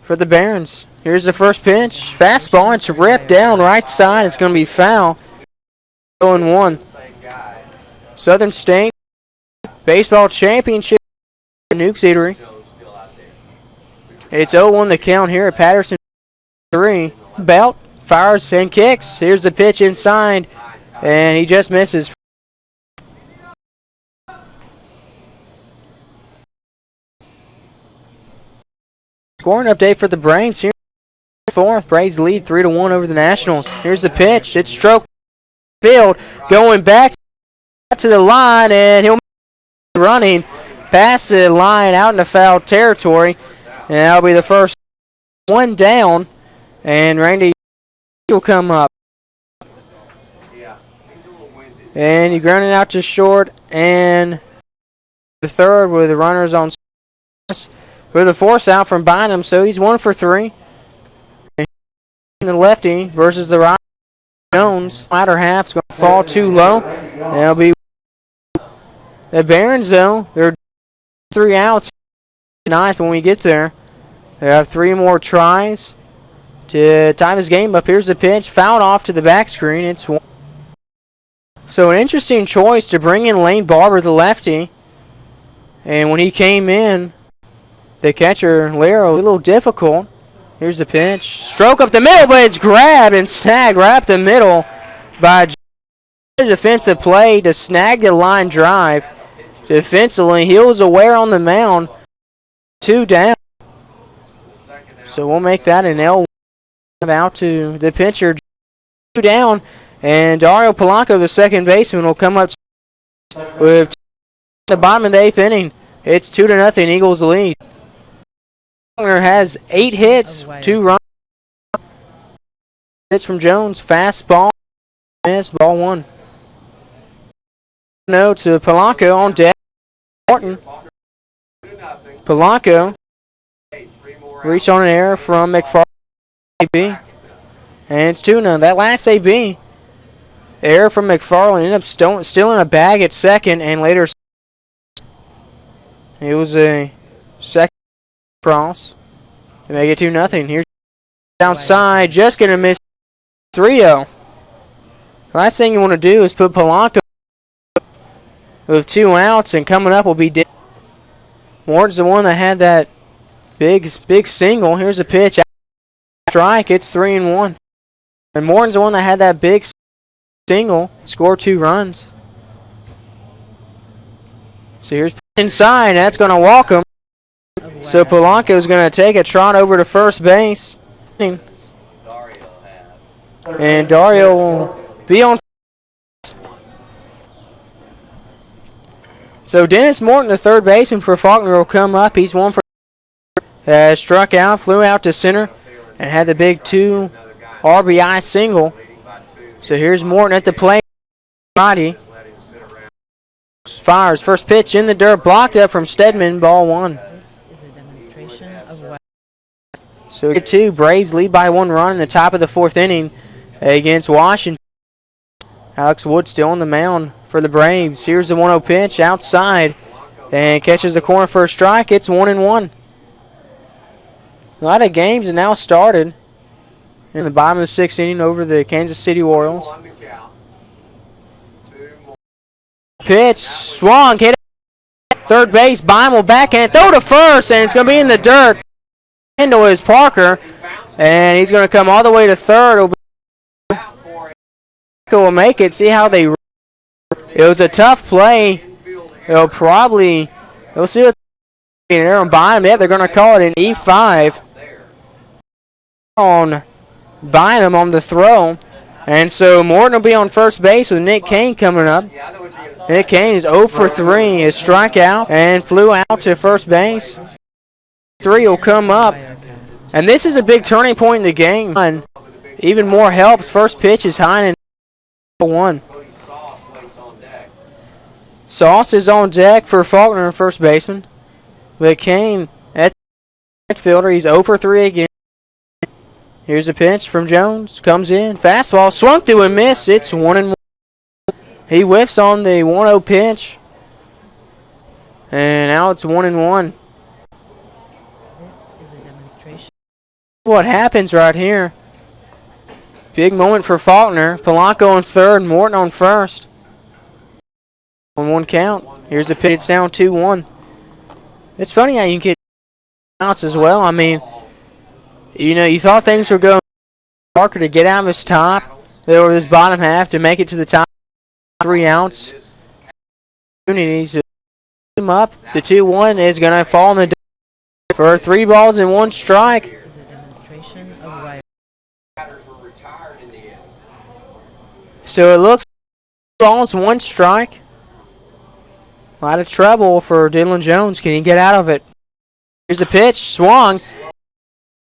S5: for the Barons. Here's the first pitch. Fastball. It's ripped down right side. It's going to be foul. 0-1. Southern State Baseball Championship Nuke's Eatery. It's 0-1 the count here at Patterson 3. Belt fires and kicks. Here's the pitch inside. And he just misses. Scoring update for the Braves here. Fourth, Braves lead 3-1 over the Nationals. Here's the pitch. It's stroked field, going back to the line, and he'll running past the line out into foul territory, and that'll be the first one down. And Randy will come up, and he grounded out to short, and the third with the runners on. With the force out from Bynum, so he's 1 for 3. And the lefty versus the right. Jones, latter half's going to fall too low. That'll be the Barons, though. They're 3 outs. Ninth when we get there. They have 3 more tries to tie this game up. Here's the pitch, fouled off to the back screen. It's 1. So an interesting choice to bring in Lane Barber, the lefty. And when he came in, the catcher, Lero, a little difficult. Here's the pitch. Stroke up the middle, but it's grabbed and snagged right up the middle by a defensive play to snag the line drive. Defensively, he was aware on the mound. 2 down. So we'll make that an L. Out to the pitcher. 2 down. And Dario Polanco, the second baseman, will come up with the bottom of the 8th inning. It's 2-0, Eagles lead. Faulkner has 8 hits, 2 runs. Hits from Jones, fastball, miss, ball 1. No to Polanco on deck. Morton. Polanco reached on an error from McFarland. AB. And it's 2-0. That last AB, error from McFarland, ended up still in a bag at second, and later it was a second cross to make it 2-0. Here's outside, just going to miss 3-0. Last thing you want to do is put Polanco with 2 outs, and coming up will be Ward's the one that had that big single. Here's a pitch. Strike, it's 3-1. And Morton's the one that had that big single, scored 2 runs. So here's inside, that's going to walk him. So Polanco's going to take a trot over to first base. And Dario will be on. So Dennis Morton, the third baseman for Faulkner, will come up. He's 1 for struck out, flew out to center, and had the big 2 RBI single. So here's Morton at the plate. Body fires first pitch in the dirt, blocked up from Stedman, ball 1.
S1: This is a demonstration of
S5: So get 2. Braves lead by 1 run in the top of the 4th inning against Washington. Alex Wood still on the mound for the Braves. Here's the 1-0 pitch outside and catches the corner for a strike. It's 1-1. A lot of games have now started in the bottom of the 6th inning over the Kansas City Royals. Pitch, swung, hit it. Third base, Bynum will backhand, throw to first, and it's going to be in the dirt. Into is Parker, and he's going to come all the way to third. Will make it. See how they. It was a tough play. We'll see what Aaron Bynum. Yeah, they're going to call it an E5 on Bynum on the throw. And so Morton will be on first base with Nick Kane coming up. Nick Kane is 0 for 3. His strikeout and flew out to first base. 3 will come up. And this is a big turning point in the game. And even more helps. First pitch is Heinen 1. Sauce is on deck for Faulkner, first baseman. But Kane at the fielder, he's 0 for 3 again. Here's a pitch from Jones. Comes in. Fastball swung through and missed. It's 1-1. He whiffs on the 1-0 pitch. And now it's 1-1.
S1: This is a demonstration.
S5: What happens right here? Big moment for Faulkner. Polanco on third, Morton on first. On one count. Here's the pitch. It's down 2-1. It's funny how you can get outs as well. I mean, you know, you thought things were going Parker to get out of his top, or this bottom half to make it to the top 3 outs. Opportunities to him up. The 2-1 is going to fall in the for 3 balls and 1 strike.
S1: This is a demonstration of wire.
S5: So it looks balls, 1 strike. A lot of trouble for Dylan Jones. Can he get out of it? Here's the pitch. Swung.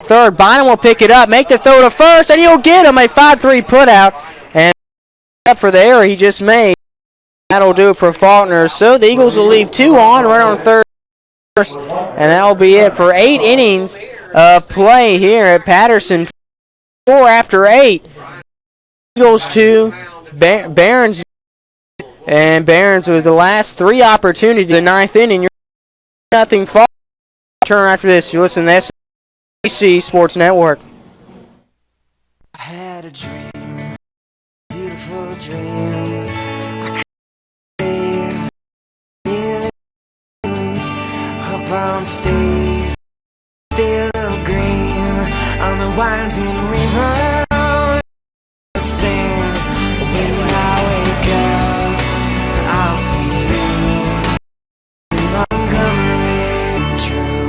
S5: Third. Bynum will pick it up. Make the throw to first, and he'll get him. A 5-3 put out. And up for the error he just made. That'll do it for Faulkner. So the Eagles will leave 2 on, run on third. And that'll be it for 8 innings of play here at Patterson. 4 after 8. Eagles 2. Barons. And Barons with the last 3 opportunities. The 9th inning. You're nothing fall. Turn after this. You listen to SSAC Sports Network.
S2: I had a dream, beautiful dream. I could live millions up on stage, still green on the winding river. Sing when I wake up, I'll see you in Montgomery. True.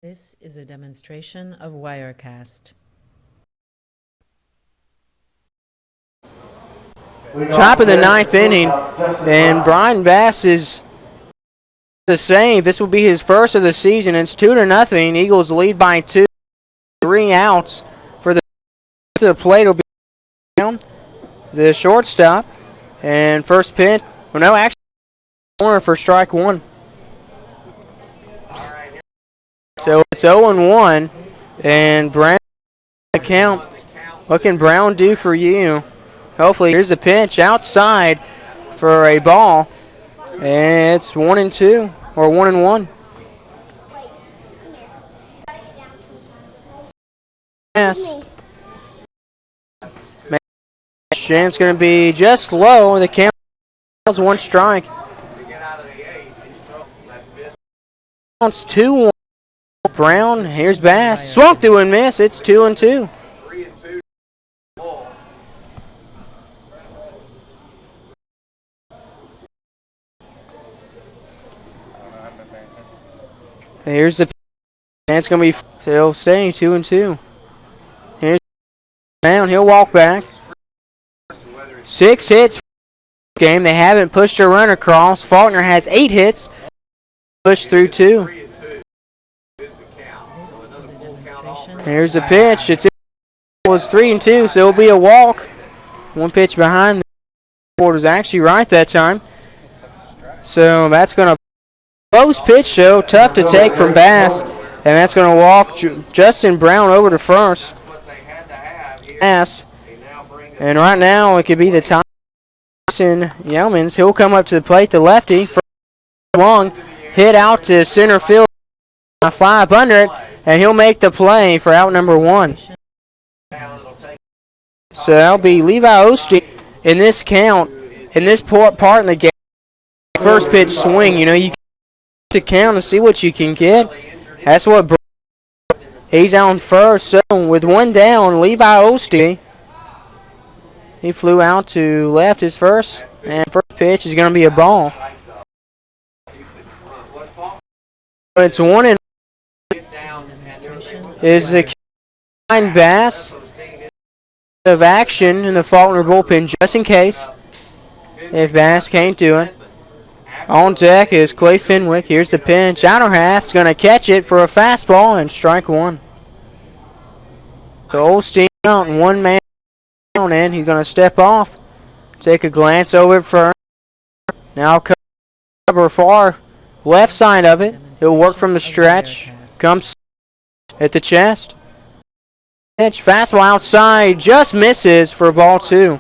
S1: This is a demonstration of Wirecast.
S5: Top of the 9th inning, and Brian Bass is the save. This will be his first of the season. It's 2-0. Eagles lead by 2. 3 outs for the plate will be down. The shortstop and first pitch. Well, no, actually, corner for strike 1. So it's 0-1, and Brown account. What can Brown do for you? Hopefully, here's a pitch outside for a ball, and it's 1-2 or 1-1. Yes. It's going to be just low. The count is 1 strike. It's 2-1. Brown, here's Bass. Swung through and miss. It's 2-2. Here's the. And it's going to be. So he'll stay 2-2. Here's Brown. He'll walk back. 6 hits. Game. They haven't pushed a run across. Faulkner has 8 hits. Pushed through 2. Here's the pitch. It was 3-2, so it'll be a walk. 1 pitch behind. The board was actually right that time. So that's going to close pitch, so tough to take from Bass. And that's going to walk Justin Brown over to first. Bass. And right now it could be the time. Yeomans. He'll come up to the plate. The lefty. Long hit out to center field. A fly up under it. And he'll make the play for out number 1. So that'll be Levi Osteen in this count, in this part in the game. First pitch swing, you know, you to count and see what you can get. That's what he's on first. So with 1 down, Levi Osteen. He flew out to left his first, and first pitch is going to be a ball. It's 1-1. Is the Bass of action in the Faulkner bullpen just in case if Bass can't do it. On deck is Clay Fenwick. Here's the pitch. Outer half's going to catch it for a fastball and strike 1. So Osteen out and 1 man mound, and he's going to step off. Take a glance over it first. Now cover far left side of it. It'll work from the stretch. Comes at the chest. Pitch, fastball outside, just misses for ball 2.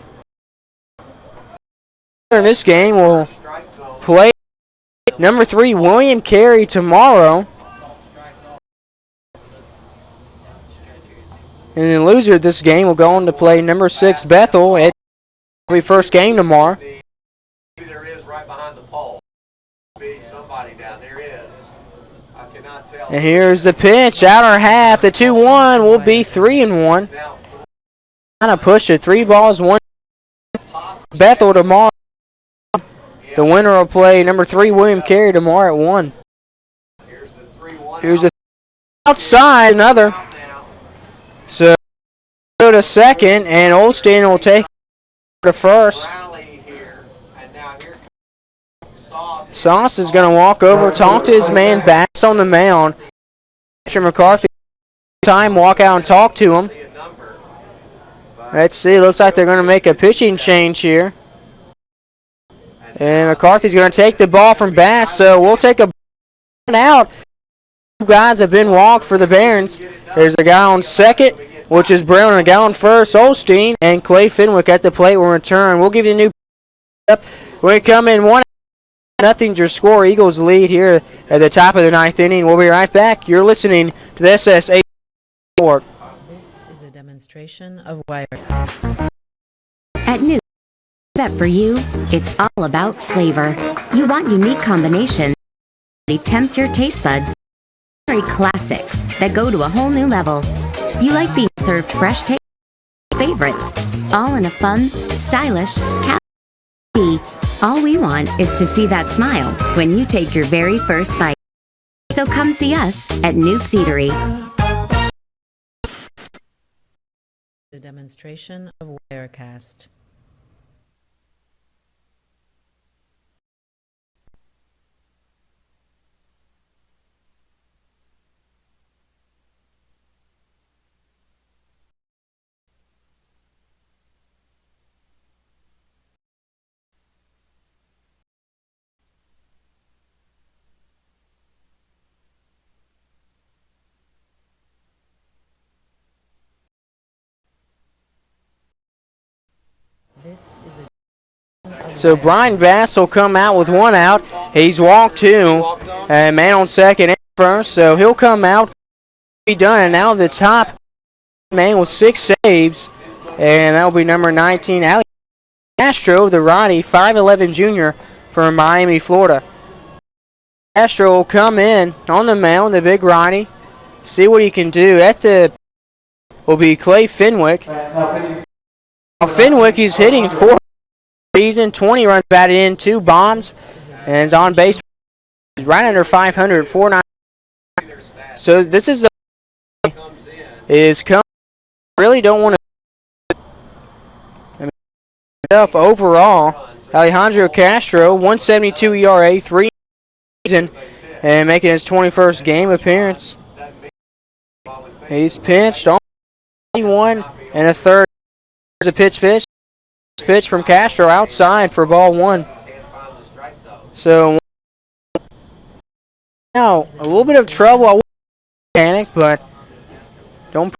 S5: In this game will play number 3, William Carey, tomorrow. And the loser of this game will go on to play number 6, Bethel, at the first game tomorrow.
S6: There is right behind the pole. Be somebody down there is. I cannot tell.
S5: And here's the pitch, outer half. The 2-1 will be 3-1. Kind of push it. 3 balls, 1. Bethel tomorrow. The winner will play number 3, William Carey, tomorrow at 1. Here's the outside, another. So go to second, and Olstein will take to first. Sauce is going to walk over, talk to his man Bass on the mound. Catcher McCarthy, time, walk out and talk to him. Let's see, looks like they're going to make a pitching change here. And McCarthy's going to take the ball from Bass, so we'll take a out. 2 guys have been walked for the Barons. There's a guy on second, which is Brown, and a guy on first, Olstein, and Clay Fenwick at the plate will return. We'll give you a new up. When we come in 1-0 your score. Eagles lead here at the top of the 9th inning. We'll be right back. You're listening to the SSAC Report.
S1: This is a demonstration of wire.
S3: At New, that for you, it's all about flavor. You want unique combinations. They tempt your taste buds. Classics that go to a whole new level. You like being served fresh taste favorites, all in a fun, stylish, casual. All we want is to see that smile when you take your very first bite. So come see us at Nuke's Eatery.
S1: The demonstration of Wirecast. This is a
S5: So Brian Bass will come out with 1 out. He's walked 2, and man on second and first, so he'll come out. Be done. And now the top man with 6 saves, and that'll be number 19, Ali Castro, the righty, 5'11" junior from Miami, Florida. Castro will come in on the mound, the big righty, see what he can do. At the will be Clay Fenwick. Fenwick, he's hitting 4 season, 20 runs batted in, 2 bombs, and is on base right under 500, 4.9. So this is the is come. Really don't want to overall. Alejandro Castro, 172 ERA, 3 season, and making his 21st game appearance. He's pinched on 1 and a third. There's a pitch from Castro outside for ball 1. So now a little bit of trouble. I wouldn't panic, but don't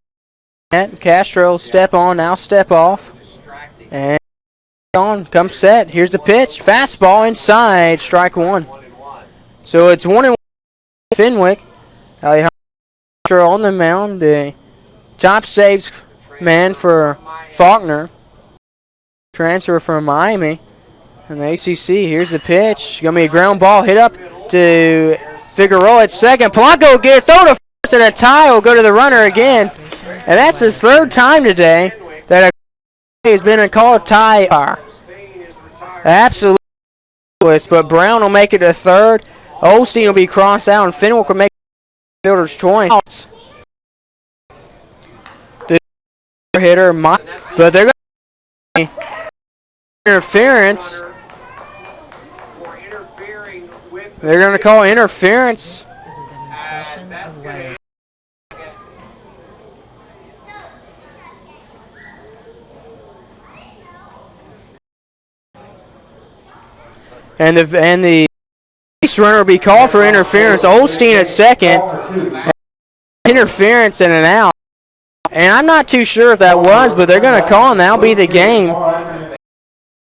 S5: panic. Castro step on, now step off, and on comes set. Here's the pitch, fastball inside, strike 1. So it's 1-1. Fenwick, Alejandro on the mound, the top saves man for Faulkner, transfer from Miami, and the ACC. Here's the pitch. Going to be a ground ball hit up to Figueroa at second. Polanco will get it, throw to first, and a tie will go to the runner again. And that's the 3rd time today that a has been called tie. Absolutely. But Brown will make it to 3rd. Olstein will be crossed out, and Fenwick will make fielder's choice. Hitter, but they're going to interference. They're going to call interference.
S1: This is a demonstration of wire.
S5: and the base runner will be called for interference. Olstein at second, interference and an out. And I'm not too sure if that was, but they're going to call, and that'll be the game.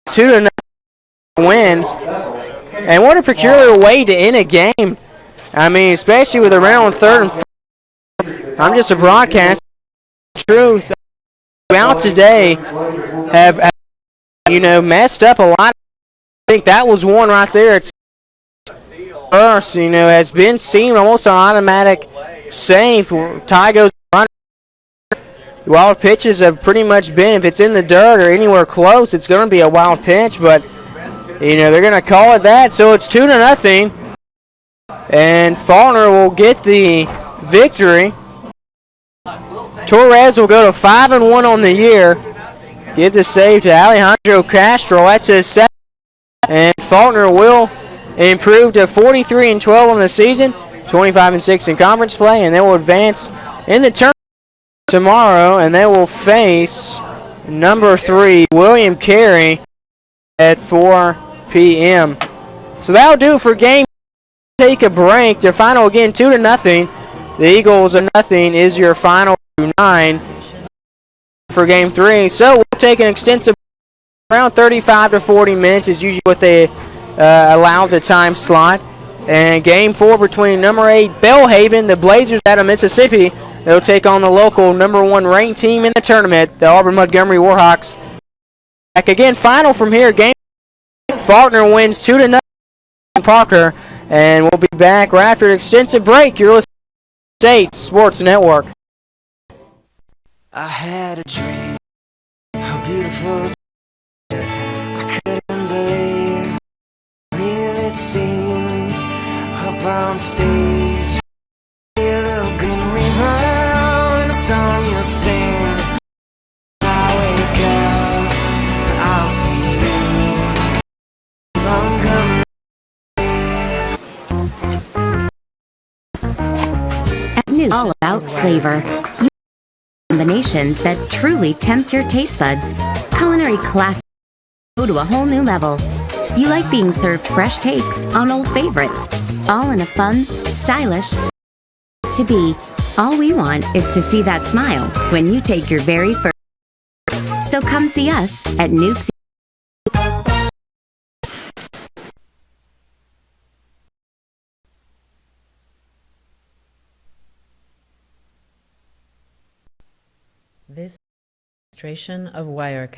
S5: 2-0 wins. And what a peculiar way to end a game. I mean, especially with a round third and fourth. I'm just a broadcaster. Truth, out today have messed up a lot. I think that was one right there. It's first, has been seen almost an automatic save. Ty goes running. Wild pitches have pretty much been, if it's in the dirt or anywhere close, it's going to be a wild pitch, but they're going to call it that. So it's 2-0, and Faulkner will get the victory. Torres will go to 5-1 on the year. Give the save to Alejandro Castro. That's his second. And Faulkner will improve to 43-12 on the season, 25-6 in conference play, and they will advance in the tournament tomorrow, and they will face number 3, William Carey, at 4 p.m. So that'll do it for game. Take a break. Their final again, 2-0. The Eagles of nothing is your final 9 for game 3. So we'll take an extensive around 35 to 40 minutes is usually what they allow the time slot. And game 4 between number 8 Belhaven, the Blazers out of Mississippi. They'll take on the local number 1 ranked team in the tournament, the Auburn Montgomery Warhawks. Back again, final from here. Game Faulkner wins 2-0 Parker, and we'll be back right after an extensive break. You're listening to State Sports Network.
S2: I had a dream, how beautiful. I couldn't believe how real it seems. Up on stage, a little green river, and a song you'll sing. I wake up, I'll see you, Montgomery.
S3: At New, all about flavor. Combinations that truly tempt your taste buds. Culinary classics go to a whole new level. You like being served fresh takes on old favorites, all in a fun, stylish to be. All we want is to see that smile when you take your very first. So come see us at Nuke's.
S1: This demonstration of Wirecast.